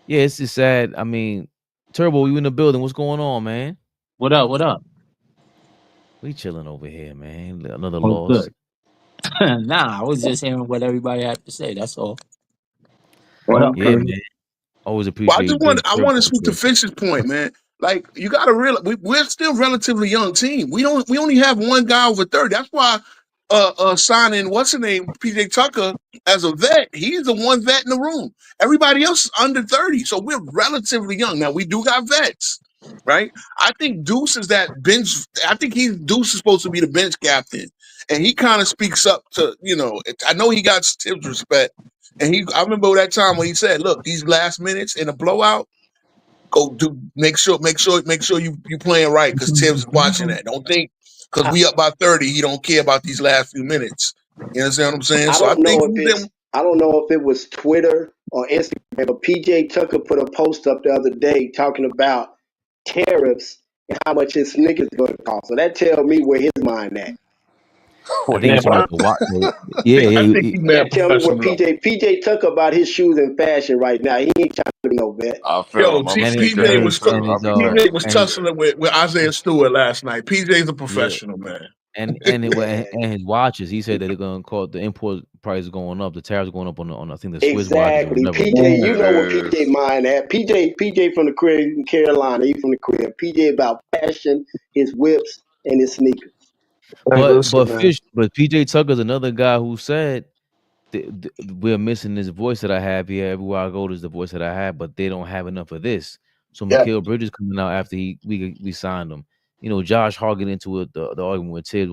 Yeah, it's just sad. I mean, Turbo, you in the building? What's going on, man?
What up? What up?
We chilling over here, man. Another
Oh,
loss.
good. Nah, I was just hearing what everybody had to say. That's all. What up,
Yeah,
Okay.
Curry?
man. Always
Well,
appreciate Big
I
Turbo
want to
up
speak to
here.
Finch's point, man. Like you got to realize we're still a relatively young team. We only have one guy over 30. That's why signing what's the name PJ Tucker as a vet. He's the one vet in the room. Everybody else is under 30, so we're relatively young. Now we do got vets, right? I think Deuce is that bench. I think Deuce is supposed to be the bench captain, and he kind of speaks up to I know he got Tibbs respect. And I remember that time when he said, "Look, these last minutes in a blowout, go do make sure you playing right because Tibbs is watching that. Don't think because
I,
we up by 30, he don't care about these last few minutes. You understand what I'm saying?
I
So I
don't
think
know if it's I don't know if it was Twitter or Instagram, but PJ Tucker put a post up the other day talking about tariffs and how much his sneakers going to cost. So that tells me where his mind at.
I
Wait,
think
Yeah,
he's talking
what?
about the watch. Yeah,
I
yeah.
think he's mad
That tell me where
professional.
PJ Tucker about his shoes and fashion right now. He ain't trying to be no vet.
I feel
Yo,
him. I'm a
And his
sneakerhead too.
and his
I'll be back.
PJ was
and his
tussling with Isaiah Stewart last night. PJ's a
yeah.
professional, man.
Man,
And his watches, he said that they're gonna call the import price going up, the tariffs going up on I think the Swiss watches or
exactly.
whatever.
PJ,
man.
you
It
know what PJ
is.
mind at. PJ from the crib in Carolina. He from the crib. PJ about fashion, his whips, and his sneakers.
Hey, listen, man.
But PJ Tucker's another guy who said we're missing this voice that I have here. Everywhere I go, there's the voice that I have, but they don't have enough of this. So
Yeah,
Mikal Bridges coming out after we signed him. You know, Josh Hart get into it, the argument with Tibbs.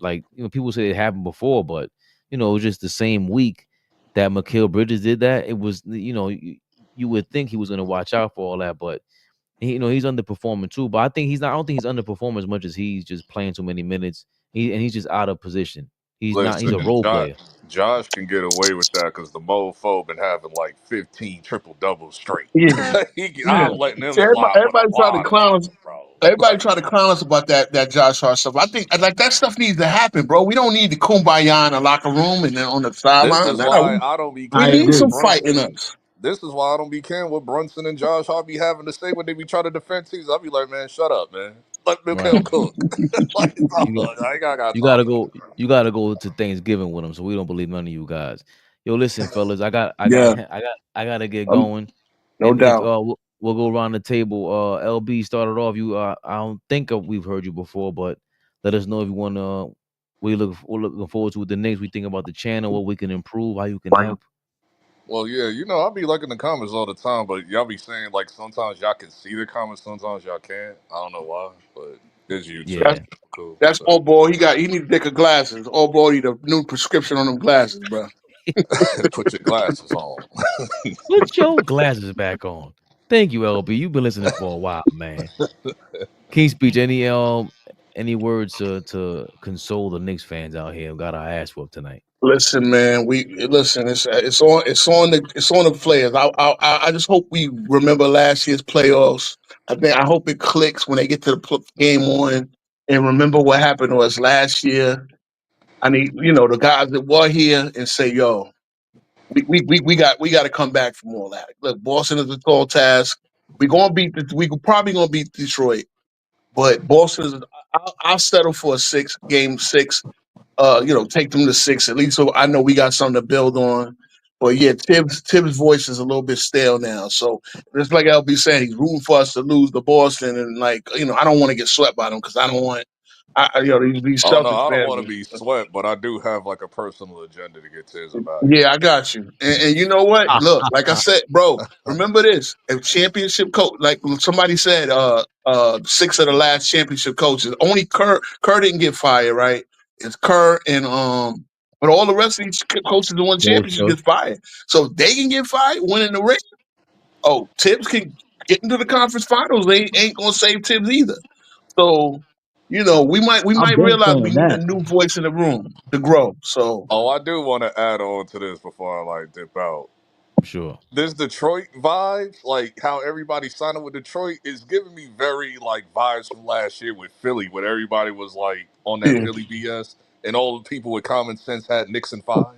Like people say it happened before, but it was just the same week that Mikal Bridges did that. It was you would think he was going to watch out for all that, but he's underperforming too. But I think he's not. I don't think he's underperforming as much as he's just playing too many minutes. He's just out of position. He's not. He's
Listen,
a role player.
Josh can get away with that because the mofo been having like 15 triple doubles straight.
yeah, yeah.
I'm letting them
See,
slide with a
everybody try to
lot of
clown us.
them, bro.
Everybody try to clown us about that Josh Hart stuff. I think like that stuff needs to happen, bro. We don't need the kumbaya in the locker room and then on the
This
sideline.
is
Nah,
why I don't be
we
I
caring
need
who
agree.
some fight in
playing.
us.
This is why I don't be caring what Brunson and Josh Hart be having to say when they be trying to defend teams. I be like, man, shut up, man. Let Mikhail
Right.
cook. Like,
You got
I ain't got
you
time
gotta
for
go. You gotta go to Thanksgiving with them. So we don't believe none of you guys. Yo, listen, fellas.
Yeah,
I gotta get
um,
going.
no
And if
doubt.
we'll go around the table. LB started off. You I don't think we've heard you before, but let us know if you wanna. We're looking forward to the next. We think about the channel, what we can improve, how you can help.
Well, yeah, you know, I be liking the comments all the time, but y'all be saying like sometimes y'all can see the comments, sometimes y'all can't. I don't know why, but it's YouTube.
That's
Yeah.
Cool.
that's
So
all boy. He need to take a glasses. All boy need a new prescription on them glasses, bro.
put your glasses on.
Put your glasses back on. Thank you, LB. You've been listening for a while, man. King Speech, any words to console the Knicks fans out here who got our ass whooped tonight?
Listen, man. We listen. It's on the players. I just hope we remember last year's playoffs. I hope it clicks when they get to the game one and remember what happened to us last year. I need the guys that were here and say, yo, we got to come back from all that. Look, Boston is a tall task. We probably gonna beat Detroit, but Boston is. I'll settle for a game six. Take them to six at least. So I know we got something to build on. But yeah, Tibbs' voice is a little bit stale now. So just like LB saying, he's rooting for us to lose to Boston, and I don't want to get swept by them because I don't want. These
Oh no,
Celtics
I don't
fans.
want to be swept, but I do have like a personal agenda to get Tiz about it.
Yeah, I got you. And you know what? Look, like I said, bro, remember this. If championship coach, like somebody said, six of the last championship coaches, only Kerr didn't get fired, right? It's Kerr and but all the rest of these coaches that won championships
Bolster.
get fired. So if they can get fired, winning the ring. Oh, Tibbs can get into the conference finals. They ain't gonna save Tibbs either. So, we
I've
might
been
realize we
saying
need a
that.
new voice in the room to grow. So
Oh, I do want to add on to this before I like dip out.
Sure.
This Detroit vibes, like how everybody signed up with Detroit, is giving me very like vibes from last year with Philly, when everybody was like on that
yeah.
Philly BS, and all the people with common sense had Nixon five.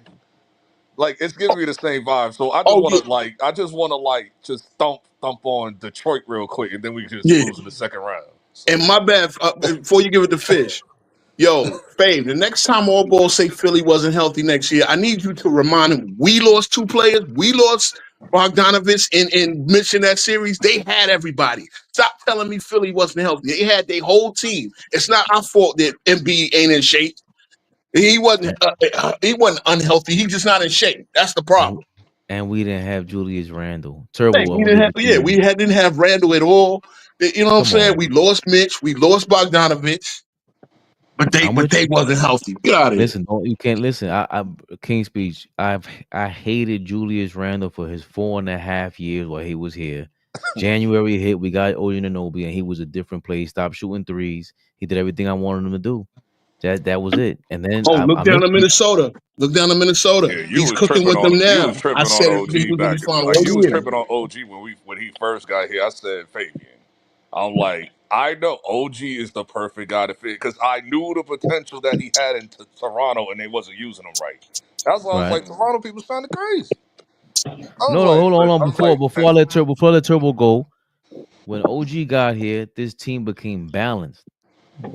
Like it's giving me the same vibe. So
Oh yeah,
I just want to just thump on Detroit real quick, and then we can just
yeah.
cruise in the second round.
And
So
my bad, before you give it to Fish, yo, Fave, the next time all balls say Philly wasn't healthy next year, I need you to remind him we lost two players. We lost Bogdanovich and Mitch in that series. They had everybody. Stop telling me Philly wasn't healthy. They had their whole team. It's not our fault that Embiid ain't in shape. He wasn't unhealthy. He's just not in shape. That's the
And
problem.
we didn't have Julius Randle.
Hey,
Turbo, I'm
we
gonna
didn't
give
have,
it to
yeah,
you.
didn't have Randall at all. You know what I'm
Come
saying?
on.
We lost Mitch. We lost Bogdanovich. But they
I'm
but
with
they
you.
wasn't healthy. Get out of here.
Listen, don't you can't listen. I King Speech. I hated Julius Randle for his 4.5 years while he was here. January hit, we got Oyeanobi, and he was a different place. Stopped shooting threes. He did everything I wanted him to do. That was it. And then
Oh,
I
look down
missed
to
you.
Minnesota. Look down to Minnesota.
yeah,
He's cooking with them
you
now.
was
I
tripping on
said he
OG
was gonna be
back
fine
like
all
you was
year.
tripping on OG when he first got here. I said Fabian. I'm like, I know OG is the perfect guy to fit because I knew the potential that he had in Toronto and they wasn't using him right. That's why I was
Right.
like, Toronto people sounded crazy.
No, no, hold on, hold on.
I was like,
Before I let Turbo go, when OG got here, this team became balanced.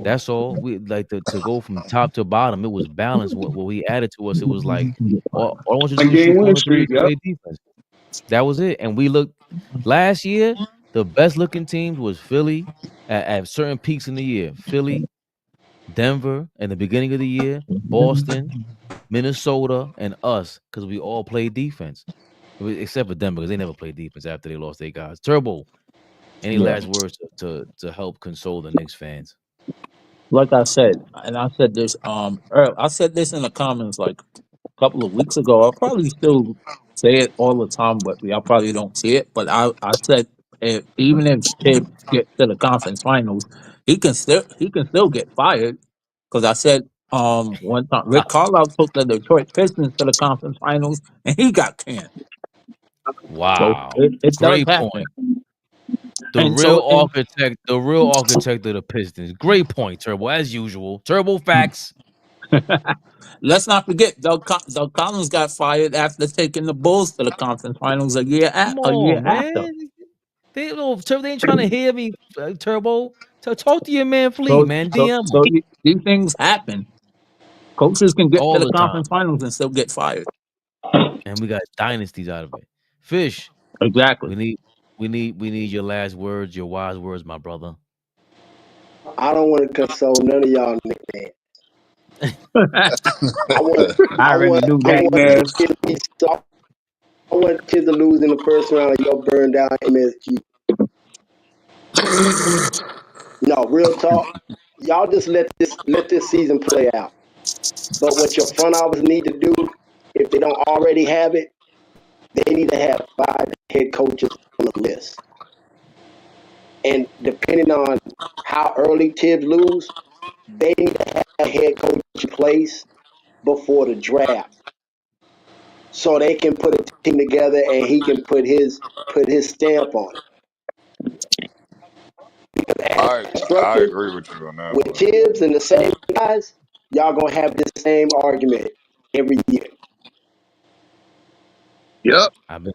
That's all. We like to go from top to bottom. It was balanced. What he added to us, it was like all I want you to
A
do is
game
shoot
winning
corner threes
streak.
and
Yep.
play defense. That was it. And we looked last year. The best looking teams was Philly at certain peaks in the year. Philly, Denver, in the beginning of the year, Boston, Minnesota, and us because we all played defense. Except for Denver because they never played defense after they lost their guys. Turbo. Any
Yeah.
last words to help console the Knicks fans?
Like I said, and I said this I said this in the comments like a couple of weeks ago. I'll probably still say it all the time, but y'all probably don't see it. But I said even if Tibbs gets to the conference finals, he can still get fired. Because I said one time Rick Carlisle took the Detroit Pistons to the conference finals and he got canned. So
Wow.
it does
Great
happen.
point. The
And
real
so and
architect, the real architect of the Pistons. Great point, Turbo, as usual. Turbo facts.
Let's not forget, Doug Collins got fired after taking the Bulls to the conference finals a year
Come
after.
on, man. They ain't trying to hear me, Turbo. Talk to your man, Flea,
So,
man.
so,
DM him
so these things happen. Coaches can get to
all
the
the time,
conference finals and still get fired.
and we got dynasties out of it. Fish,
Exactly.
we need your last words, your wise words, my brother.
I don't want to console none of y'all, man. I want,
I
I
already
want,
knew
I
that,
want
man.
kids to be soft. I want kids to lose in the first round of your burn down MSG. No, real talk. Y'all just let this season play out. But what your front office need to do, if they don't already have it, they need to have 5 head coaches on the list. And depending on how early Tibbs lose, they need to have a head coach in place before the draft, so they can put a team together and he can put his stamp on it. As
I
structured
agree with you on that
with
one.
Tibbs and the same guys, y'all gonna have this same argument every year.
Yep.
I've been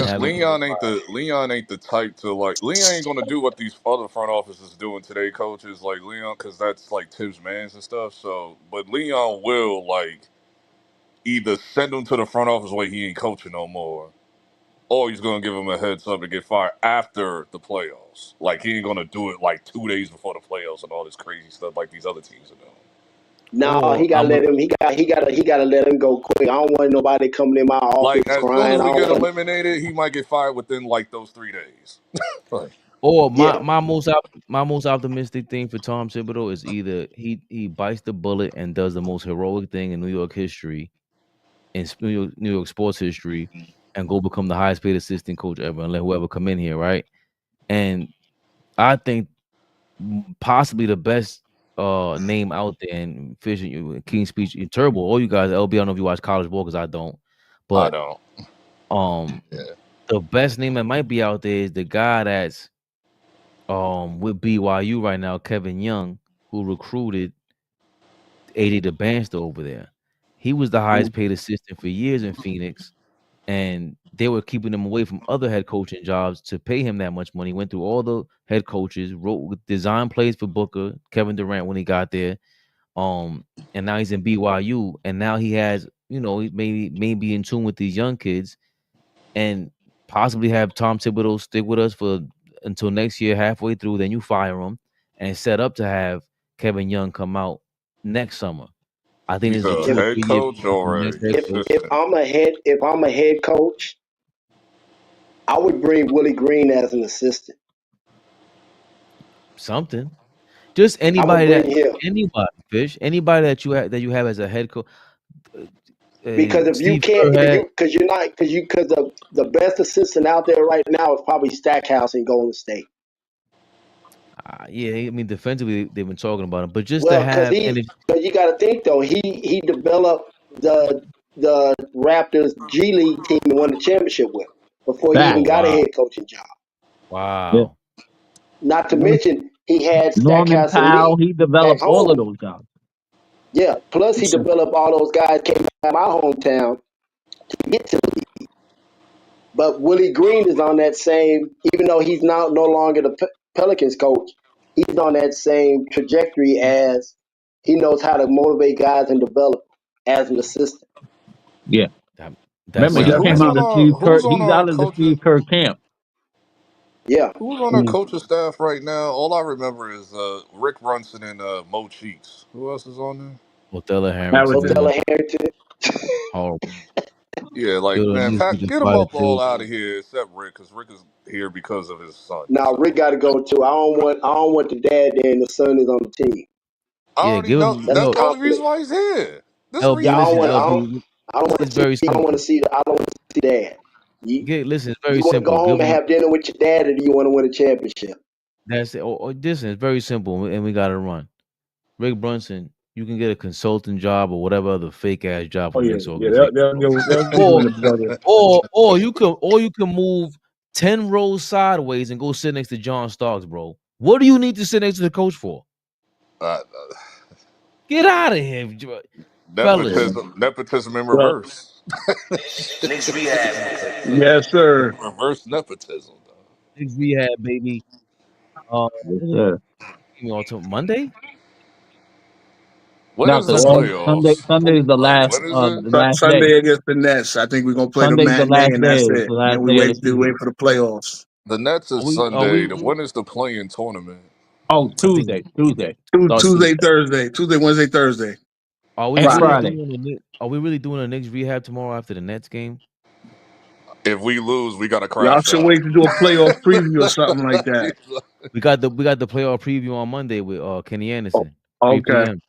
having one.
Leon ain't the type to like. Leon ain't gonna do what these other front offices doing today, coaches like Leon, because that's like Tibbs Mans and stuff. So, but Leon will like either send him to the front office where he ain't coaching no more, or he's gonna give him a heads up to get fired after the playoffs. Like he ain't gonna do it like 2 days before the playoffs and all this crazy stuff like these other teams are doing.
No,
Or
he gotta
I'm a,
let him. He gotta let him go quick. I don't want nobody coming in my
Like
office
as soon
crying.
as
I
we
don't
get
want.
eliminated, he might get fired within like those 3 days. Like,
or my
Yeah.
my most optimistic thing for Tom Thibodeau is either he bites the bullet and does the most heroic thing in New York history, in New York sports history, and go become the highest paid assistant coach ever, and let whoever come in here, right? And I think possibly the best name out there in Fish and King Speech Turbo. All you guys, LB, I don't know if you watch college ball because I don't,
I
but
don't.
um
Yeah.
the best name that might be out there is the guy that's with BYU right now, Kevin Young, who recruited AD DeBanster over there. He was the highest paid assistant for years in Phoenix, and they were keeping him away from other head coaching jobs to pay him that much money. Went through all the head coaches, wrote design plays for Booker, Kevin Durant when he got there. And now he's in BYU, and now he has, he maybe in tune with these young kids, and possibly have Tom Thibodeau stick with us for until next year, halfway through. Then you fire him and set up to have Kevin Young come out next summer. I think
He's
this is a
a
two
If
or
head
3 year
coach
the
or
next
an
head coach.
assistant.
if I'm a head coach, I would bring Willie Green as an assistant.
Something. Just
I would bring him
anybody that you have as a head coach.
because if you
Steve
can't,
Kerr had.
because you're not, because the best assistant out there right now is probably Stackhouse in Golden State.
Yeah, I mean defensively they've been talking about him, but just to
Well,
have and if
because you got to think though, he developed the Raptors G League team and won the championship with before he even
oh
Facts.
got a
wow,
head coaching job.
Yeah.
wow,
Not to mention he had
Norman
Stackhouse and
Powell,
Lee
he
back
developed all of
home.
those guys.
Yeah. Plus he
So,
developed all those guys came out of my hometown to get to the league. But Willie Green is on that same, even though he's now no longer the Pelicans coach, he's on that same trajectory as he knows how to motivate guys and develop as an assistant.
yeah.
that,
Remember,
that's
Wait,
he
that's
came out of Steve Kerr.
who's on
He's
our
out of the
coaches?
Steve Kerr camp.
Yeah.
Who's on our
Mm.
coaching staff right now? All I remember is Rick Brunson and Mo Cheeks. Who else is on there?
Othello
Harrison.
Harrington.
Odella Harrington.
Horrible.
Yeah,
It
like
would at
man,
least be the
get them
fire
up all
Joe.
out of here except Rick, because Rick is here because of his son.
Now
So
Rick got to go too. I don't want the dad there and the son is on the team.
I
Yeah,
already
give
know
him
That's a
that's the only reason
conflict.
why he's here. This is the
LB.
Yeah,
reason
I
he's
don't
Listen,
want.
here.
LB.
I don't want
It's
to see.
very
I don't want
simple.
to see. I don't want to see dad. You
Listen, it's very
you want to go
simple.
home
Give
and
him
have dinner with your dad, or do you want to win a championship?
that's it. Or listen, it's very simple, and we got to run. Rick Brunson, you can get a consulting job or whatever other fake ass job
Oh
for the
yeah,
Knicks
yeah.
organization, bro.
They'll give
Or
you the brother.
or you can move 10 rows sideways and go sit next to John Starks, bro. What do you need to sit next to the coach for?
Uh,
Get out of here, fellas.
Nepotism in
Well,
reverse.
Knicks Rehab.
yes, sir.
Reverse nepotism. Dog.
Knicks rehab, baby.
Yes, sir.
On Monday.
When
Now,
is the
because
So
playoffs?
Sunday is
Like when is it?
the last day.
Sunday against the Nets. I think we're gonna play the
Sunday is the
matinee,
last
and
day.
that's
It's
it.
the
And then
last
we
day of the
wait
season.
for the playoffs.
The Nets
Are
is
we? Are
Sunday.
we?
When is the playing tournament?
Oh,
I think.
Tuesday. Starts
Tuesday,
Tuesday
Thursday, Tuesday, Wednesday, Thursday,
Are we
and
really
Friday.
Friday.
doing Are we really doing a Knicks rehab tomorrow after the Nets game?
If we lose, we gotta
Y'all
crash
should
out.
wait to do a playoff preview or something like that.
We got the playoff preview on Monday with Kenny
Oh,
Anderson, 3
okay,
p.m.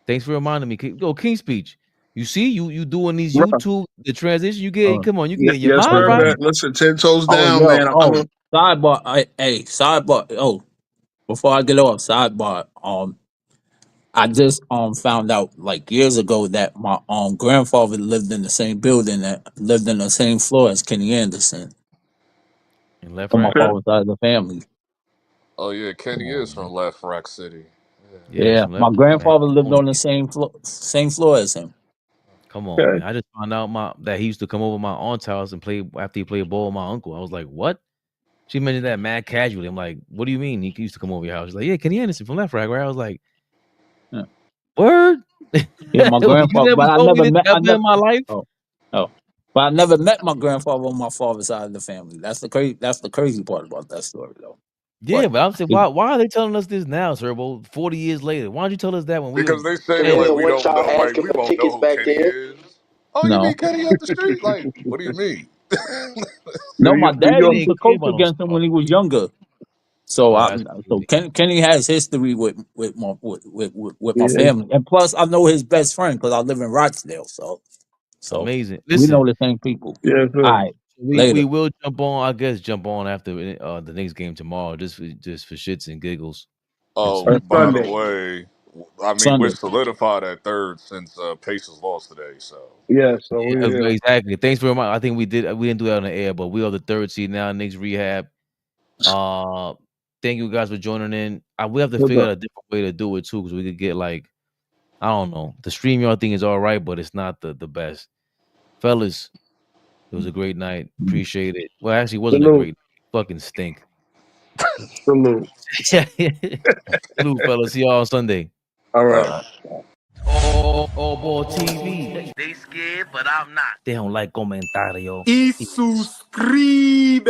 Thanks for reminding me. Yo, King Speech. You see, you doing these
bro.
YouTube the transition. You get
Uh,
come on, you get your
Yes,
mind
sir,
right.
man. Listen, 10 toes
oh,
down,
yo,
man.
oh, sidebar. Hey, sidebar. Oh, before I get off, sidebar. I just found out like years ago that my grandfather lived in the same building that lived in the same floor as Kenny Anderson
And left
on my
rack.
Okay.
father's side of the family.
Oh yeah,
Come
Kenny is
on,
from
man.
Left Rack City. Yeah.
Yeah,
Yeah,
some left
my
rack, man.
grandfather lived
Come
on the same floor as him.
on,
Okay.
man. I just found out that he used to come over my aunt's house and play after he played ball with my uncle. I was like, what? She mentioned that mad casually. I'm like, what do you mean he used to come over your house? She's like, yeah, Kenny Anderson from left rack, right? I was like,
Yeah,
word?
yeah, my
You
grandfather,
never
but I
told me
never
this
met. I
ever
never.
in my life?
Oh, oh, but I never met my grandfather on my father's side of the family. That's the crazy. That's the crazy part about that story, though.
Yeah,
But
but I'm saying, why are they telling us this now, sir? Well, 40 years later. Why don't you tell us that when we were
Because they say
Because
kids?
like
of
we
what
don't
y'all
know, like
asking
we
for
won't know
tickets
who
back
Kenny
then.
is. Oh, you
no,
mean Kenny up the street? Like, what do you mean?
Do
no, my
you do
dad
They
your
used
didn't
to
care
coach
about no
against him when
stars.
he was younger. So,
Oh, that's crazy.
Kenny has history with my
yeah,
family, and plus I know his best friend because I live in Rochdale. So
Amazing.
we know
Listen,
the same people.
yeah,
All
sir.
right,
we
later.
will jump on after the next game tomorrow, just for shits and giggles and
Oh,
some
On
by the
Sunday.
way, I mean we're
Sunday.
solidified at third since Pacers lost today. So
Yeah, so we
yeah, exactly. Thanks for reminding. I think we didn't do that on the air, but we are the third seed now. Knicks rehab. Uh, thank you guys for joining in. We have to
what's
figure out
up?
a different way to do it too, because we could get like I don't know. The StreamYard thing is all right, but it's not the best. Fellas, it was a great night. Appreciate it. Well, actually, it wasn't a
Salute,
great fucking stink.
salute.
Salute, fellas. See y'all on Sunday.
All right.
AllBall TV. They scared, but I'm not.
They don't like comentario.
Y suscribe.